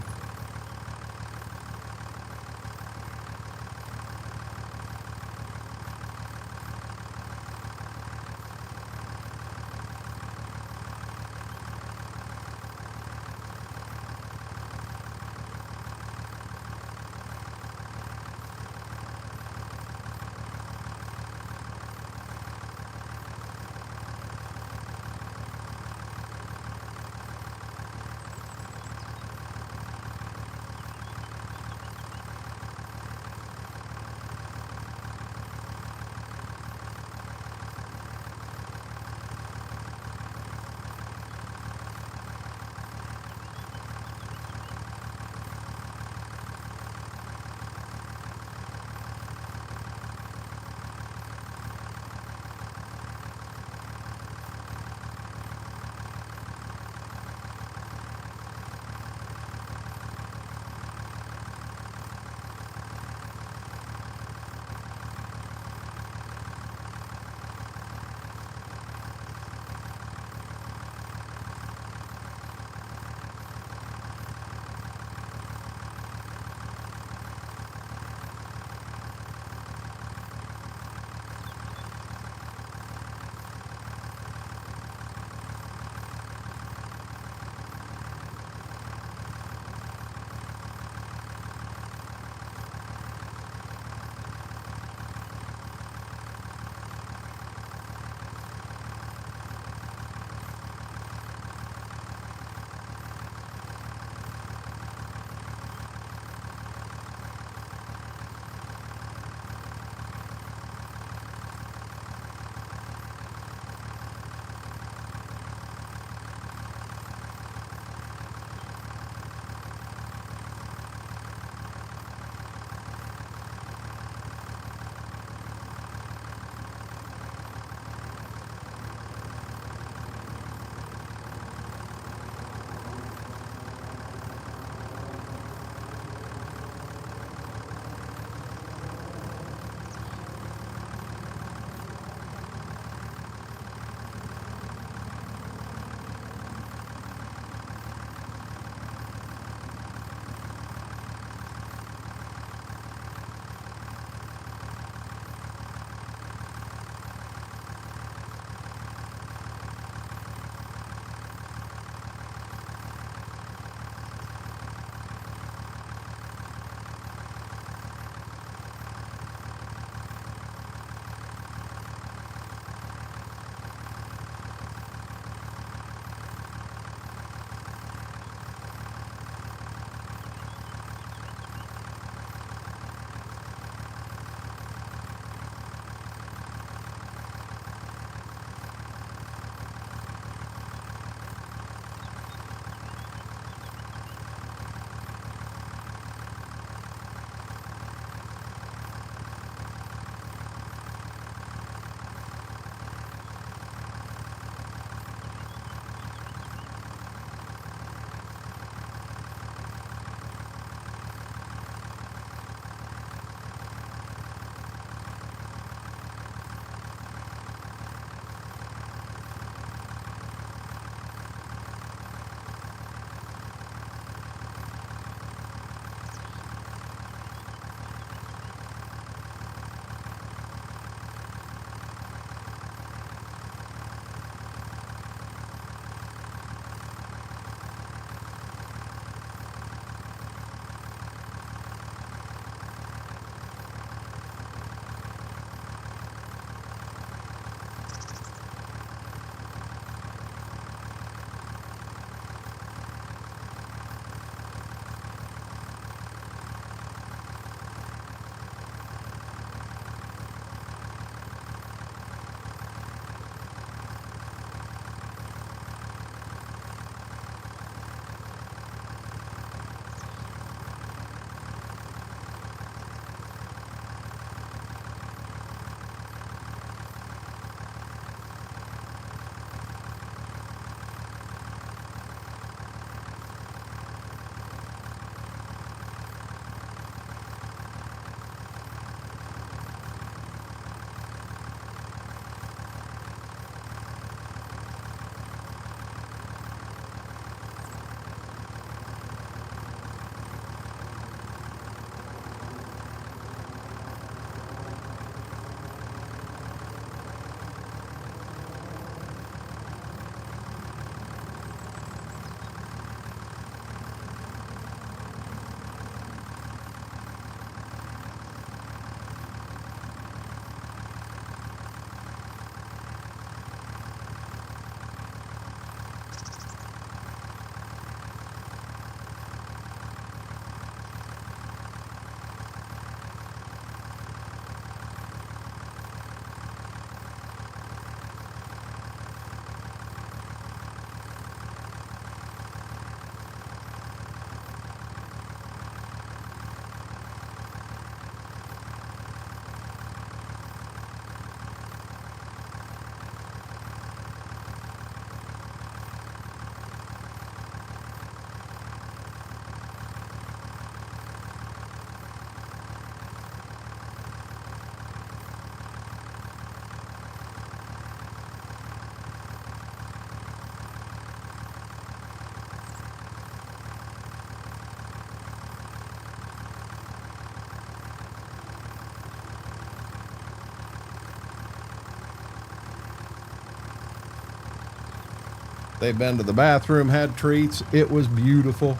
They've been to the bathroom, had treats. It was beautiful.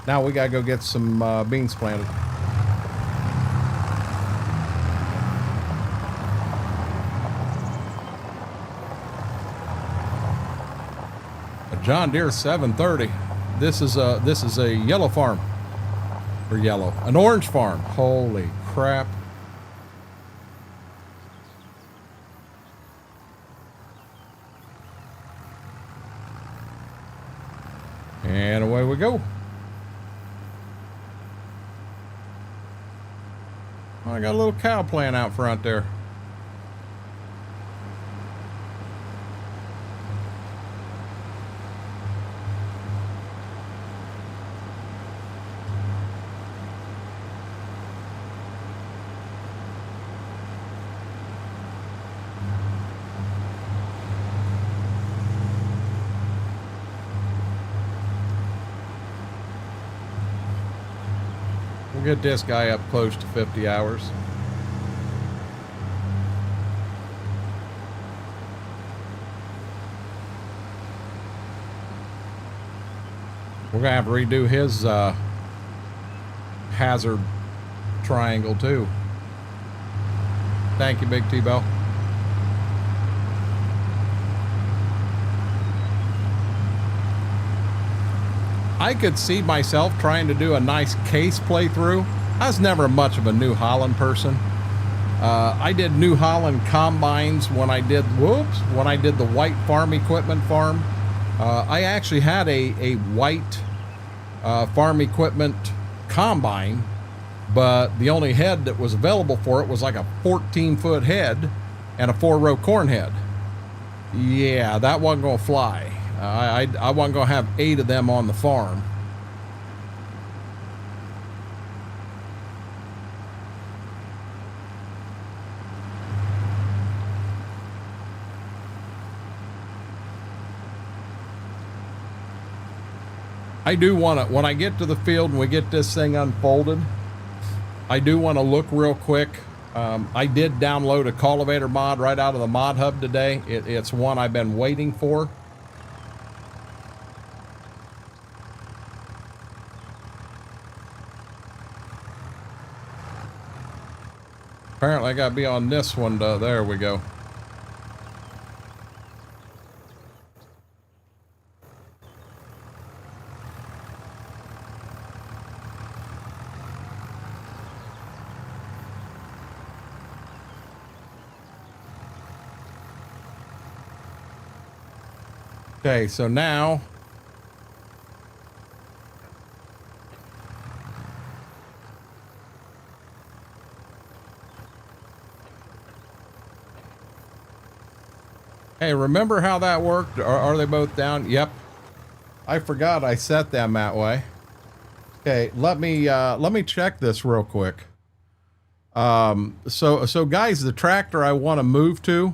Now we gotta go get some beans planted. A John Deere 730. This is a yellow farm. Or yellow. An orange farm. Holy crap. And away we go. I got a little cow plant out front there. We'll get this guy up close to 50 hours. We're gonna have to redo his hazard triangle too. Thank you, Big T-Bell. I could see myself trying to do a nice case playthrough. I was never much of a New Holland person. I did New Holland combines when I did, when I did the white farm equipment farm. I actually had a white farm equipment combine, but the only head that was available for it was like a 14-foot head and a 4-row corn head. Yeah, that wasn't gonna fly. I wasn't gonna have 8 of them on the farm. I do want to, when I get to the field and we get this thing unfolded, I do want to look real quick. I did download a cultivator mod right out of the mod hub today. It's one I've been waiting for. Apparently I got to be on this one. There we go. Okay, so now hey, remember how that worked? Are they both down? Yep. I forgot I set them that way. Okay, let me check this real quick. So guys, the tractor I want to move to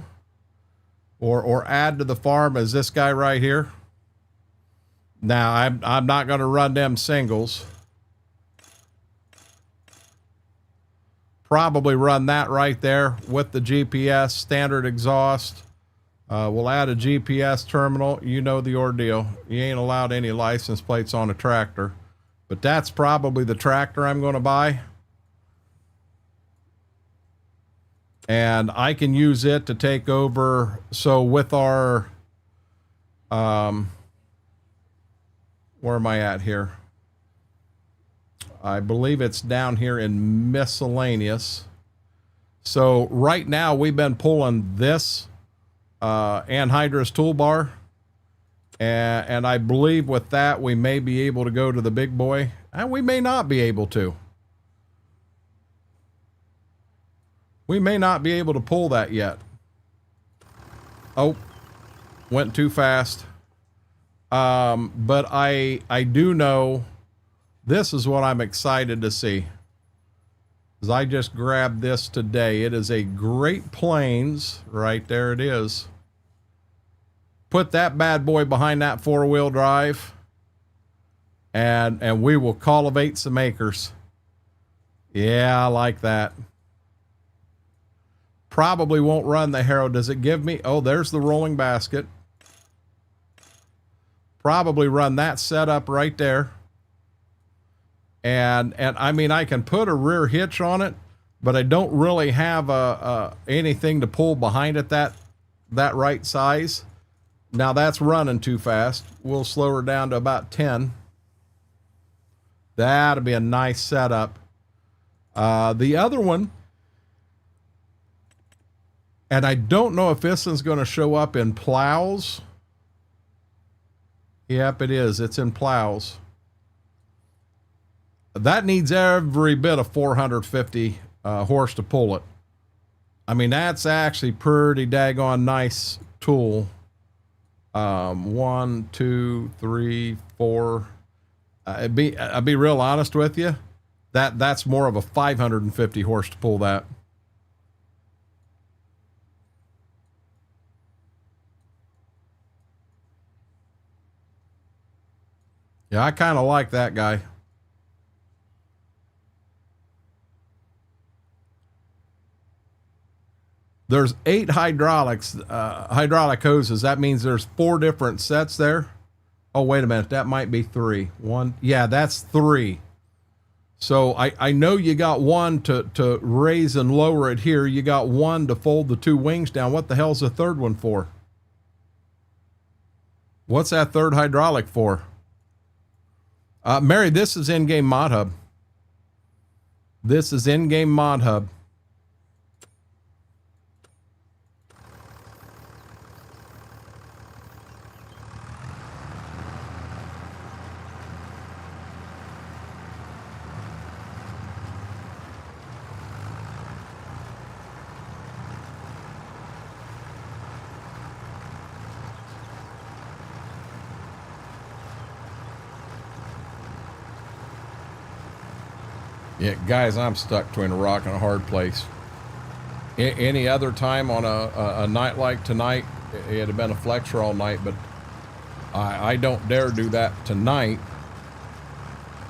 or add to the farm is this guy right here. Now I'm not going to run them singles. Probably run that right there with the GPS standard exhaust. We'll add a GPS terminal. You know the ordeal. You ain't allowed any license plates on a tractor, but that's probably the tractor I'm going to buy. And I can use it to take over. So with our, where am I at here? I believe it's down here in miscellaneous. So right now we've been pulling this anhydrous toolbar. And I believe with that, we may be able to go to the big boy, and we may not be able to. We may not be able to pull that yet. Oh, went too fast. But I do know this is what I'm excited to see. Because I just grabbed this today. It is a Great Plains. Right there it is. Put that bad boy behind that 4-wheel drive. And we will cultivate some acres. Yeah, I like that. Probably won't run the harrow. Does it give me? Oh, there's the rolling basket. Probably run that setup right there. And I mean, I can put a rear hitch on it, but I don't really have anything to pull behind it that right size. Now that's running too fast. We'll slow her down to about 10. That'll be a nice setup. The other one, and I don't know if this one's going to show up in plows. Yep, it is. It's in plows. That needs every bit of 450 horse to pull it. I mean, that's actually pretty daggone nice tool. 1, 2, 3, 4. I'll be real honest with you. That's more of a 550 horse to pull that. Yeah, I kind of like that guy. There's 8 hydraulic hoses. That means there's 4 different sets there. Oh, wait a minute. That might be 3. 1. Yeah, that's 3. So I know you got one to raise and lower it here. You got one to fold the 2 wings down. What the hell's the third one for? What's that third hydraulic for? Mary, this is in-game mod hub. This is in-game mod hub. Yeah, guys, I'm stuck between a rock and a hard place. Any other time on a night like tonight, it'd have been a flexor all night, but I don't dare do that tonight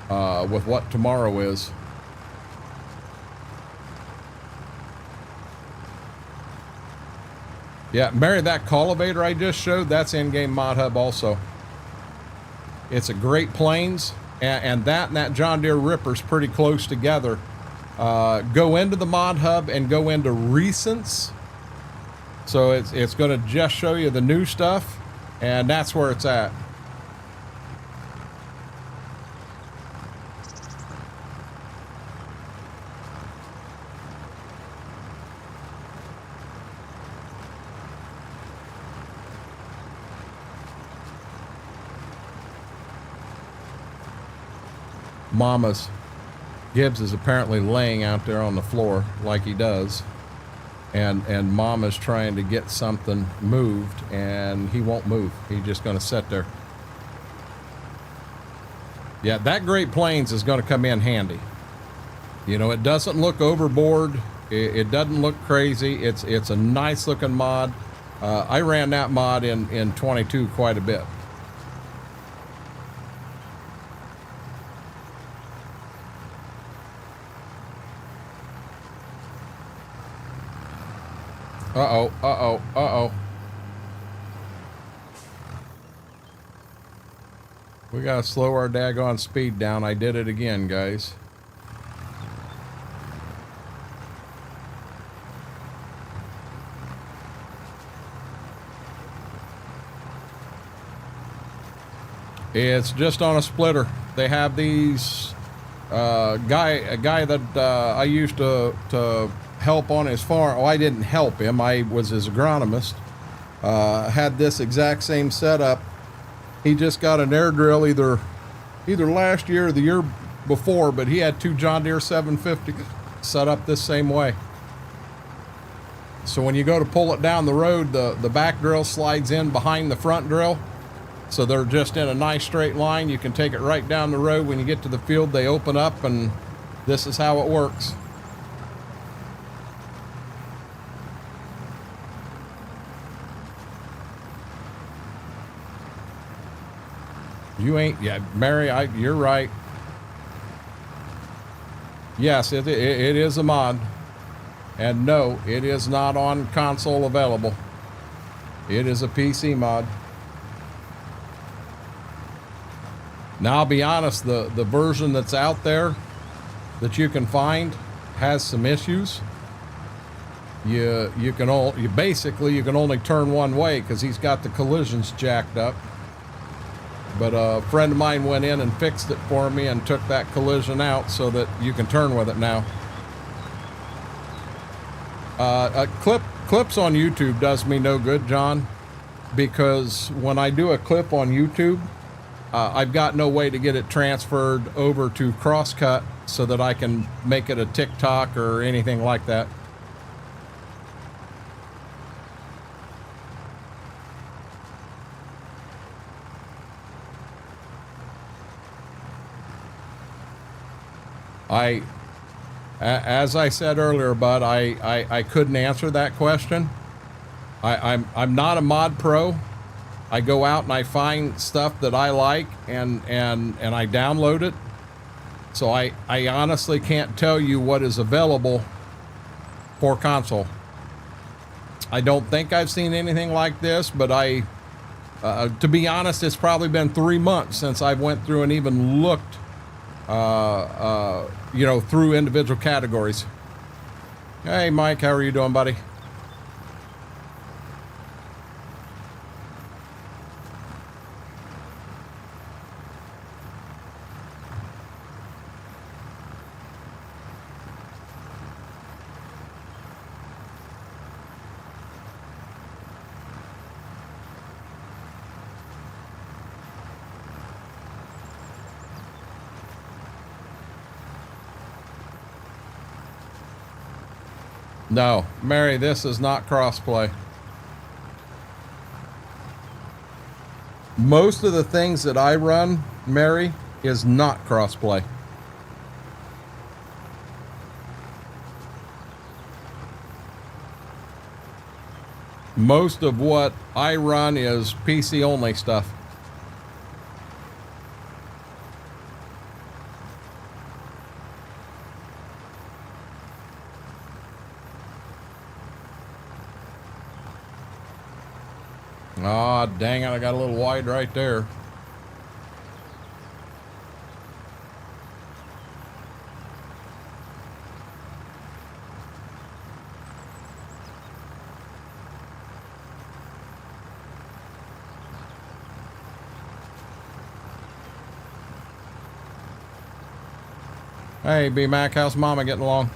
with what tomorrow is. Yeah, Mary, that cultivator I just showed, that's in-game mod hub also. It's a Great Plains. And that John Deere Ripper's pretty close together. Go into the mod hub and go into recents. So it's going to just show you the new stuff, and that's where it's at. Gibbs is apparently laying out there on the floor like he does, and Mama's trying to get something moved, and he won't move. He's just going to sit there. Yeah, that Great Plains is going to come in handy. You know, it doesn't look overboard. It doesn't look crazy. It's a nice looking mod. I ran that mod in 22 quite a bit. Uh-oh. We gotta slow our daggone speed down. I did it again, guys. It's just on a splitter. They have these, a guy that I used to help on his farm. Oh, I didn't help him. I was his agronomist. Had this exact same setup. He just got an air drill either last year or the year before, but he had 2 John Deere 750 set up this same way. So when you go to pull it down the road, the back drill slides in behind the front drill. So they're just in a nice straight line. You can take it right down the road. When you get to the field, they open up, and this is how it works. You ain't, yeah, Mary, you're right. Yes, it is a mod. And no, it is not on console available. It is a PC mod. Now, I'll be honest, the version that's out there that you can find has some issues. You can only turn one way because he's got the collisions jacked up. But a friend of mine went in and fixed it for me and took that collision out so that you can turn with it now. Clips on YouTube does me no good, John, because when I do a clip on YouTube, I've got no way to get it transferred over to Crosscut so that I can make it a TikTok or anything like that. As I said earlier, Bud, I couldn't answer that question. I'm not a mod pro. I go out and I find stuff that I like and I download it. So I honestly can't tell you what is available for console. I don't think I've seen anything like this, but to be honest, it's probably been 3 months since I went through and even looked through individual categories. Hey, Mike, how are you doing, buddy? No, Mary, this is not crossplay. Most of the things that I run, Mary, is not crossplay. Most of what I run is PC only stuff. Ah, dang it, I got a little wide right there. Hey, B-Mac, how's Mama getting along?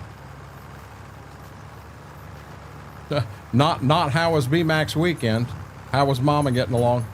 Not how was B-Mac's weekend. How was Mama getting along?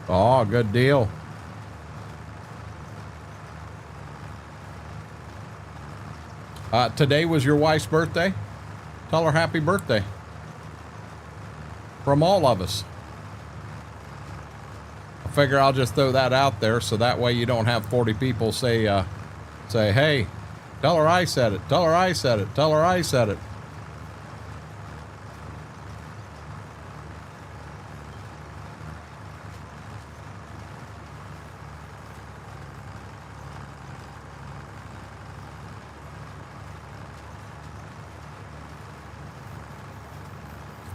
Oh, good deal. Today was your wife's birthday. Tell her happy birthday. From all of us. I figure I'll just throw that out there so that way you don't have 40 people say, hey, tell her I said it, tell her I said it, tell her I said it.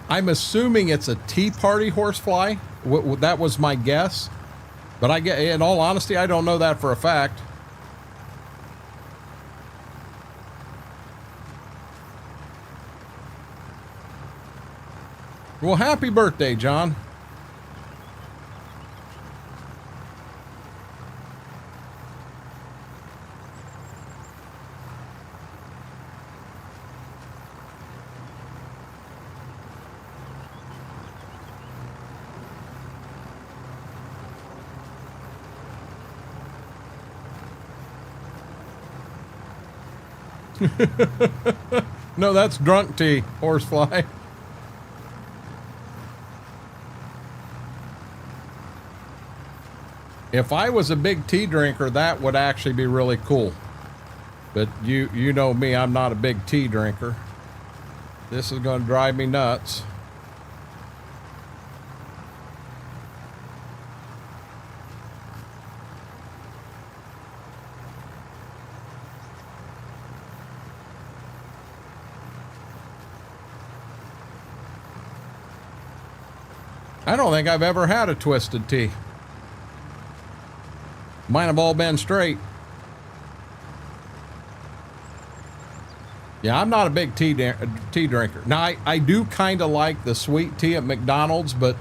I'm assuming it's a Tea Party horsefly. That was my guess. But in all honesty, I don't know that for a fact. Well, happy birthday, John. No, that's drunk tea, horsefly. If I was a big tea drinker, that would actually be really cool. But you know me, I'm not a big tea drinker. This is going to drive me nuts. I don't think I've ever had a twisted tea. Mine have all been straight. Yeah, I'm not a big tea drinker. Now, I do kind of like the sweet tea at McDonald's, but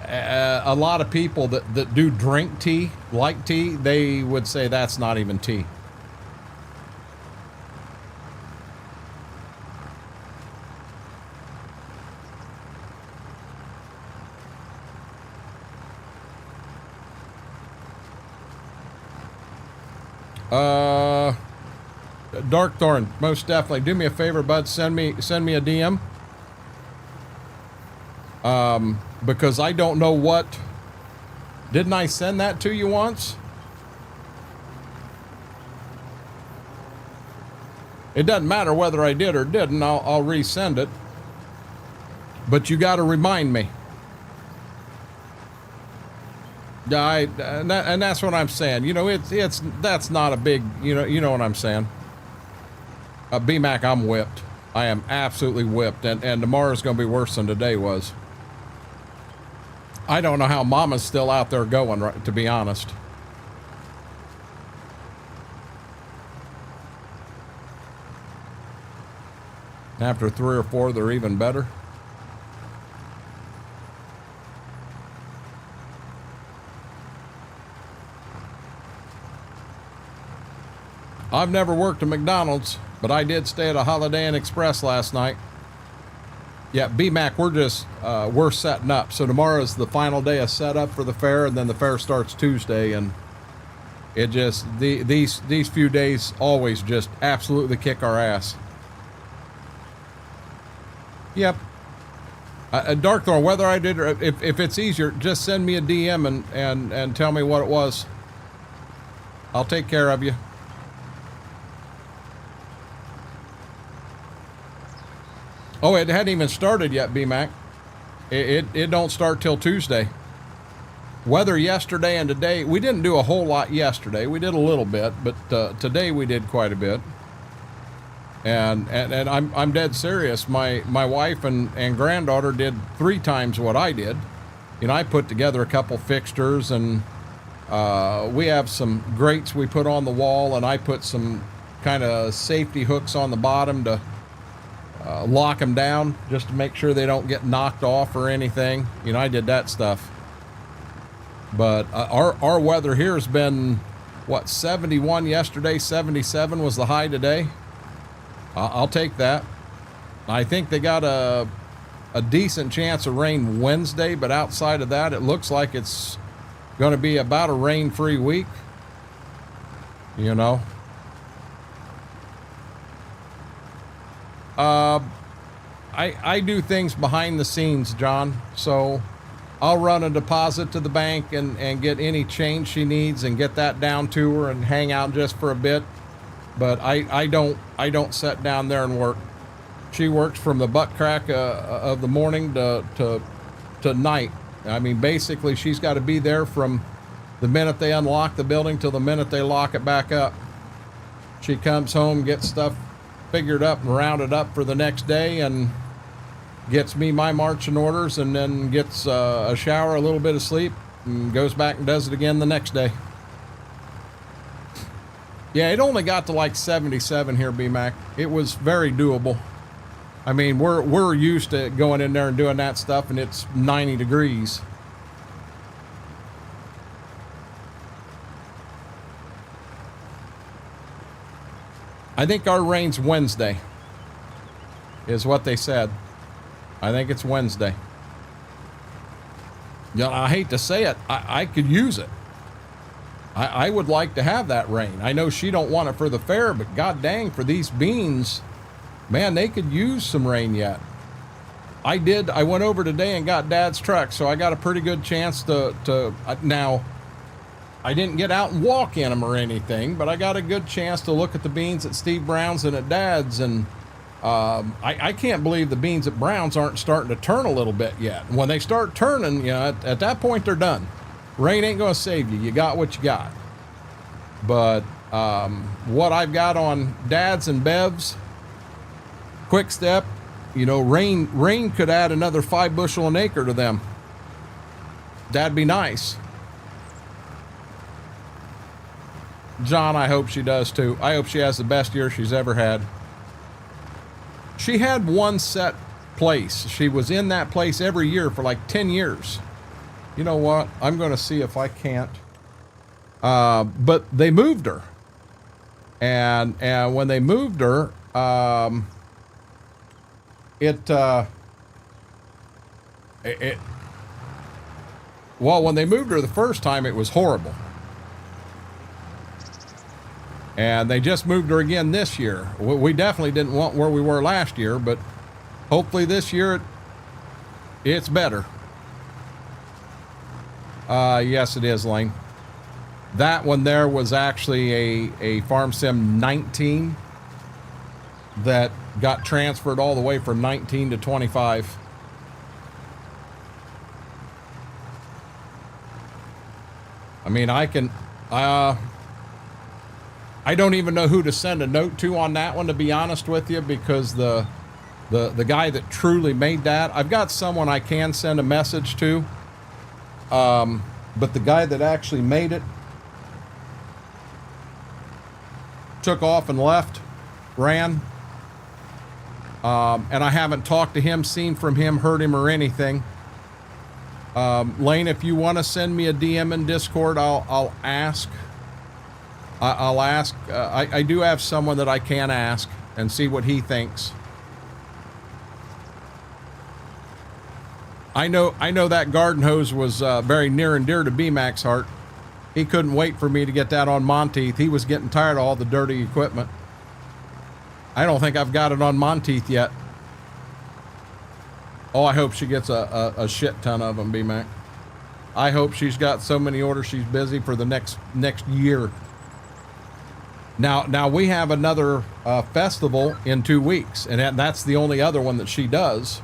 a lot of people that do drink tea, like tea, they would say that's not even tea. Darkthorn, most definitely. Do me a favor, bud. Send me a DM. Because I don't know what. Didn't I send that to you once? It doesn't matter whether I did or didn't. I'll resend it. But you got to remind me. Yeah, and that's what I'm saying. You know, that's not a big. You know what I'm saying. BMAC, I'm whipped. I am absolutely whipped, and tomorrow's going to be worse than today was. I don't know how Mama's still out there going, right, to be honest. After 3 or 4, they're even better. I've never worked at McDonald's, but I did stay at a Holiday Inn Express last night. Yeah, BMAC, we're setting up. So tomorrow's the final day of setup for the fair, and then the fair starts Tuesday, and it just these few days always just absolutely kick our ass. Yep. Darkthorn, whether I did or if it's easier, just send me a DM and tell me what it was. I'll take care of you. Oh, it hadn't even started yet, BMAC. It don't start till Tuesday. Weather yesterday and today, we didn't do a whole lot yesterday. We did a little bit, but today we did quite a bit. And I'm dead serious. My wife and granddaughter did 3 times what I did. You know, I put together a couple fixtures, and we have some grates we put on the wall, and I put some kind of safety hooks on the bottom to lock them down, just to make sure they don't get knocked off or anything. You know, I did that stuff. But our weather here has been, what, 71 yesterday, 77 was the high today. I'll take that. I think they got a decent chance of rain Wednesday, but outside of that, it looks like it's going to be about a rain-free week. You know. I do things behind the scenes, John, so I'll run a deposit to the bank and get any change she needs and get that down to her and hang out just for a bit. But I don't sit down there and work. She works from the butt crack of the morning to night. I mean, basically she's got to be there from the minute they unlock the building till the minute they lock it back up. She comes home, gets stuff figured up and rounded up for the next day, and gets me my marching orders, and then gets a shower, a little bit of sleep, and goes back and does it again the next day. Yeah, it only got to like 77 here, BMAC. It was very doable. I mean, we're used to going in there and doing that stuff, and it's 90 degrees. I think our rain's Wednesday, is what they said. I think it's Wednesday. Yeah, I hate to say it. I could use it. I would like to have that rain. I know she don't want it for the fair, but god dang, for these beans, man, they could use some rain yet. I went over today and got Dad's truck, so I got a pretty good chance to now, I didn't get out and walk in them or anything, but I got a good chance to look at the beans at Steve Brown's and at Dad's, and I can't believe the beans at Brown's aren't starting to turn a little bit yet. When they start turning, you know, at that point they're done. Rain ain't gonna save you. You got what you got. But what I've got on Dad's and Bev's, Quick Step, you know, rain could add another 5 bushel an acre to them. That'd be nice. John, I hope she does too. I hope she has the best year she's ever had. She had one set place. She was in that place every year for like 10 years. You know what? I'm going to see if I can't. But they moved her. And when they moved her, well, when they moved her the first time, it was horrible. And they just moved her again this year. We definitely didn't want where we were last year, but hopefully this year it's better. Yes, it is, Lane. That one there was actually a Farm Sim 19 that got transferred all the way from 19 to 25. I mean, I don't even know who to send a note to on that one, to be honest with you, because the guy that truly made that, I've got someone I can send a message to, but the guy that actually made it took off and left, ran, and I haven't talked to him, seen from him, heard him, or anything. Lane, if you want to send me a DM in Discord, I'll ask. I'll ask. I do have someone that I can ask and see what he thinks. I know that garden hose was very near and dear to B-Mac's heart. He couldn't wait for me to get that on Monteith. He was getting tired of all the dirty equipment. I don't think I've got it on Monteith yet. Oh, I hope she gets a shit ton of them, B-Mac. I hope she's got so many orders she's busy for the next year. Now we have another festival in 2 weeks, and that's the only other one that she does.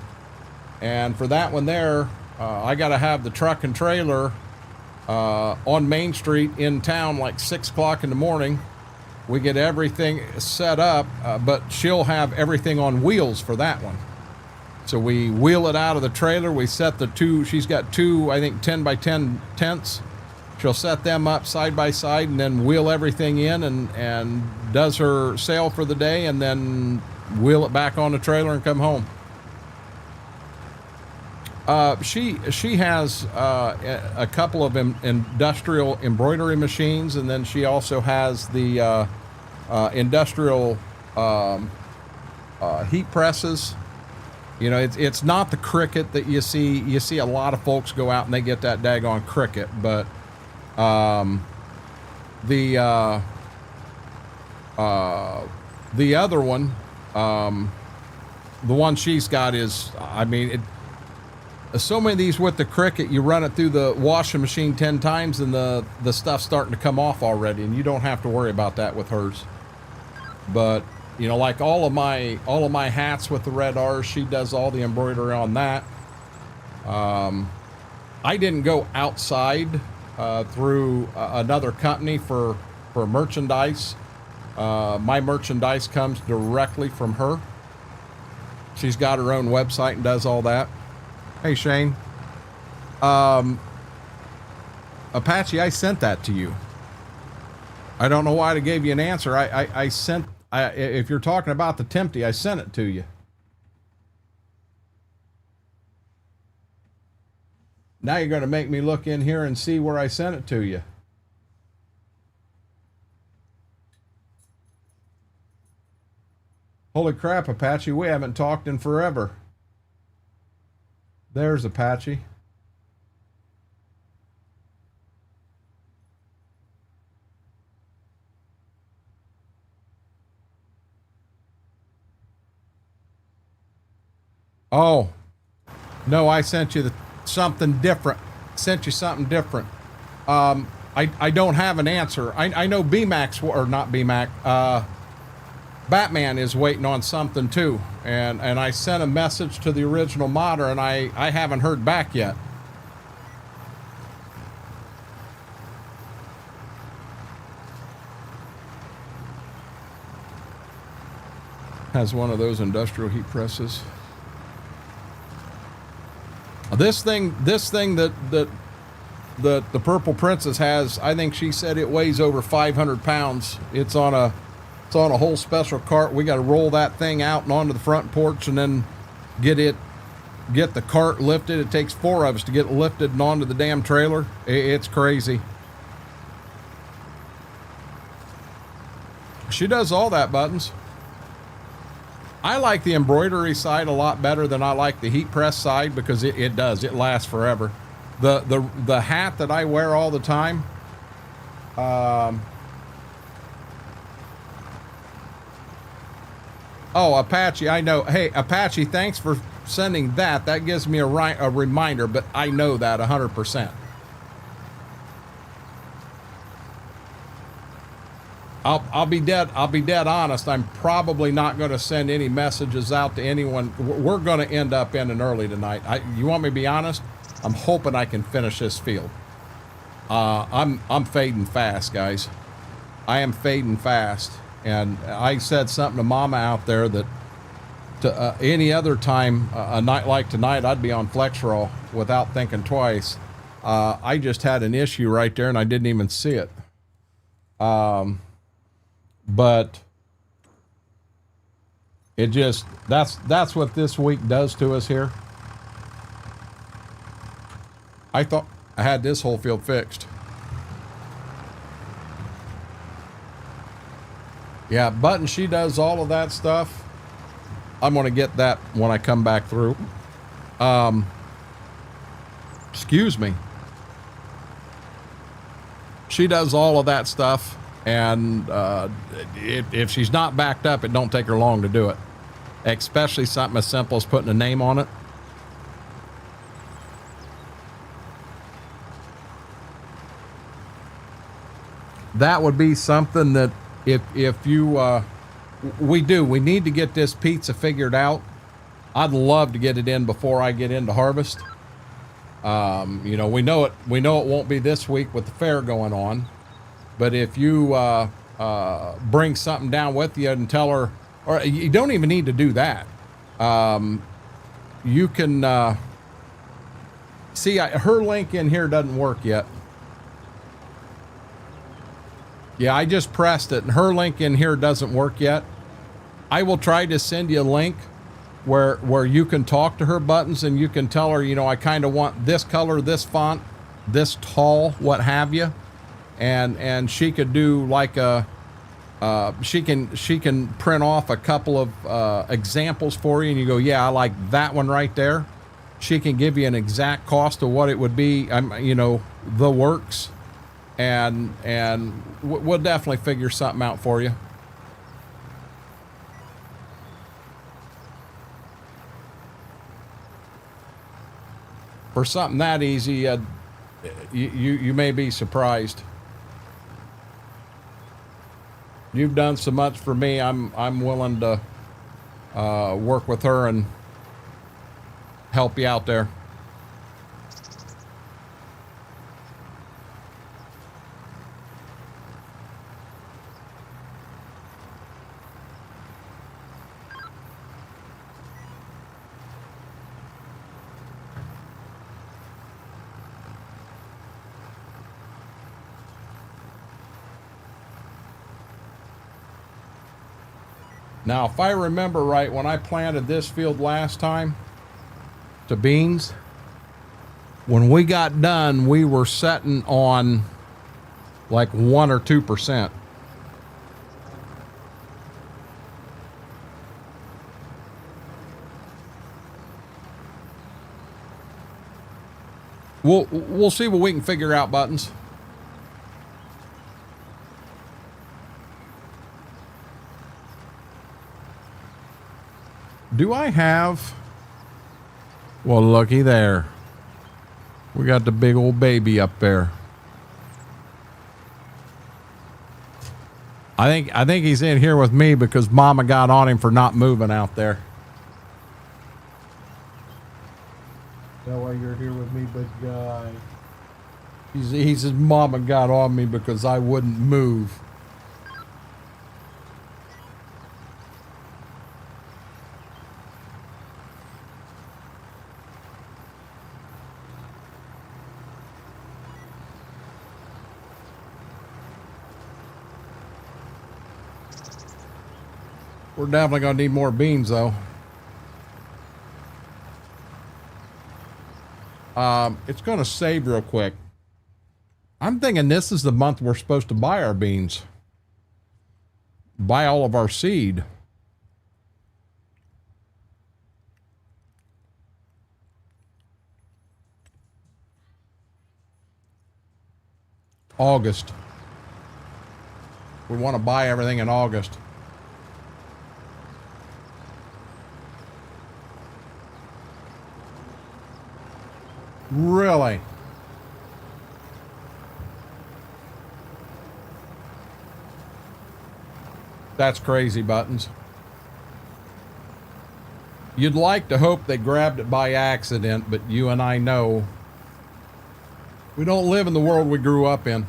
And for that one there, I got to have the truck and trailer on Main Street in town like 6 o'clock in the morning. We get everything set up, but she'll have everything on wheels for that one. So we wheel it out of the trailer. We set the two, she's got 2, I think 10 by 10 tents. She'll set them up side by side and then wheel everything in and does her sale for the day, and then wheel it back on the trailer and come home. She has a couple of industrial embroidery machines, and then she also has the industrial heat presses. You know, it's not the Cricut that you see. You see a lot of folks go out and they get that daggone Cricut, but the other one, the one she's got is, I mean, so many of these with the Cricut, you run it through the washing machine 10 times and the stuff's starting to come off already, and you don't have to worry about that with hers. But you know, like all of my hats with the red R's, she does all the embroidery on that. I didn't go outside through another company for merchandise. My merchandise comes directly from her. She's got her own website and does all that. Hey, Shane. Apache, I sent that to you. I don't know why I gave you an answer. I sent, if you're talking about the Tempty, I sent it to you. Now you're going to make me look in here and see where I sent it to you. Holy crap, Apache, we haven't talked in forever. There's Apache. Oh, no, I sent you something different. Sent you something different. I don't have an answer. I know BMAX, or not BMAC, Batman is waiting on something too. And I sent a message to the original modder, and I haven't heard back yet. Has one of those industrial heat presses. This thing that the Purple Princess has, I think she said it weighs over 500 pounds. It's on a whole special cart. We got to roll that thing out and onto the front porch, and then get the cart lifted. It takes 4 of us to get it lifted and onto the damn trailer. It's crazy. She does all that, Buttons. I like the embroidery side a lot better than I like the heat press side, because it lasts forever. The hat that I wear all the time, oh, Apache, I know. Hey, Apache, thanks for sending that. That gives me a reminder, but I know that 100%. I'll be dead honest. I'm probably not going to send any messages out to anyone. We're going to end up ending early tonight. You want me to be honest? I'm hoping I can finish this field. I'm fading fast, guys. I am fading fast. And I said something to Mama out there that to any other time, a night like tonight, I'd be on FlexRaw without thinking twice. I just had an issue right there, and I didn't even see it. But it just, that's what this week does to us here. I thought I had this whole field fixed. Yeah, Button, she does all of that stuff. I'm going to get that when I come back through. Excuse me. She does all of that stuff. And if she's not backed up, it don't take her long to do it. Especially something as simple as putting a name on it. That would be something that if you, we need to get this pizza figured out. I'd love to get it in before I get into harvest. You know, we know it won't be this week with the fair going on. But if you bring something down with you and tell her, or you don't even need to do that. You can see her link in here doesn't work yet. Yeah, I just pressed it, and her link in here doesn't work yet. I will try to send you a link where you can talk to her, Buttons, and you can tell her, you know, I kind of want this color, this font, this tall, what have you. And she could do like a she can print off a couple of examples for you, and you go, yeah, I like that one right there. She can give you an exact cost of what it would be, you know, the works, and we'll definitely figure something out for you. For something that easy, you may be surprised. You've done so much for me. I'm willing to work with her and help you out there. Now, if I remember right, when I planted this field last time to beans, when we got done, we were setting on like 1 or 2%. We'll see what we can figure out, Buttons. Do I have Well, looky there. We got the big old baby up there. I think he's in here with me because Mama got on him for not moving out there. That why you're here with me, big guy. He says Mama got on me because I wouldn't move. We're definitely going to need more beans, though. It's going to save real quick. I'm thinking this is the month we're supposed to buy our beans. Buy all of our seed. August. We want to buy everything in August. Really? That's crazy, Buttons. You'd like to hope they grabbed it by accident, but you and I know we don't live in the world we grew up in.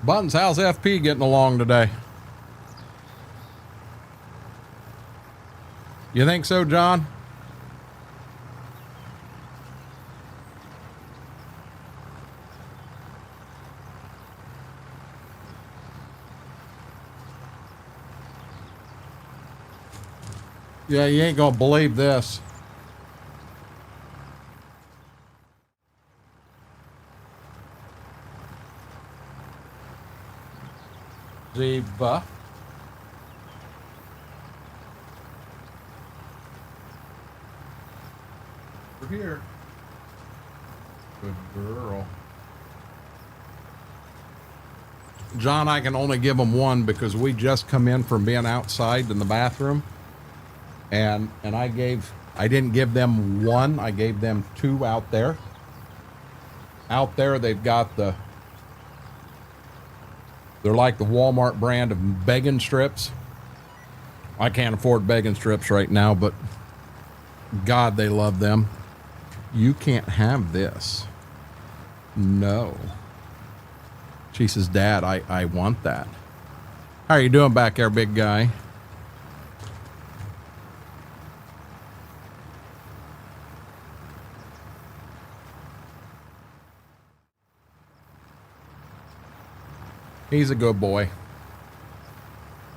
Buttons, how's FP getting along today? You think so, John? Yeah, you ain't gonna believe this. Ziva. Over here. Good girl. John, I can only give them one because we just come in from being outside in the bathroom. And I didn't give them one, I gave them two out there. Out there they've got they're like the Walmart brand of bacon strips. I can't afford bacon strips right now, but God, they love them. You can't have this. No. She says, Dad, I want that. How are you doing back there, big guy? He's a good boy.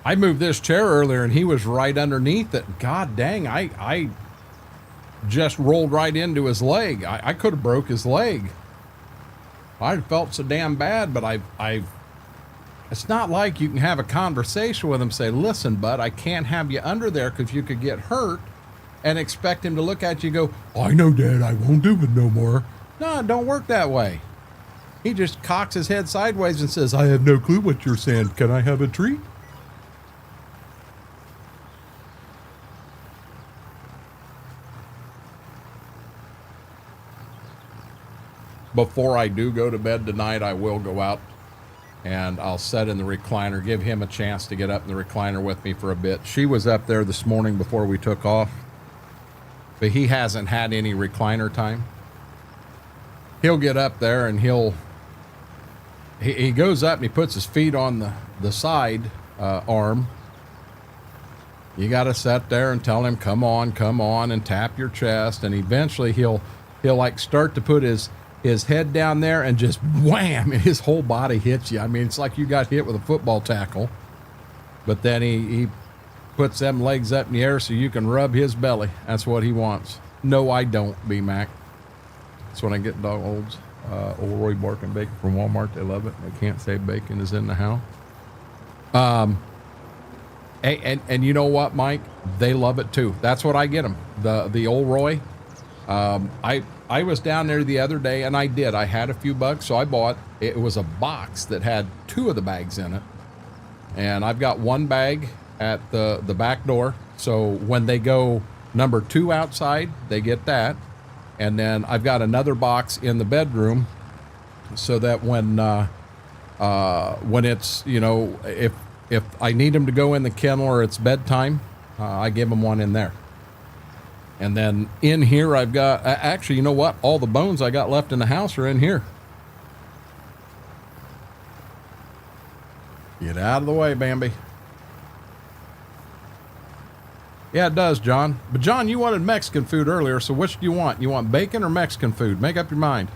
I moved this chair earlier and he was right underneath it. God dang, I just rolled right into his leg. I could have broke his leg. I felt so damn bad, but it's not like you can have a conversation with him, say, listen, bud, I can't have you under there because you could get hurt, and expect him to look at you and go, I know, Dad, I won't do it no more. No, it don't work that way. He just cocks his head sideways and says, I have no clue what you're saying. Can I have a treat? Before I do go to bed tonight, I will go out and I'll sit in the recliner, give him a chance to get up in the recliner with me for a bit. She was up there this morning before we took off, but he hasn't had any recliner time. He'll get up there and he goes up and he puts his feet on the side arm. You got to sit there and tell him, come on, and tap your chest. And eventually he'll like start to put his head down there and just wham, and his whole body hits you. I mean, it's like you got hit with a football tackle. But then he puts them legs up in the air so you can rub his belly. That's what he wants. No, I don't, B-Mac. That's when I get dog olds. Old Roy Barking bacon from Walmart. They love it. They can't say bacon is in the house. And you know what, Mike? They love it too. That's what I get them. The Old Roy. I was down there the other day, and I had a few bucks, so I bought, it was a box that had 2 of the bags in it. And I've got 1 bag at the back door. So when they go number 2 outside, they get that. And then I've got another box in the bedroom so that when it's, you know, if I need them to go in the kennel or it's bedtime, I give them one in there. And then in here, I've got, actually, you know what? All the bones I got left in the house are in here. Get out of the way, Bambi. Yeah, it does, John. But John, you wanted Mexican food earlier, so which do you want? You want bacon or Mexican food? Make up your mind.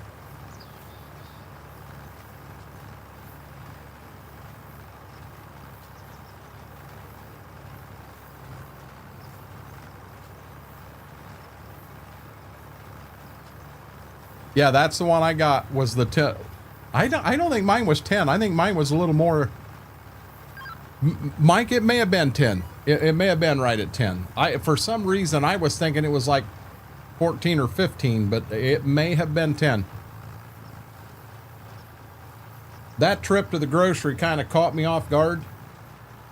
Yeah, that's the one I got, was the 10. I don't think mine was 10. I think mine was a little more. Mike, it may have been 10. It may have been right at 10. For some reason, I was thinking it was like 14 or 15, but it may have been 10. That trip to the grocery kind of caught me off guard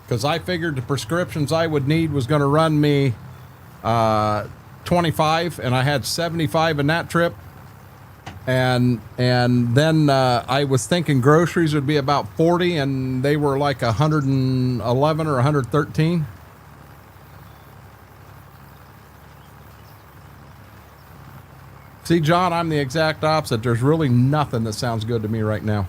because I figured the prescriptions I would need was going to run me 25, and I had 75 in that trip. And then I was thinking groceries would be about 40, and they were like 111 or 113. See, John, I'm the exact opposite. There's really nothing that sounds good to me right now.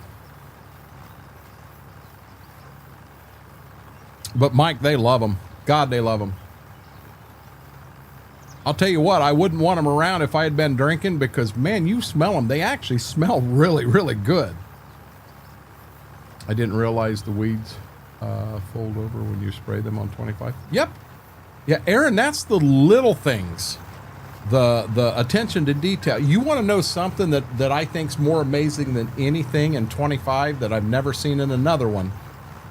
But Mike, they love them. God, they love them. I'll tell you what, I wouldn't want them around if I had been drinking because, man, you smell them. They actually smell really, really good. I didn't realize the weeds fold over when you spray them on 25. Yep. Yeah, Aaron, that's the little things. The attention to detail. You want to know something that I think's more amazing than anything in 25 that I've never seen in another one.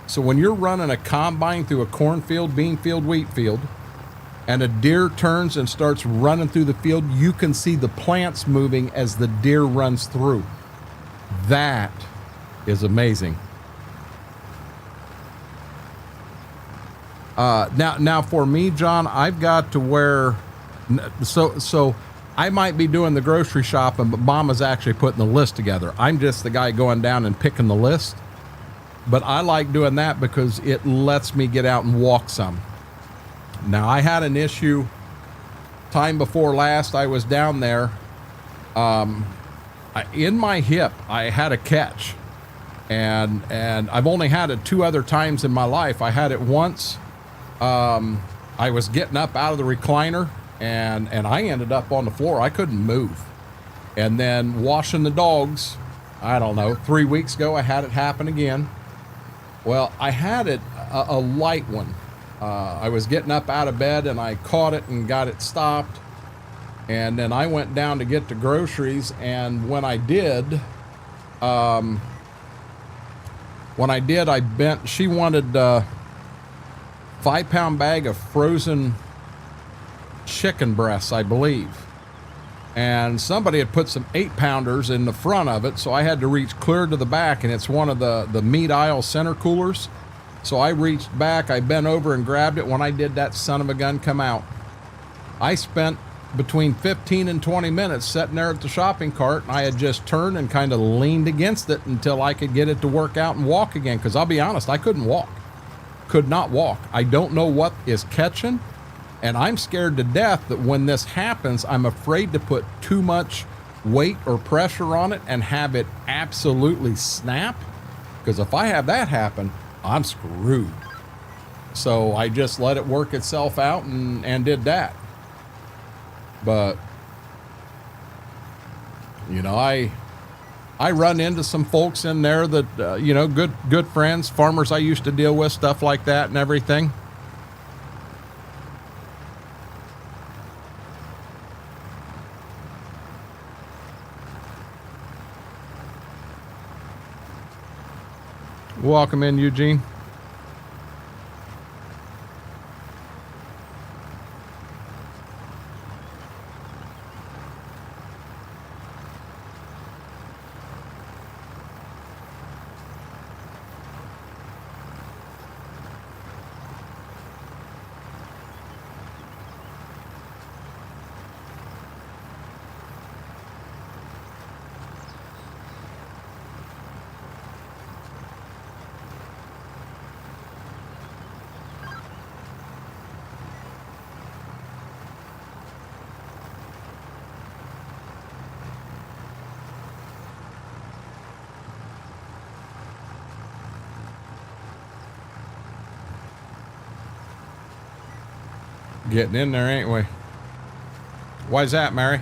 So when you're running a combine through a cornfield, bean field, wheat field, and a deer turns and starts running through the field, you can see the plants moving as the deer runs through. That is amazing. Now for me, John, I've got to where, so I might be doing the grocery shopping, but Mama's actually putting the list together. I'm just the guy going down and picking the list. But I like doing that because it lets me get out and walk some. Now, I had an issue time before last. I was down there. In my hip, I had a catch. And I've only had it 2 other times in my life. I had it once. I was getting up out of the recliner, and I ended up on the floor. I couldn't move. And then washing the dogs, I don't know, 3 weeks ago, I had it happen again. Well, I had it, a light one. I was getting up out of bed and I caught it and got it stopped. And then I went down to get the groceries. And when I did, I bent, she wanted a 5-pound bag of frozen chicken breasts, I believe. And somebody had put some 8-pounders in the front of it. So I had to reach clear to the back, and it's one of the meat aisle center coolers. So I reached back, I bent over and grabbed it. When I did, that son of a gun come out. I spent between 15 and 20 minutes sitting there at the shopping cart, and I had just turned and kind of leaned against it until I could get it to work out and walk again. Because I'll be honest, I couldn't walk. Could not walk. I don't know what is catching, and I'm scared to death that when this happens, I'm afraid to put too much weight or pressure on it and have it absolutely snap. Because if I have that happen, I'm screwed. So I just let it work itself out and did that. But, you know, I run into some folks in there that, you know, good friends, farmers I used to deal with, stuff like that and everything. Welcome in, Eugene. Getting in there, ain't we? Why's that, Mary?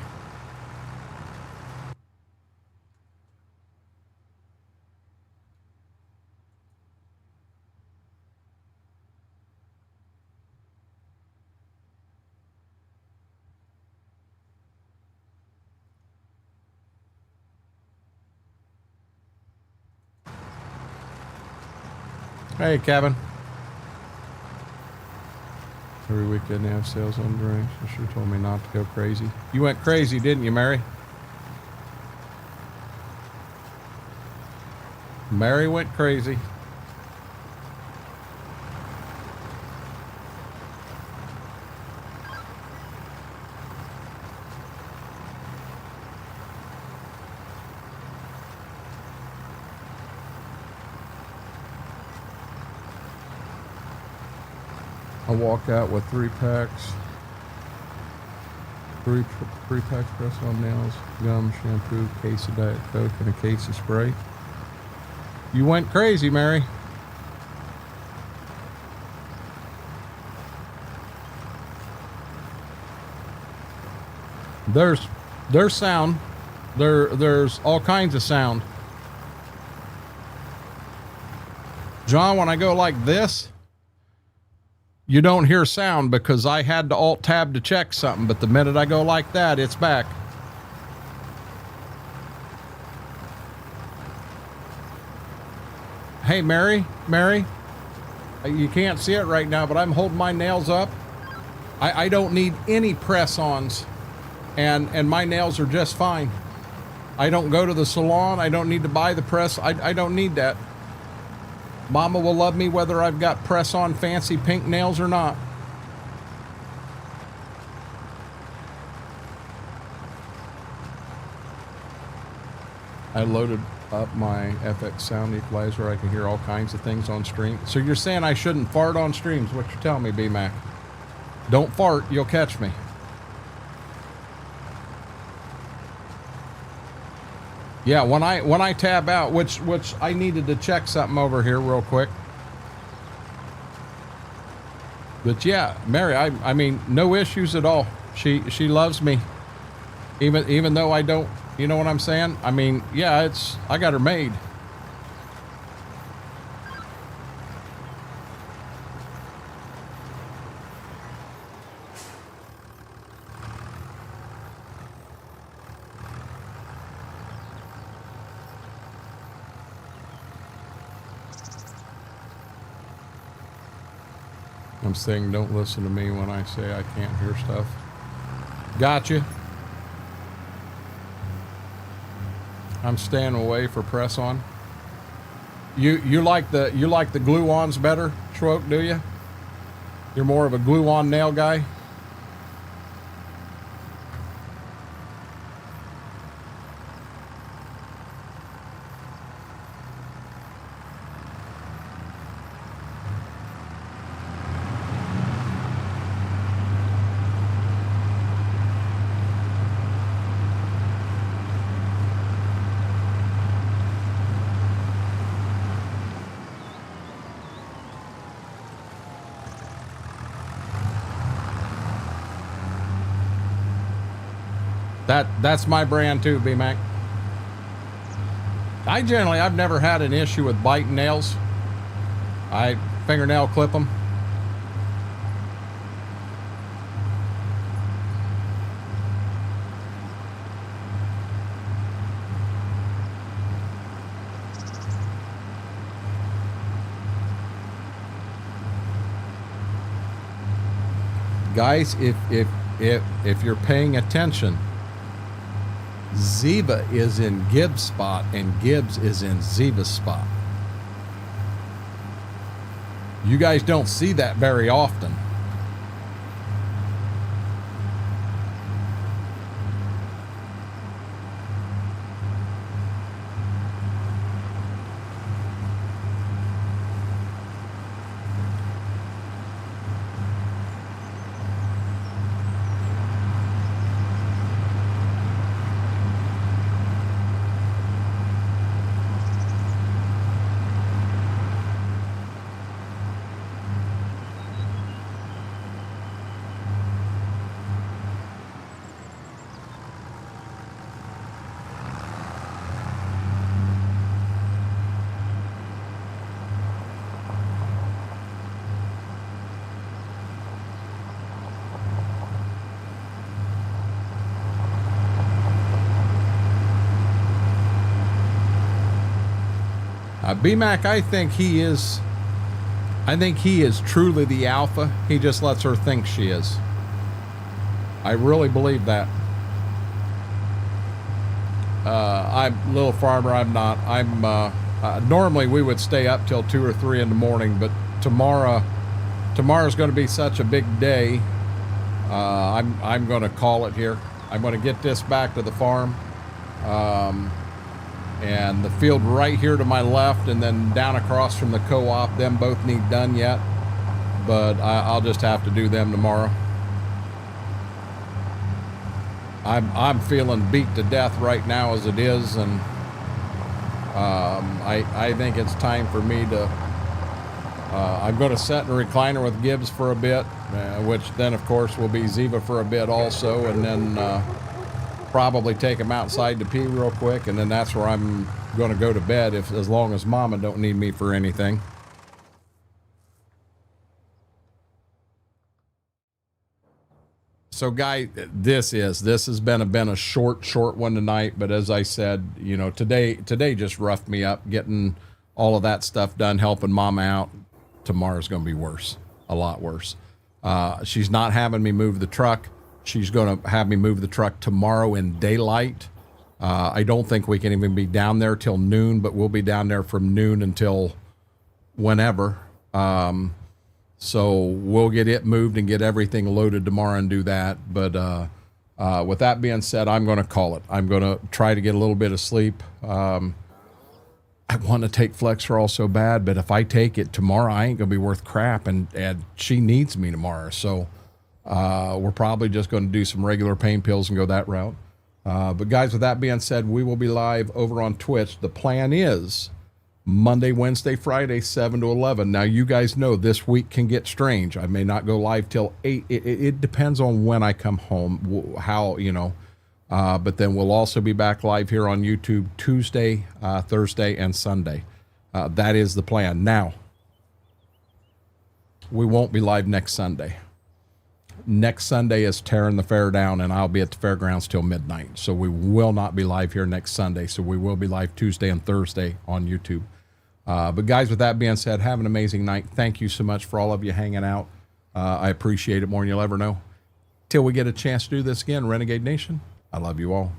Hey, Kevin. Every weekend they have sales on drinks. She sure told me not to go crazy. You went crazy, didn't you, Mary? Mary went crazy. I walk out with 3 packs. Three packs press-on nails, gum, shampoo, case of Diet Coke, and a case of spray. You went crazy, Mary. There's sound. There's all kinds of sound. John, when I go like this, you don't hear sound because I had to Alt-Tab to check something, but the minute I go like that, it's back. Hey, Mary, you can't see it right now, but I'm holding my nails up. I don't need any press-ons, and my nails are just fine. I don't go to the salon. I don't need to buy the press. I don't need that. Mama will love me whether I've got press-on fancy pink nails or not. I loaded up my FX sound equalizer. I can hear all kinds of things on stream. So you're saying I shouldn't fart on streams? What you're telling me, B-Mac? Don't fart, you'll catch me. Yeah, when I tab out, which I needed to check something over here real quick. But yeah, Mary, I mean, no issues at all. She loves me, even though I don't. You know what I'm saying? I mean, yeah, I got her made. I'm saying don't listen to me when I say I can't hear stuff. Gotcha. I'm staying away for press on. You like the glue-ons better, Schwoke, do you? You're more of a glue-on nail guy? That's my brand too, B-Mac. I've never had an issue with biting nails. I fingernail clip them. Guys, if you're paying attention, Ziva is in Gibbs' spot and Gibbs is in Ziva's spot. You guys don't see that very often. B-Mac, I think he is truly the alpha. He just lets her think she is. I really believe that. I'm little farmer. I'm not. Normally we would stay up till 2 or 3 in the morning, but tomorrow's going to be such a big day. I'm going to call it here. I'm going to get this back to the farm. And the field right here to my left, and then down across from the co-op, them both need done yet, but I'll just have to do them tomorrow. I'm feeling beat to death right now as it is, and I think it's time for me to I'm going to set in a recliner with Gibbs for a bit, which then of course will be Ziva for a bit also, and then probably take him outside to pee real quick, and then that's where I'm going to go to bed, as long as Mama don't need me for anything. So guy, this has been a short one tonight, but as I said, you know, today just roughed me up getting all of that stuff done, helping Mama out. Tomorrow's going to be worse, a lot worse. She's not having me move the truck. She's going to have me move the truck tomorrow in daylight. I don't think we can even be down there till noon, but we'll be down there from noon until whenever. So we'll get it moved and get everything loaded tomorrow and do that. But with that being said, I'm going to call it. I'm going to try to get a little bit of sleep. I want to take Flexerol so bad, but if I take it tomorrow, I ain't going to be worth crap, and she needs me tomorrow. So we're probably just going to do some regular pain pills and go that route. But guys, with that being said, we will be live over on Twitch. The plan is Monday, Wednesday, Friday, 7 to 11. Now, you guys know this week can get strange. I may not go live till 8. It depends on when I come home, how, you know. But then we'll also be back live here on YouTube Tuesday, Thursday, and Sunday. That is the plan. Now, we won't be live next Sunday. Next Sunday is tearing the fair down, and I'll be at the fairgrounds till midnight. So we will not be live here next Sunday. So we will be live Tuesday and Thursday on YouTube. But guys, with that being said, have an amazing night. Thank you so much for all of you hanging out. I appreciate it more than you'll ever know. Till we get a chance to do this again, Renegade Nation, I love you all.